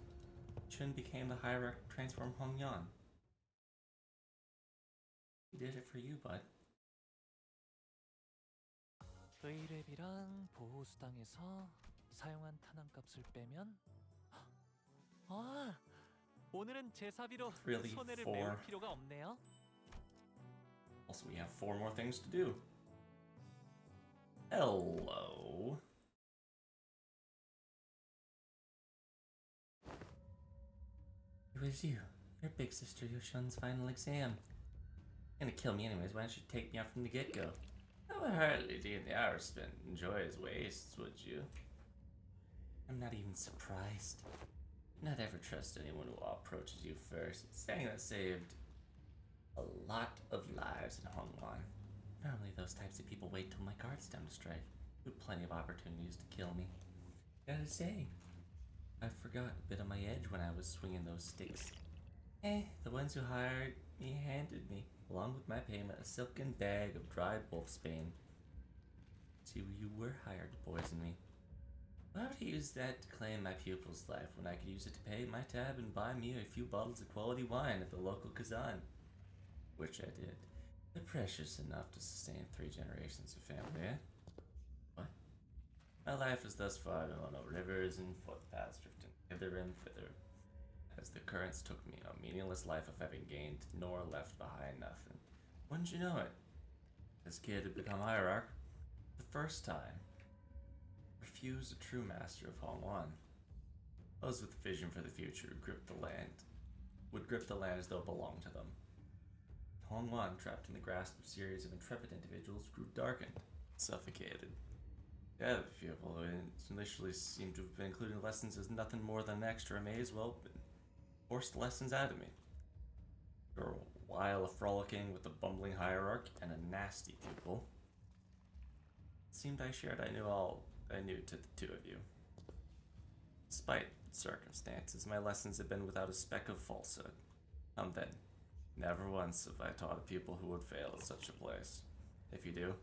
[SPEAKER 1] Chun became the hierarch to transform Hong Yan. He did it for you, bud.
[SPEAKER 7] 의뢰비랑 보호수당에서 사용한 탄환값을 빼면 아, 오늘은 제사비로
[SPEAKER 1] Really
[SPEAKER 7] 손해를
[SPEAKER 1] four.
[SPEAKER 7] 메울 필요가 없네요.
[SPEAKER 1] Also, we have 4 more things to do. Hello. It was you. Your big sister Yoshun's final exam. You're gonna kill me anyways. Why don't you take me out from the get-go? I would hardly deem the hour spent in joyous wastes, would you? I'm not even surprised. Not ever trust anyone who approaches you first. Saying that saved a lot of lives in Hong Kong. Normally those types of people wait till my guard's down to strike. You have plenty of opportunities to kill me. Gotta say, I forgot a bit of my edge when I was swinging those sticks. The ones who hired me handed me, along with my payment, a silken bag of dried wolfsbane. See, you were hired to poison me. Why would I use that to claim my pupil's life when I could use it to pay my tab and buy me a few bottles of quality wine at the local Kazan? Which I did. They're precious enough to sustain 3 generations of family, eh? What? My life has thus far been on rivers and footpaths drifting hither and thither, as the currents took me, a meaningless life of having gained nor left behind nothing. Wouldn't you know it? This kid had become hierarch the first time. Refused a true master of Hong Wan. Those with vision for the future would grip the land as though it belonged to them. Hong Wan, trapped in the grasp of a series of intrepid individuals, grew darkened, suffocated. The other people who initially seemed to have been including lessons as nothing more than an extra may as well have been forced lessons out of me. For a while of frolicking with the bumbling hierarch and a nasty pupil, it seemed I shared I knew to the two of you. Despite circumstances, my lessons have been without a speck of falsehood. Then, never once have I taught a pupil who would fail at such a place. If you do,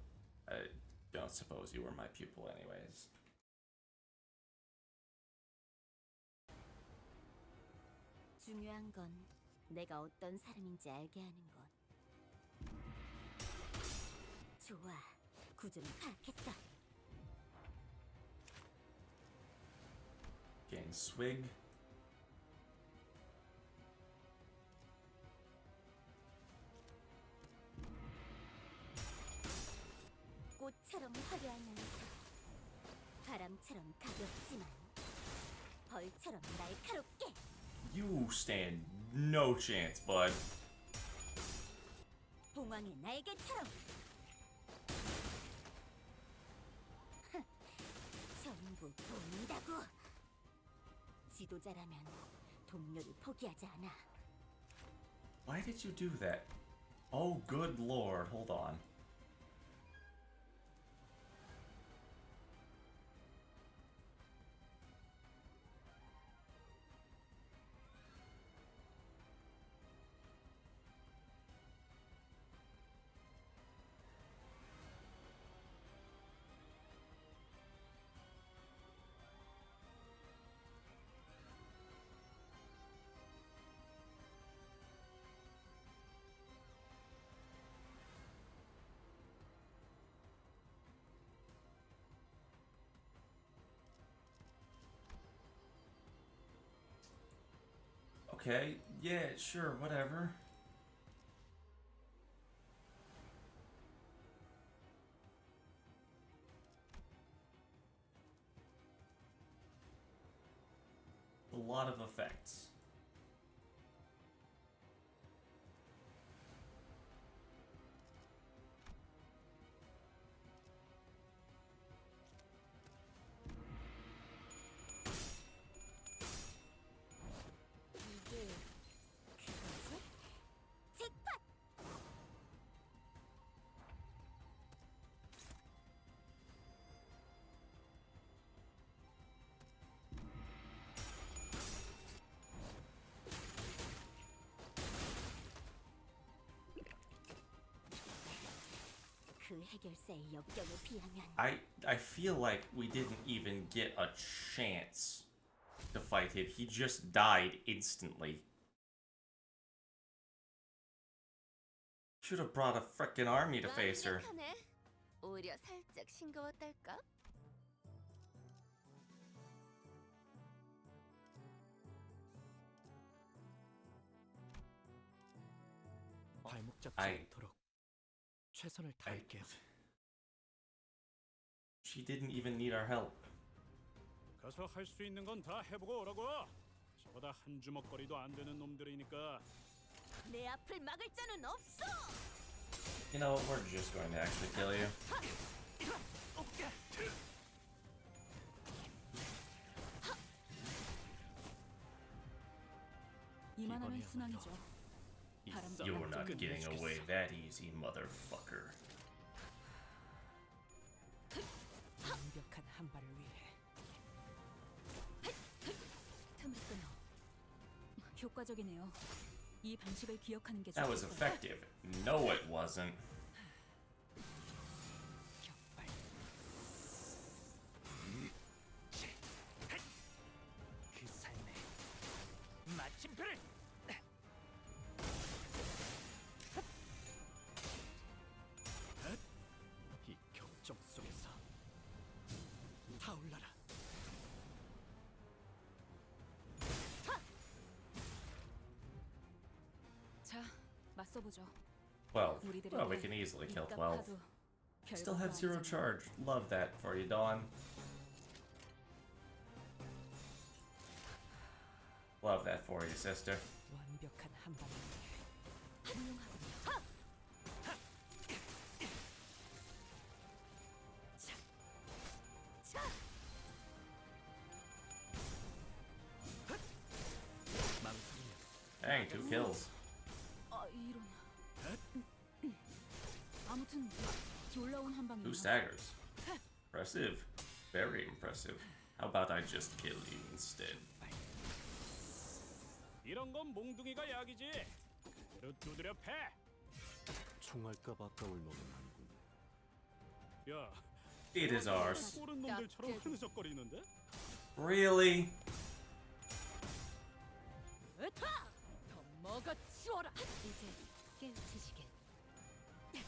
[SPEAKER 1] I don't suppose you were my pupil anyways.
[SPEAKER 3] 중요한 건 내가 어떤 사람인지 알게 하는 것. 좋아, 구조는 파악했어.
[SPEAKER 1] Gain swig.
[SPEAKER 3] 꽃처럼 화려하면서 바람처럼 가볍지만 벌처럼 날카롭게.
[SPEAKER 1] You stand no chance, bud.
[SPEAKER 3] 봉황의 날개처럼. 전부 보인다고. 지도자라면 동료를 포기하지 않아.
[SPEAKER 1] Why did you do that? Oh, good lord. Hold on. Okay, yeah, sure, whatever. A lot of effects.
[SPEAKER 6] 이게 귀가죠?
[SPEAKER 3] 잭팟! 그 해결사의 역경에 비하면
[SPEAKER 1] I feel like we didn't even get a chance to fight him. He just died instantly. Should have brought a frickin' army to face her.
[SPEAKER 3] 완벽하네. 오히려 살짝 싱거웠달까?
[SPEAKER 7] 발목 잡지
[SPEAKER 1] 아이.
[SPEAKER 7] 않도록 최선을 다할게요.
[SPEAKER 1] She didn't even need our help.
[SPEAKER 5] 가서 할 수 있는 건 다 해보고 오라고. 저보다 한 주먹거리도 안 되는 놈들이니까.
[SPEAKER 3] 내 앞을 막을 자는 없어.
[SPEAKER 1] You know what? We're just going to actually kill you.
[SPEAKER 6] 이만하면 순항이죠. 바람도
[SPEAKER 1] You're not
[SPEAKER 6] 안
[SPEAKER 1] getting away that easy, motherfucker.
[SPEAKER 7] 완벽한 한 발을 위해
[SPEAKER 3] 틈을 끊어.
[SPEAKER 6] 효과적이네요. 이 방식을 기억하는 게
[SPEAKER 1] That was
[SPEAKER 6] 좋겠어요.
[SPEAKER 1] effective. No, it wasn't.
[SPEAKER 7] 격발. 그 삶의 마침표를 이 격정 속에서 타올라라.
[SPEAKER 6] 자, 맞서보죠.
[SPEAKER 1] Well,
[SPEAKER 6] 우리들에게
[SPEAKER 1] well, we can easily kill 12.
[SPEAKER 6] 입값 파도
[SPEAKER 1] Still
[SPEAKER 6] 결과가
[SPEAKER 1] have zero
[SPEAKER 6] 아니잖아요.
[SPEAKER 1] charge. Love that for you, Dawn. Love that for you, sister.
[SPEAKER 7] 완벽한 한 발을 위해
[SPEAKER 3] 훌륭하군요. 자,
[SPEAKER 7] 망설이면
[SPEAKER 1] Dang, 2 kills.
[SPEAKER 6] 아, 이런. 아무튼 올라온 한 방이네요.
[SPEAKER 1] 2 staggers. Impressive. Very impressive. How about I just kill you instead?
[SPEAKER 5] 이런 건 몽둥이가 약이지. 그대로 두드려 패.
[SPEAKER 4] 총알값 아까울 놈은 아니군.
[SPEAKER 5] 야,
[SPEAKER 1] It is ours.
[SPEAKER 5] 꼬른 놈들처럼 흐느적거리는데?
[SPEAKER 1] Really?
[SPEAKER 3] 으타! 더 먹어 치워라. 이제 깨우치시게.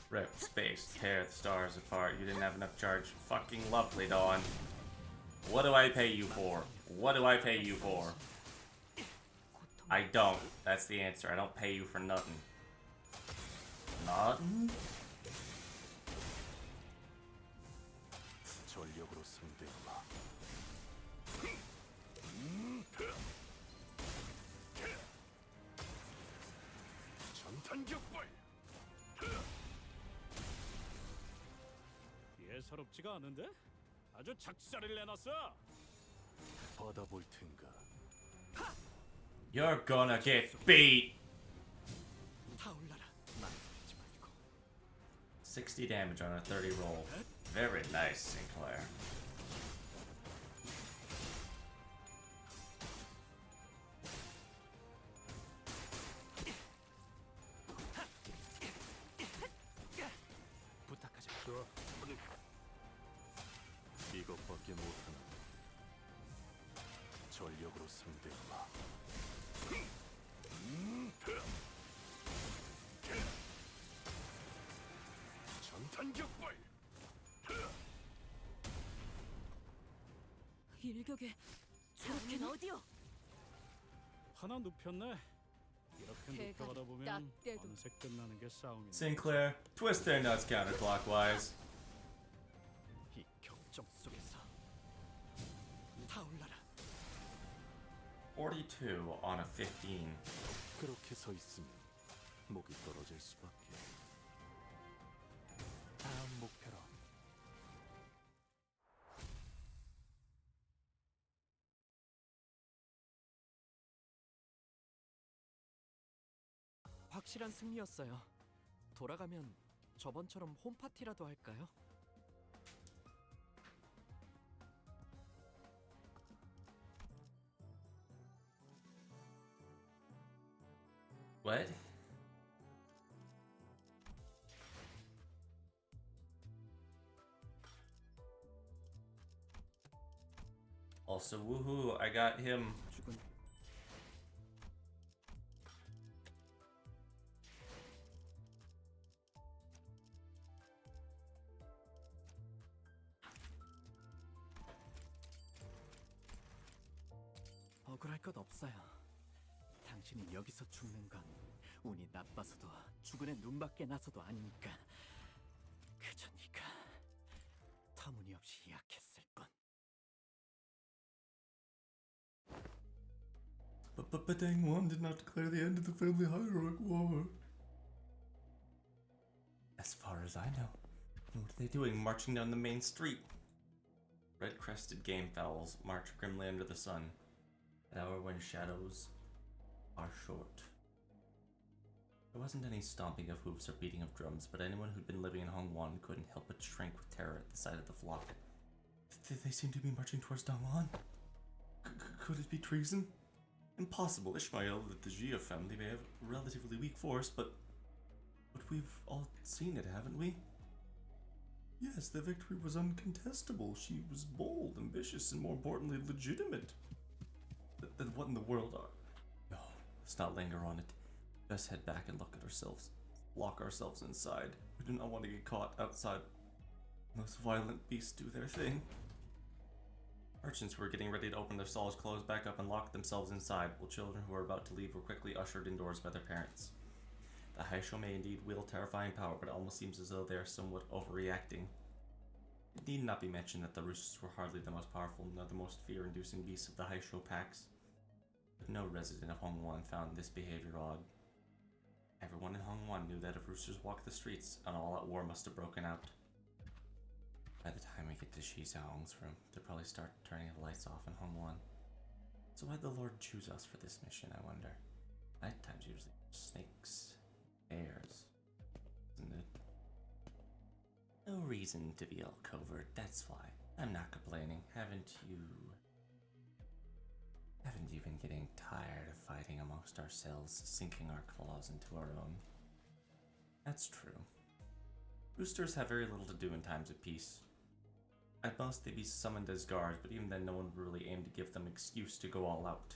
[SPEAKER 1] Rip space, tear the stars apart. You didn't have enough charge. Fucking lovely, Dawn. What do I pay you for? What do I pay you for? I don't. That's the answer. I don't pay you for nothing. Nothing?
[SPEAKER 4] 전력으로 상대해봐. 전탄격발.
[SPEAKER 5] 예사롭지가 않은데? 아주 작살을 내놨어.
[SPEAKER 4] 받아볼 텐가.
[SPEAKER 1] You're gonna get beat.
[SPEAKER 7] 타올라라. 망설이지 마.
[SPEAKER 1] 60 damage on a 30 roll. Very nice, Sinclair.
[SPEAKER 7] 부탁하자.
[SPEAKER 4] 이것밖에 못하나. 전력으로 상대해봐. 전탄격발.
[SPEAKER 6] 일격에
[SPEAKER 3] 저렇게
[SPEAKER 6] 저렇게나?
[SPEAKER 3] 어디요?
[SPEAKER 5] 하나 눕혔네. 이렇게
[SPEAKER 6] 배가
[SPEAKER 5] 눕혀가다 보면
[SPEAKER 6] 딱 떼도.
[SPEAKER 5] 어느새 끝나는 게 싸움이네.
[SPEAKER 1] Sinclair, twist their nuts counterclockwise.
[SPEAKER 7] 이 격정 속에서 타올라라.
[SPEAKER 1] 42 on a 15.
[SPEAKER 4] 그렇게 서 있으면 목이 떨어질 수밖에.
[SPEAKER 7] 다음 목표로. 확실한 승리였어요. 돌아가면 저번처럼 홈파티라도 할까요?
[SPEAKER 1] What? Also, woohoo, I got him.
[SPEAKER 7] 죽은 억울할 것 없어요. 당신이 여기서 죽는 건 운이 나빠서도 죽은 애 눈밖에 나서도 아니니까. 그저 네가 터무니없이 약했을 뿐.
[SPEAKER 1] But Dang One did not declare the end of the family hierarch war. As far as I know, what are they doing marching down the main street? Red-crested game fowls march grimly under the sun, an hour when shadows are short. There wasn't any stomping of hooves or beating of drums, but anyone who'd been living in Hongwan couldn't help but shrink with terror at the sight of the flock. They seem to be marching towards Dangwon. Could it be treason? Impossible. Ishmael, the Jia family may have a relatively weak force, but we've all seen it, haven't we? Yes, the victory was uncontestable. She was bold, ambitious, and more importantly, legitimate. Then what in the world are... No, let's not linger on it. Best head back and look at ourselves. Lock ourselves inside. We do not want to get caught outside. Those violent beasts do their thing. Merchants who were getting ready to open their stalls closed back up and locked themselves inside, while children who were about to leave were quickly ushered indoors by their parents. The Haisho may indeed wield terrifying power, but it almost seems as though they are somewhat overreacting. It need not be mentioned that the roosters were hardly the most powerful nor the most fear-inducing beasts of the Haisho packs. But no resident of Hongwan found this behavior odd. Everyone in Hongwan knew that if roosters walked the streets, an all-out war must have broken out. By the time we get to Shi Xiaong's room, they'll probably start turning the lights off in Hongwan. So why'd the Lord choose us for this mission, I wonder? Nighttime's usually snakes, bears, isn't it? No reason to be all covert, that's why. I'm not complaining. Haven't you been getting tired of fighting amongst ourselves, sinking our claws into our own? That's true. Roosters have very little to do in times of peace. At most, they'd be summoned as guards, but even then no one would really aim to give them excuse to go all out.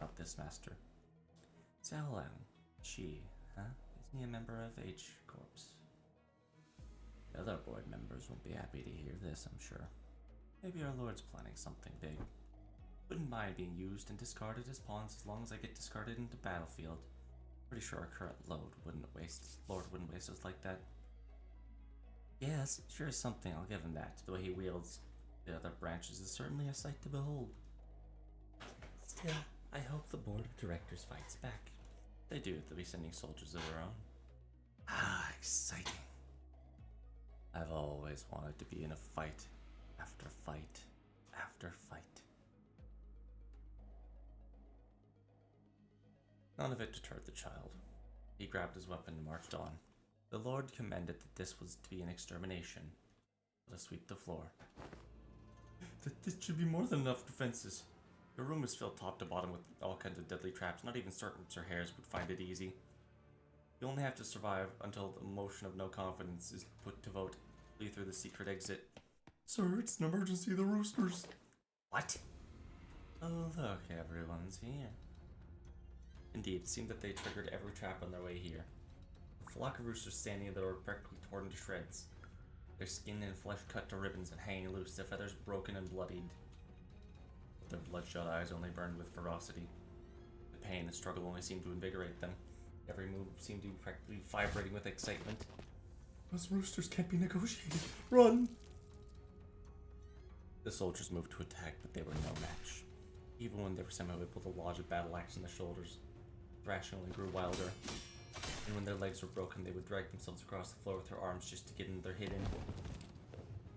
[SPEAKER 1] Not this master. Xiao Lang. She, huh? Isn't he a member of H Corps? The other board members won't be happy to hear this, I'm sure. Maybe our lord's planning something big. Wouldn't mind being used and discarded as pawns as long as I get discarded into battlefield. Pretty sure our current lord wouldn't waste us like that. Yes, sure is something, I'll give him that. The way he wields the other branches is certainly a sight to behold. Still, I hope the board of directors fights back. If they do, they'll be sending soldiers of their own. Ah, exciting. I've always wanted to be in a fight after fight after fight. None of it deterred the child. He grabbed his weapon and marched on. The Lord commanded that this was to be an extermination. Let us sweep the floor. This should be more than enough defenses. Your room is filled top to bottom with all kinds of deadly traps. Not even serpents or hares would find it easy. You only have to survive until the motion of no confidence is put to vote. Flee through the secret exit. Sir, it's an emergency. The roosters. What? Oh, look, everyone's here. Indeed, it seemed that they triggered every trap on their way here. A flock of roosters standing in the door, practically torn to shreds. Their skin and flesh cut to ribbons and hanging loose, their feathers broken and bloodied. But their bloodshot eyes only burned with ferocity. The pain and struggle only seemed to invigorate them. Every move seemed to be practically vibrating with excitement. Those roosters can't be negotiated. Run! The soldiers moved to attack, but they were no match. Even when they were somehow able to lodge a battle axe in their shoulders, thrashing only grew wilder. And when their legs were broken, they would drag themselves across the floor with their arms just to get in their hidden.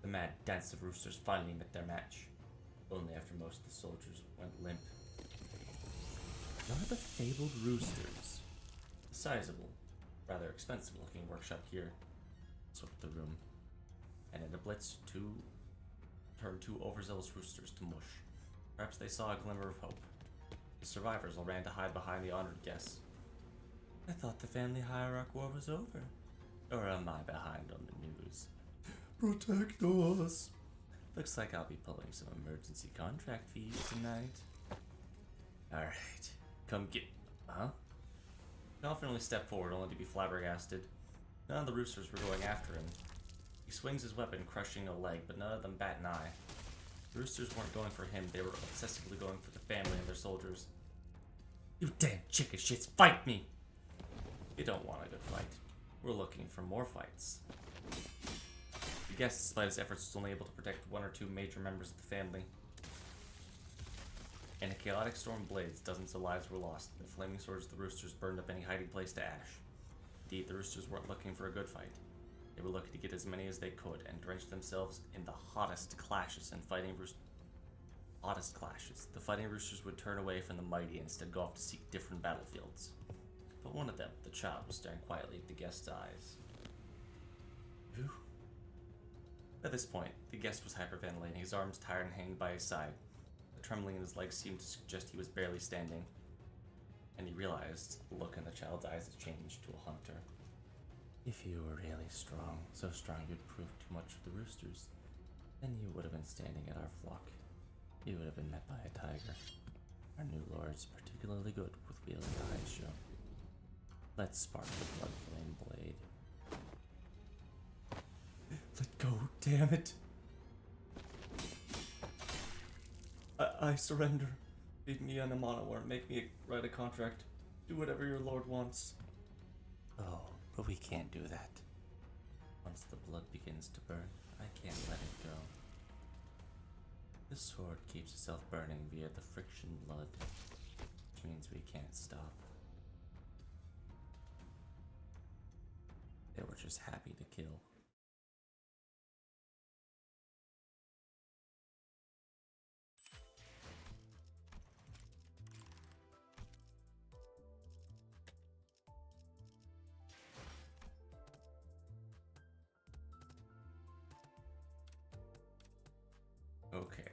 [SPEAKER 1] The mad dance of roosters finally met their match, only after most of the soldiers went limp. One of the fabled roosters, a sizable, rather expensive-looking workshop here, swept the room, and in a blitz, turned two overzealous roosters to mush. Perhaps they saw a glimmer of hope. The survivors all ran to hide behind the honored guests. I thought the family hierarch war was over. Or am I behind on the news? Protect us! Looks like I'll be pulling some emergency contract fees tonight. Alright, come get... Huh? Confidently stepped forward, only to be flabbergasted. None of the roosters were going after him. He swings his weapon, crushing a leg, but none of them bat an eye. The roosters weren't going for him, they were obsessively going for the family and their soldiers. You damn chicken shits, fight me! You don't want a good fight. We're looking for more fights. The guest, despite his efforts, was only able to protect one or two major members of the family. In a chaotic storm of blades, dozens of lives were lost. The flaming swords of the roosters burned up any hiding place to ash. Indeed, the roosters weren't looking for a good fight. They were looking to get as many as they could and drench themselves in the hottest clashes and The fighting roosters would turn away from the mighty and instead go off to seek different battlefields. But one of them, the child, was staring quietly at the guest's eyes. Whew. At this point, the guest was hyperventilating, his arms tired and hanging by his side. The trembling in his legs seemed to suggest he was barely standing. And he realized the look in the child's eyes had changed to a hunter. If you were really strong, so strong you'd prove too much for the roosters, then you would have been standing at our flock. You would have been met by a tiger. Our new lord's particularly good with wielding a high show. Let's spark the blood flame blade. Let go, damn it! I surrender. Leave me on a monowar. Make me write a contract. Do whatever your lord wants. Oh, but we can't do that. Once the blood begins to burn, I can't let it go. The sword keeps itself burning via the friction blood, which means we can't stop. They were just happy to kill. Okay.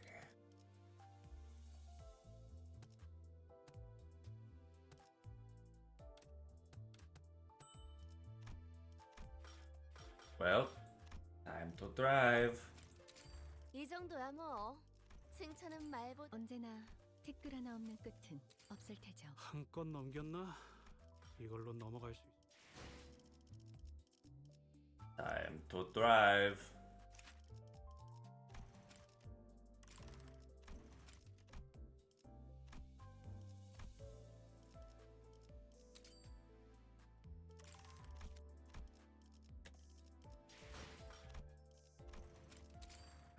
[SPEAKER 1] Well, time to drive.
[SPEAKER 3] 이 정도야 뭐. 칭찬은 말보.
[SPEAKER 6] 언제나 티끌 하나 없는 끝은 없을 테죠.
[SPEAKER 5] 한 건 넘겼나? 이걸로 넘어갈 수 있...
[SPEAKER 1] Time to drive.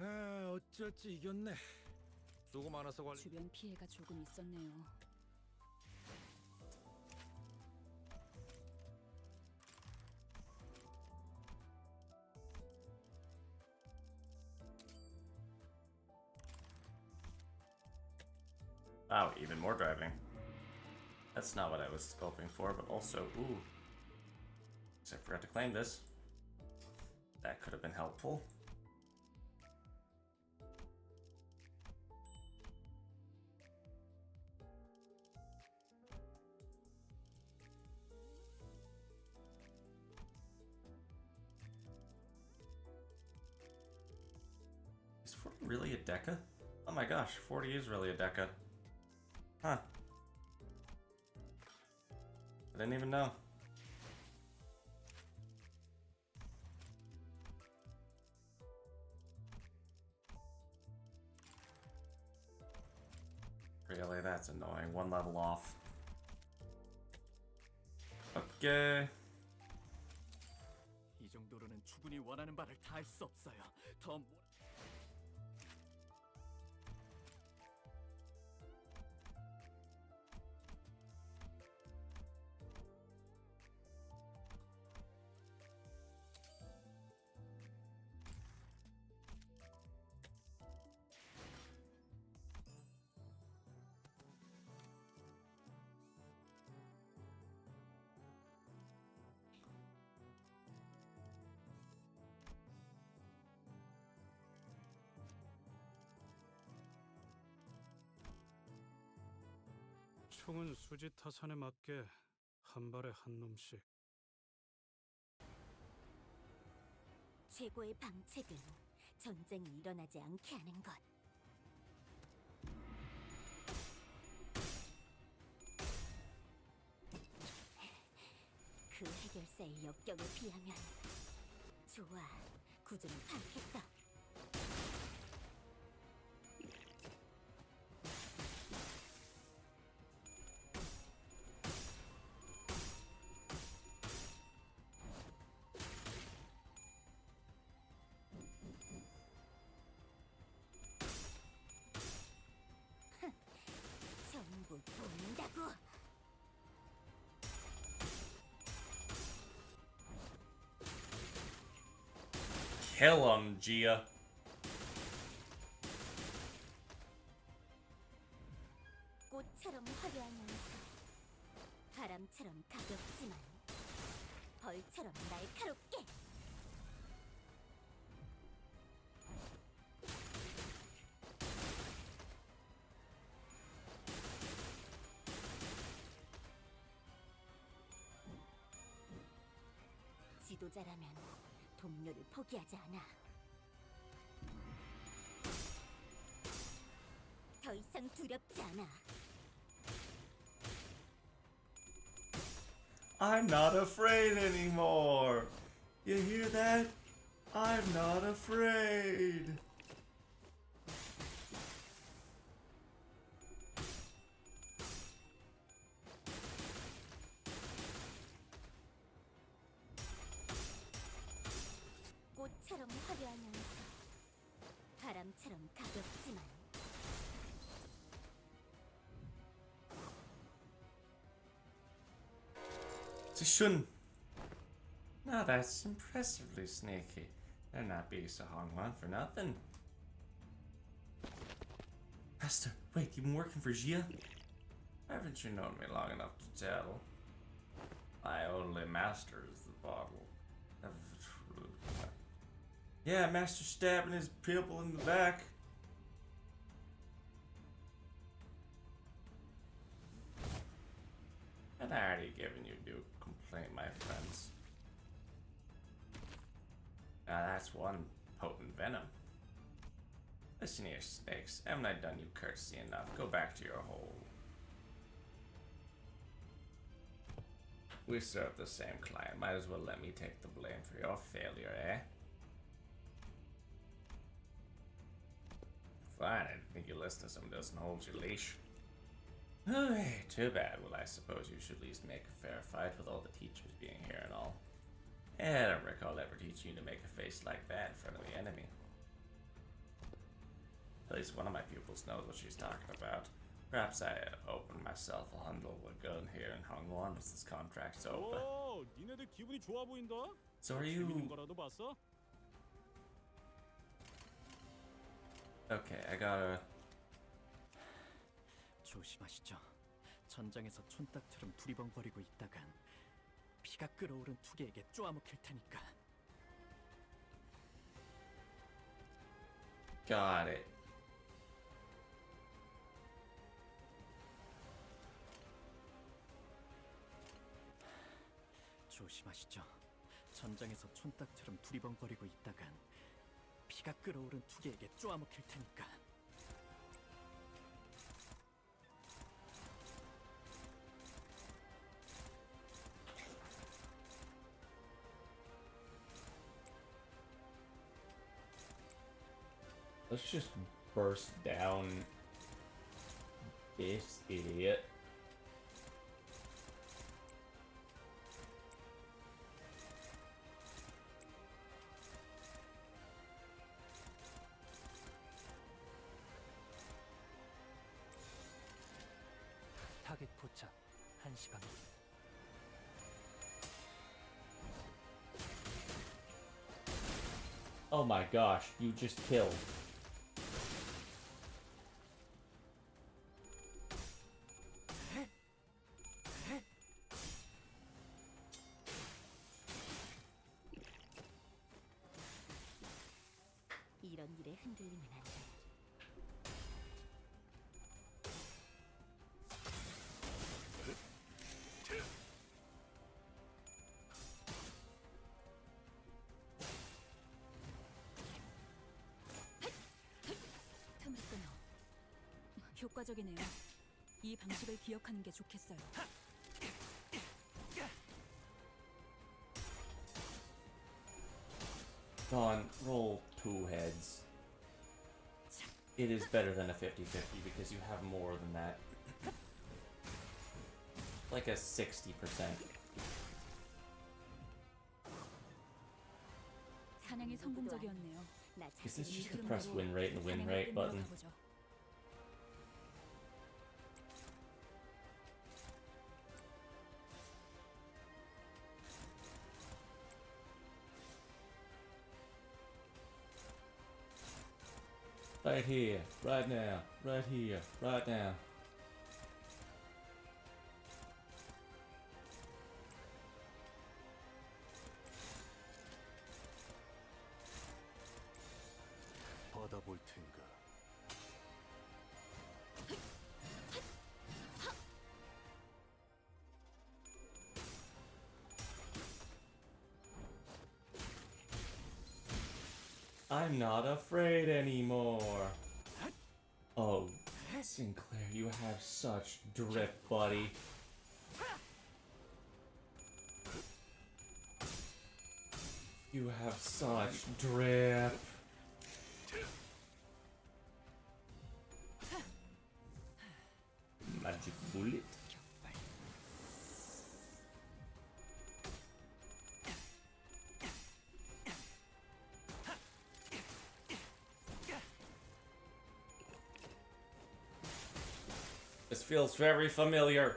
[SPEAKER 8] 아, 어쩔지 이겼네. 수고 많아서 관리.
[SPEAKER 6] 주변 피해가 조금 있었네요.
[SPEAKER 1] Wow, even more driving. That's not what I was hoping for, but also, ooh. I forgot to claim this. That could have been helpful. Is 40 really a deca? Oh my gosh, 40 is really a deca. Huh. I didn't even know. Really, that's annoying. One level off. Okay.
[SPEAKER 7] 이 정도로는 주군이 원하는 바를 다 할 수 없어요. 더
[SPEAKER 5] 총은 수지 타산에 맞게 한 발에 한 놈씩.
[SPEAKER 3] 최고의 방책은 전쟁이 일어나지 않게 하는 것. 그 해결사의 역경에 비하면 좋아, 구조는 파악했어. 전부 돕는다고.
[SPEAKER 1] Kill him, Gia.
[SPEAKER 3] 꽃처럼 화려하면서 바람처럼 가볍지만 벌처럼 날카롭게. 지도자라면 동료를 포기하지 않아. 더 이상 두렵지 않아.
[SPEAKER 1] I'm not afraid anymore. You hear that? I'm not afraid.
[SPEAKER 3] 꽃처럼 화려하면서 바람처럼 가볍지만
[SPEAKER 1] Shun. Now that's impressively sneaky. They're not being so hung on for nothing. Master, wait, you've been working for Gia? Haven't you known me long enough to tell? My only master is the bottle of truth. Yeah, master stabbing his pupil in the back. I'd already given you due complaint, my friends. Now that's one potent venom. Listen here, snakes. Haven't I done you courtesy enough? Go back to your hole. We serve the same client. Might as well let me take the blame for your failure, eh? Fine, I didn't think you listened to someone who doesn't hold your leash. Oh, hey, too bad. Well, I suppose you should at least make a fair fight with all the teachers being here and all. I don't recall ever teaching you to make a face like that in front of the enemy. At least one of my pupils knows what she's talking about. Perhaps I opened myself a handle with a gun here and hung on as this contract's over.
[SPEAKER 5] 오, 니네들 기분이 좋아 보인다.
[SPEAKER 1] So are you...
[SPEAKER 5] 재밌는 거라도 봤어?
[SPEAKER 1] Okay, I gotta...
[SPEAKER 7] 조심하시죠. 전장에서 촌딱처럼 두리번거리고 있다간 피가 끓어오른 투개에게 쪼아먹힐 테니까.
[SPEAKER 2] Got it.
[SPEAKER 7] 조심하시죠. 전장에서 촌딱처럼 두리번거리고 있다간 피가 끓어오른 투개에게 쪼아먹힐 테니까.
[SPEAKER 2] Let's just burst down this idiot.
[SPEAKER 7] 타겟 포착 1시 방향.
[SPEAKER 2] Oh my gosh, you just killed.
[SPEAKER 3] 이런 일에 흔들리면 안 돼.
[SPEAKER 6] 틈을 끊어. 효과적이네요. 이 방식을 기억하는 게 좋겠어요.
[SPEAKER 2] Go on, roll 2 heads. It is better than a 50-50 because you have more than that. Like a 60%.
[SPEAKER 6] 사냥이 성공적이었네요.
[SPEAKER 3] 나
[SPEAKER 2] Is this
[SPEAKER 3] 자신이
[SPEAKER 2] just the press win rate and win rate button?
[SPEAKER 6] 가보죠.
[SPEAKER 2] Right here, right now, right here, right now.
[SPEAKER 4] 받아볼 텐가.
[SPEAKER 2] I'm not afraid anymore. Oh, Sinclair, you have such drip, buddy. You have such drip. Magic bullet. This feels very familiar.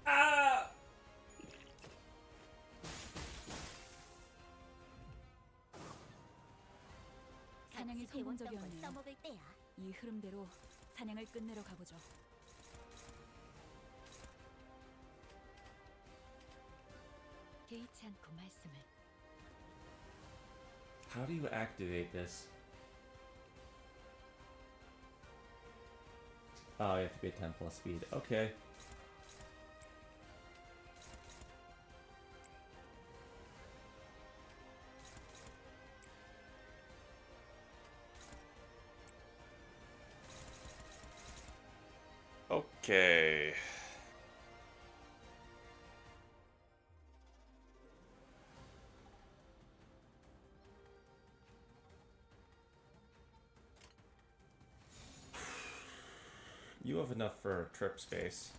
[SPEAKER 2] Ah!
[SPEAKER 6] 사냥이
[SPEAKER 3] 같이 배웠던 걸
[SPEAKER 6] 성공적이었네요.
[SPEAKER 3] 써먹을 때야.
[SPEAKER 6] 이 흐름대로 사냥을 끝내러 가보죠.
[SPEAKER 3] 개의치 않고 말씀을.
[SPEAKER 2] How do you activate this? Oh, you have to be at 10 plus speed. Okay. Okay. You have enough for trip space.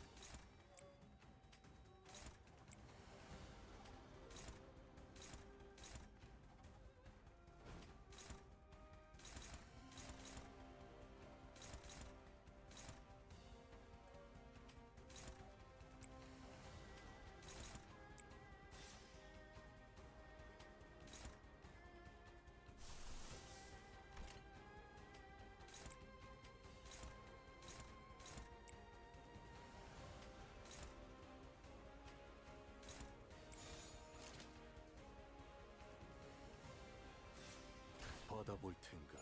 [SPEAKER 4] 받아볼 텐가.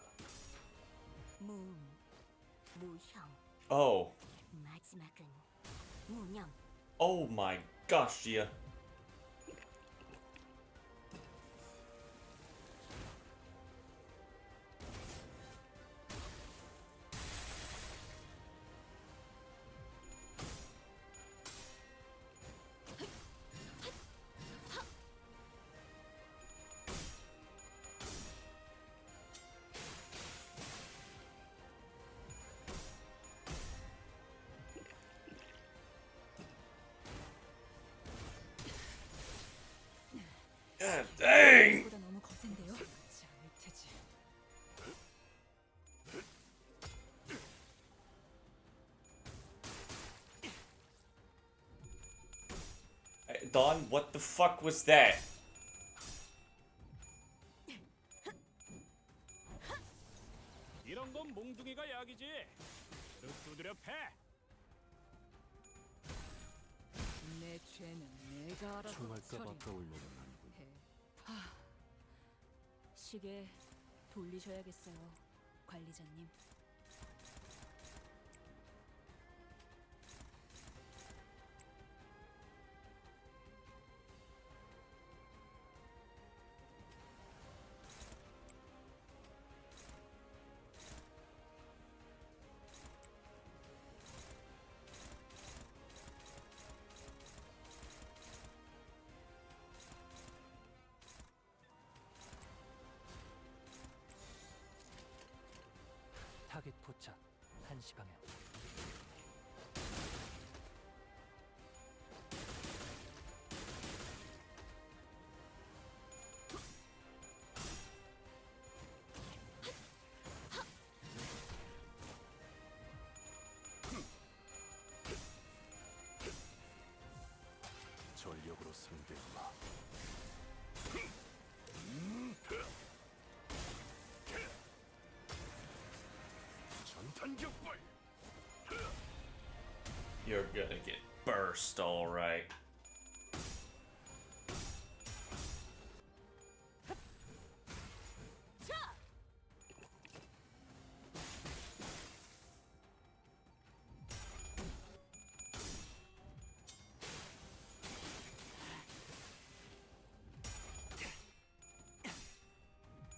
[SPEAKER 3] 무형.
[SPEAKER 2] Oh.
[SPEAKER 3] 마지막은 무념.
[SPEAKER 2] Oh my gosh, Gia. God dang!
[SPEAKER 6] 보다 너무 거센데요.
[SPEAKER 2] Dawn, what the fuck was that?
[SPEAKER 5] 이런 건 몽둥이가 약이지. 그릇 두드려 패.
[SPEAKER 6] 내 죄는 내가 알아서
[SPEAKER 4] 총알값
[SPEAKER 6] 처리.
[SPEAKER 4] 아까울 일은 아니군.
[SPEAKER 6] 시계 돌리셔야겠어요, 관리자님.
[SPEAKER 7] 타겟 포착 1시 방향.
[SPEAKER 4] 전력으로 상대해봐. 전탄격발.
[SPEAKER 2] You're gonna get burst, alright.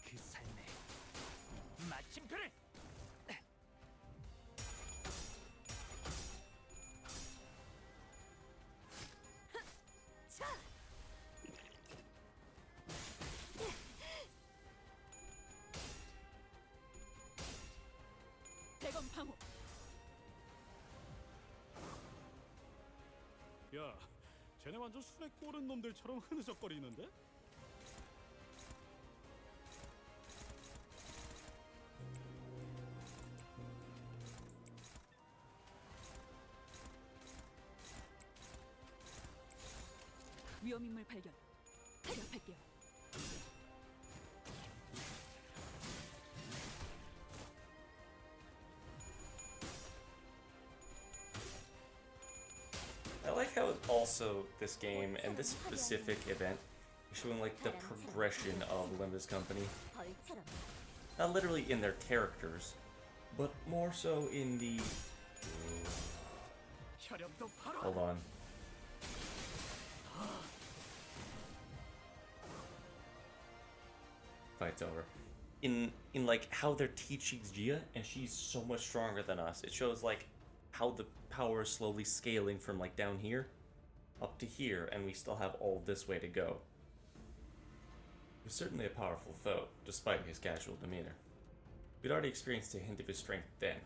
[SPEAKER 7] 그 삶의 마침표를.
[SPEAKER 6] 대검 방어.
[SPEAKER 5] 야, 쟤네 완전 술에 꼬른 놈들처럼 흐느적거리는데?
[SPEAKER 6] 위험인물 발견. 제압할게요.
[SPEAKER 2] I like how also this game and this specific event is showing like the progression of Limbus Company.
[SPEAKER 3] 벌처럼.
[SPEAKER 2] Not literally in their characters, but more so in the...
[SPEAKER 7] 혈염도 바로.
[SPEAKER 2] Hold on. Fight's over. In like how they're teaching Gia, and she's so much stronger than us. It shows like how the power is slowly scaling from like down here up to here, and we still have all this way to go. He's certainly a powerful foe, despite his casual demeanor. We'd already experienced a hint of his strength then.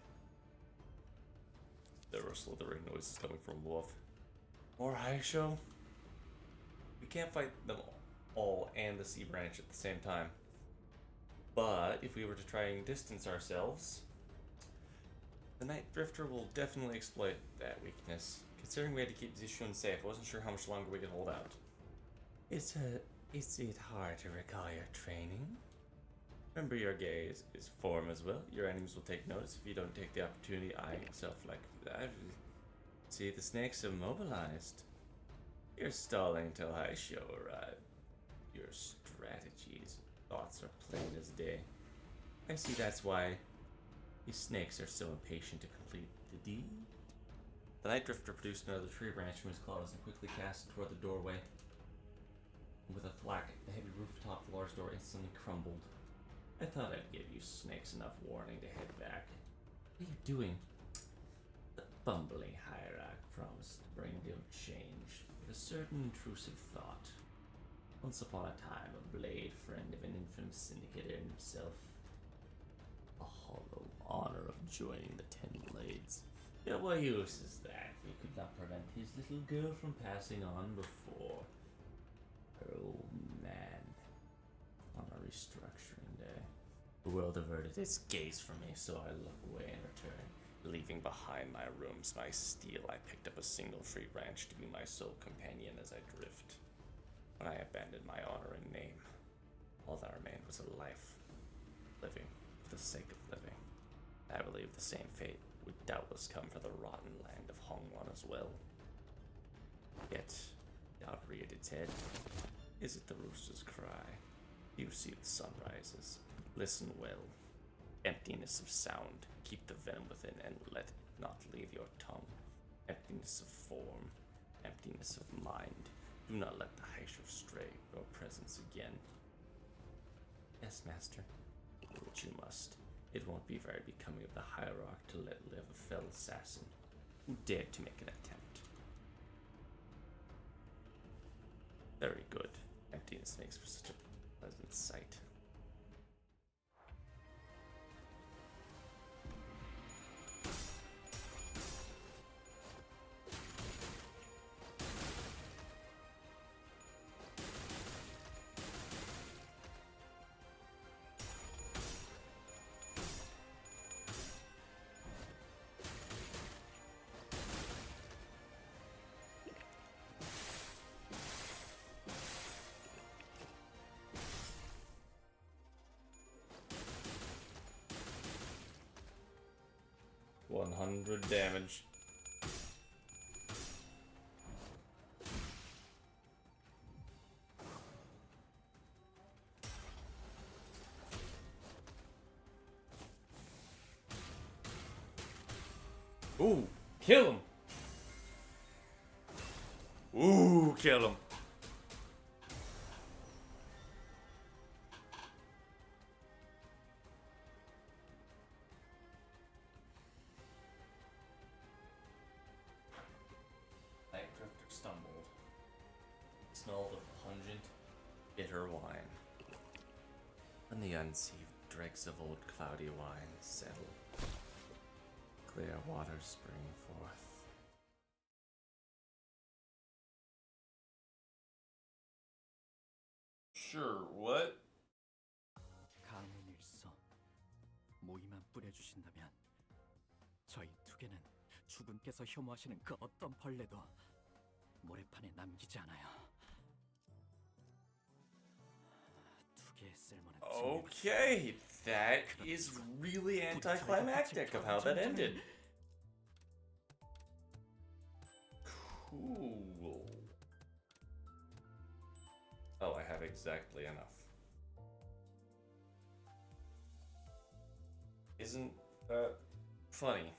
[SPEAKER 2] There were slithering noises coming from above. More high show? We can't fight them all and the Sea Branch at the same time. But if we were to try and distance ourselves, the Night Drifter will definitely exploit that weakness. Considering we had to keep Zishun safe, I wasn't sure how much longer we could hold out. Is it hard to recall your training? Remember your gaze is form as well. Your enemies will take notice if you don't take the opportunity eyeing yourself like that. See, the snakes are mobilized. You're stalling until Haisho arrive. Your strategies, thoughts are plain as day.
[SPEAKER 1] I see that's why these snakes are so impatient to complete the deed. The Night Drifter produced another tree branch from his claws and quickly cast it toward the doorway. With a thwack, the heavy rooftop of the large door instantly crumbled. I thought I'd give you snakes enough warning to head back. What are you doing? The bumbling hierarch promised to bring no change, with a certain intrusive thought. Once upon a time, a blade friend of an infamous syndicate earned himself a hollow honor of joining the Ten Blades. Yet what use is that if he could not prevent his little girl from passing on before her old man on a restructuring day? The world averted its gaze from me, so I look away in return, leaving behind my rooms my steel. I picked up a single tree branch to be my sole companion as I drift. When I abandoned my honor and name, all that remained was a life, living for the sake of living. I believe the same fate would doubtless come for the rotten land of Hongwon as well. Yet, doubt reared its head. Is it the rooster's cry? You see the sun rises. Listen well. Emptiness of sound. Keep the venom within and let it not leave your tongue. Emptiness of form. Emptiness of mind. Do not let the Haishu stray your presence again. Yes, master. But you must. It won't be very becoming of the hierarch to let live a fell assassin who dared to make an attempt. Very good. Emptiness makes for such a pleasant sight. $100 damage. Ooh, kill him! Ooh, kill him! Night Drifter stumbled. He smelled of pungent, bitter wine. When the unsieved dregs of old cloudy wine settle, clear waters spring forth. Sure, what?
[SPEAKER 7] 가문일서 모이만 뿌려주신다면 저희 두 개는 주군께서 혐오하시는 그 어떤 벌레도 모래판에 남기지 않아요. 두 개의 쓸모는
[SPEAKER 1] Okay, that is really anticlimactic of how that ended. Cool. Oh, I have exactly enough. Isn't that funny?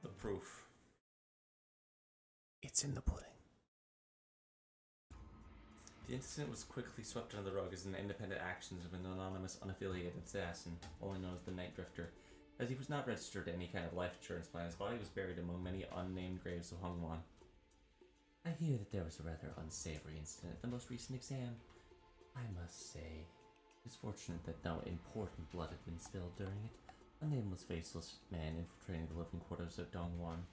[SPEAKER 1] The proof. It's in the pudding. The incident was quickly swept under the rug as an independent actions of an anonymous, unaffiliated assassin, only known as the Night Drifter. As he was not registered to any kind of life insurance plan, his body was buried among many unnamed graves of Hongwon. I hear that there was a rather unsavory incident at the most recent exam. I must say, it's fortunate that no important blood had been spilled during it. A nameless, faceless man infiltrating the living quarters of Dongwon.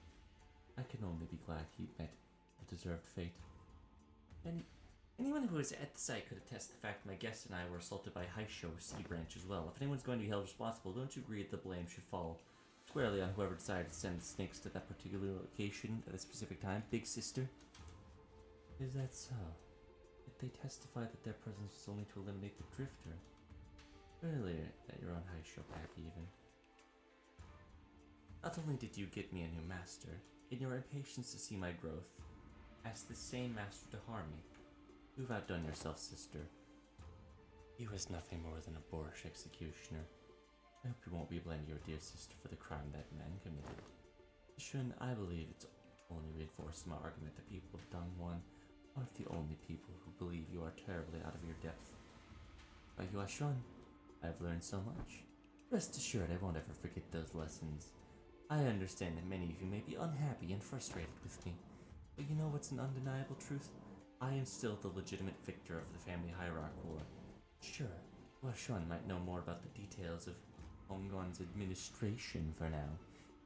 [SPEAKER 1] I can only be glad he met the deserved fate. Anyone who was at the site could attest the fact my guest and I were assaulted by Haisho Sea Branch as well. If anyone's going to be held responsible, don't you agree that the blame should fall squarely on whoever decided to send the snakes to that particular location at a specific time? Big sister? Is that so? Yet they testified that their presence was only to eliminate the drifter. Earlier, at your own high show pack even. Not only did you get me a new master, in your impatience to see my growth, asked the same master to harm me. You've outdone yourself, sister. He was nothing more than a boorish executioner. I hope you won't be blaming your dear sister for the crime that man committed. Shun, I believe it's only reinforced my argument that people of Dongwon are the only people who believe you are terribly out of your depth. By Yuashun, I've learned so much. Rest assured I won't ever forget those lessons. I understand that many of you may be unhappy and frustrated with me, but you know what's an undeniable truth? I am still the legitimate victor of the family hierarchy war. Sure, Yuashun might know more about the details of Honggon's administration for now.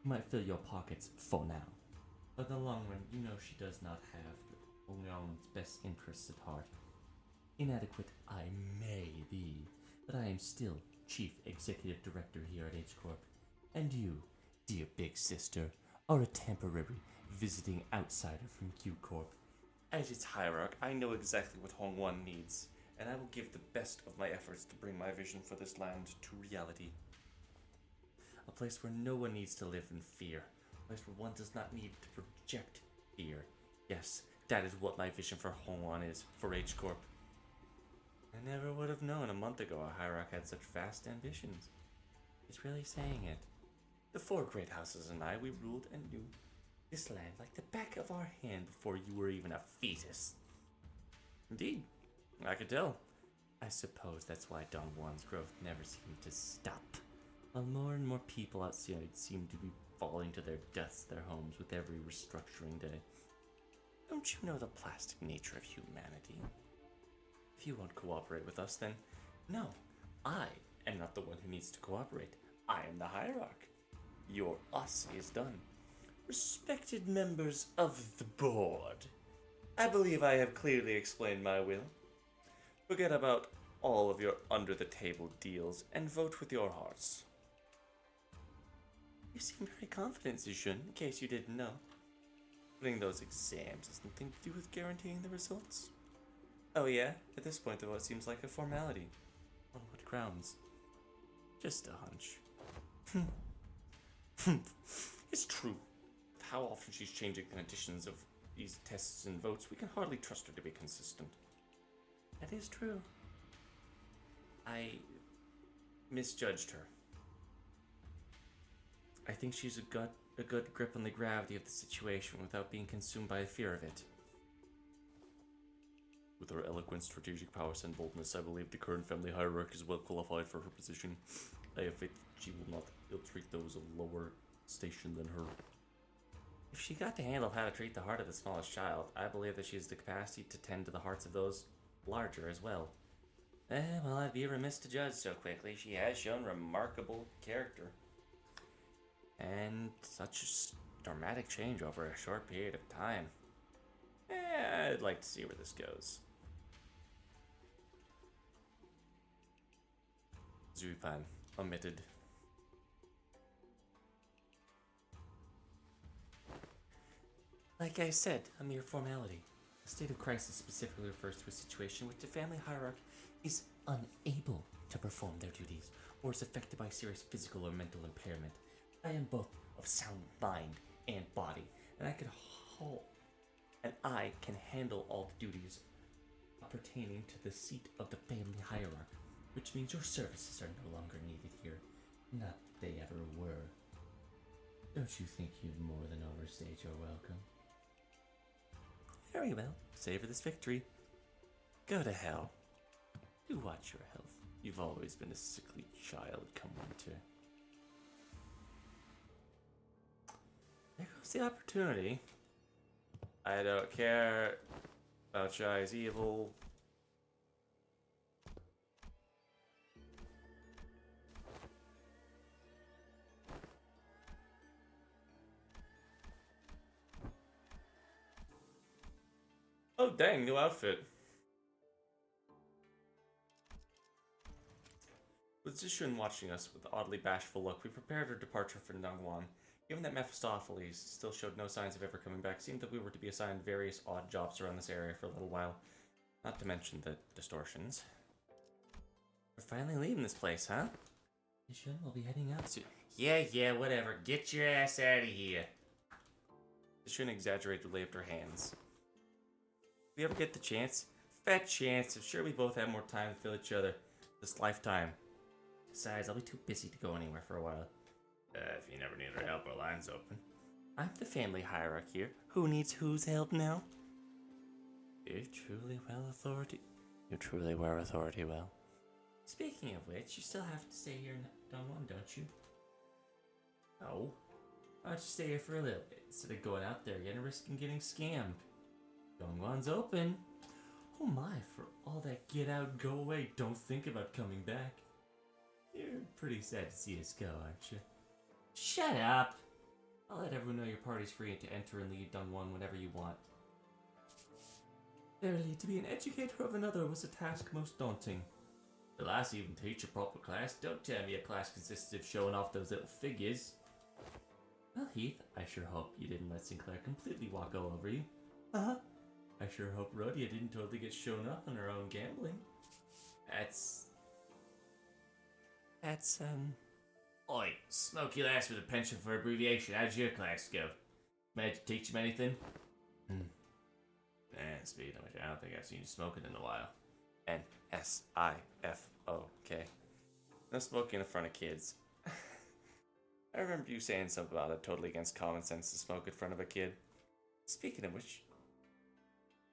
[SPEAKER 1] You might fill your pockets for now. But in the long run, you know she does not have Honggon's best interests at heart. Inadequate I may be, but I am still Chief Executive Director here at H Corp. And you, dear big sister, are a temporary visiting outsider from Q Corp. As its hierarch, I know exactly what Hongwon needs, and I will give the best of my efforts to bring my vision for this land to reality. A place where no one needs to live in fear. A place where one does not need to project fear. Yes, that is what my vision for Hongwon is, for H Corp. I never would have known a month ago a hierarch had such vast ambitions. He's really saying it. The four great houses and I, we ruled and knew this land like the back of our hand before you were even a fetus. Indeed, I could tell. I suppose that's why Dongwon's growth never seemed to stop. While more and more people outside seem to be falling to their deaths, their homes, with every restructuring day. Don't you know the plastic nature of humanity? If you won't cooperate with us, then no, I am not the one who needs to cooperate. I am the hierarch. Your us is done. Respected members of the board, I believe I have clearly explained my will. Forget about all of your under-the-table deals and vote with your hearts. You seem very confident, Zishun, in case you didn't know. Putting those exams has nothing to do with guaranteeing the results. Oh yeah? At this point, the vote seems like a formality. On what grounds? Just a hunch. It's true. With how often she's changing the conditions of these tests and votes, we can hardly trust her to be consistent. That is true. I misjudged her. I think she's a good grip on the gravity of the situation without being consumed by the fear of it. With her eloquent strategic prowess and boldness, I believe the current family hierarchy is well qualified for her position. I have faith she will not ill-treat those of lower station than her. If she got to handle how to treat the heart of the smallest child, I believe that she has the capacity to tend to the hearts of those larger as well. Well, I'd be remiss to judge so quickly. She has shown remarkable character. And such a dramatic change over a short period of time. I'd like to see where this goes. Zupan, omitted. Like I said, a mere formality. A state of crisis specifically refers to a situation in which the family hierarch is unable to perform their duties or is affected by serious physical or mental impairment. I am both of sound mind and body, and I can handle all the duties pertaining to the seat of the family hierarch, which means your services are no longer needed here. Not that they ever were. Don't you think you've more than overstayed your welcome? Very well. Savor this victory. Go to hell. Do watch your health. You've always been a sickly child come winter. There goes the opportunity. I don't care about Shai's evil. Oh dang, new outfit. With Zishun watching us with an oddly bashful look, we prepared our departure for Dongwon. Given that Mephistopheles still showed no signs of ever coming back, it seemed that we were to be assigned various odd jobs around this area for a little while. Not to mention the distortions. We're finally leaving this place, huh? You should. We'll be heading out soon. Yeah, whatever. Get your ass out of here. I shouldn't exaggerate the lay of their hands. If we ever get the chance, fat chance, I'm sure we both have more time to feel each other this lifetime. Besides, I'll be too busy to go anywhere for a while. If you never need our help, our line's open. I'm the family hierarch here. Who needs whose help now? You truly wear authority well. Speaking of which, you still have to stay here in Dongwon, don't you? No. Why don't you stay here for a little bit instead of going out there again and risking getting scammed? Dongwon's open. Oh my, for all that get out, go away, don't think about coming back. You're pretty sad to see us go, aren't you? Shut up! I'll let everyone know your party's free to enter and leave Dongwon whenever you want. Verily, to be an educator of another was a task most daunting. The last even teach a proper class. Don't tell me a class consisted of showing off those little figures. Well, Heath, I sure hope you didn't let Sinclair completely walk all over you. Uh-huh. I sure hope Rhodia didn't totally get shown up on her own gambling. That's... Oi, smoky lass with a penchant for abbreviation. How'd your class go? Managed to teach him anything? Speaking of which, I don't think I've seen you smoking in a while. N-S-I-F-O-K. No smoking in front of kids. I remember you saying something about it totally against common sense to smoke in front of a kid. Speaking of which,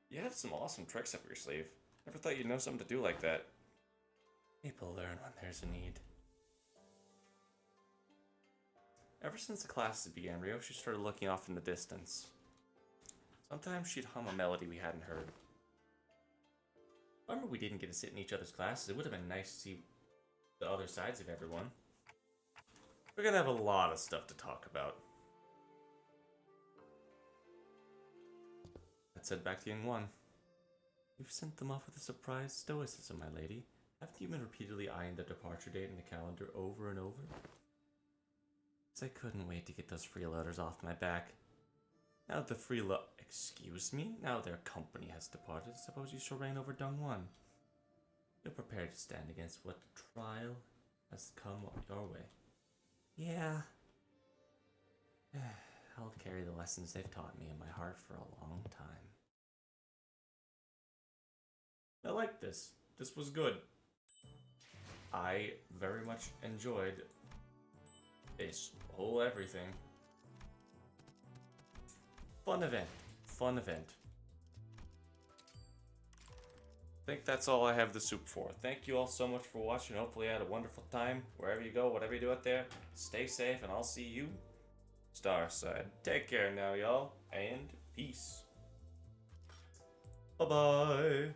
[SPEAKER 1] you have some awesome tricks up your sleeve. Never thought you'd know something to do like that. People learn when there's a need. Ever since the classes began, Ryoshi started looking off in the distance. Sometimes she'd hum a melody we hadn't heard. Remember we didn't get to sit in each other's classes. It would have been nice to see the other sides of everyone. We're gonna have a lot of stuff to talk about. That said, back to Young One. You've sent them off with a surprise stoicism, my lady. Haven't you been repeatedly eyeing the departure date in the calendar over and over? I couldn't wait to get those freeloaders off my back. Now that the excuse me? Now their company has departed, suppose you shall reign over Dongwon. You're prepared to stand against what trial has come your way. Yeah. I'll carry the lessons they've taught me in my heart for a long time. I like this. This was good. I very much enjoyed this whole everything. Fun event. Fun event. I think that's all I have the soup for. Thank you all so much for watching. Hopefully you had a wonderful time. Wherever you go, whatever you do out there, stay safe and I'll see you Starside. Take care now, y'all, and peace. Bye-bye.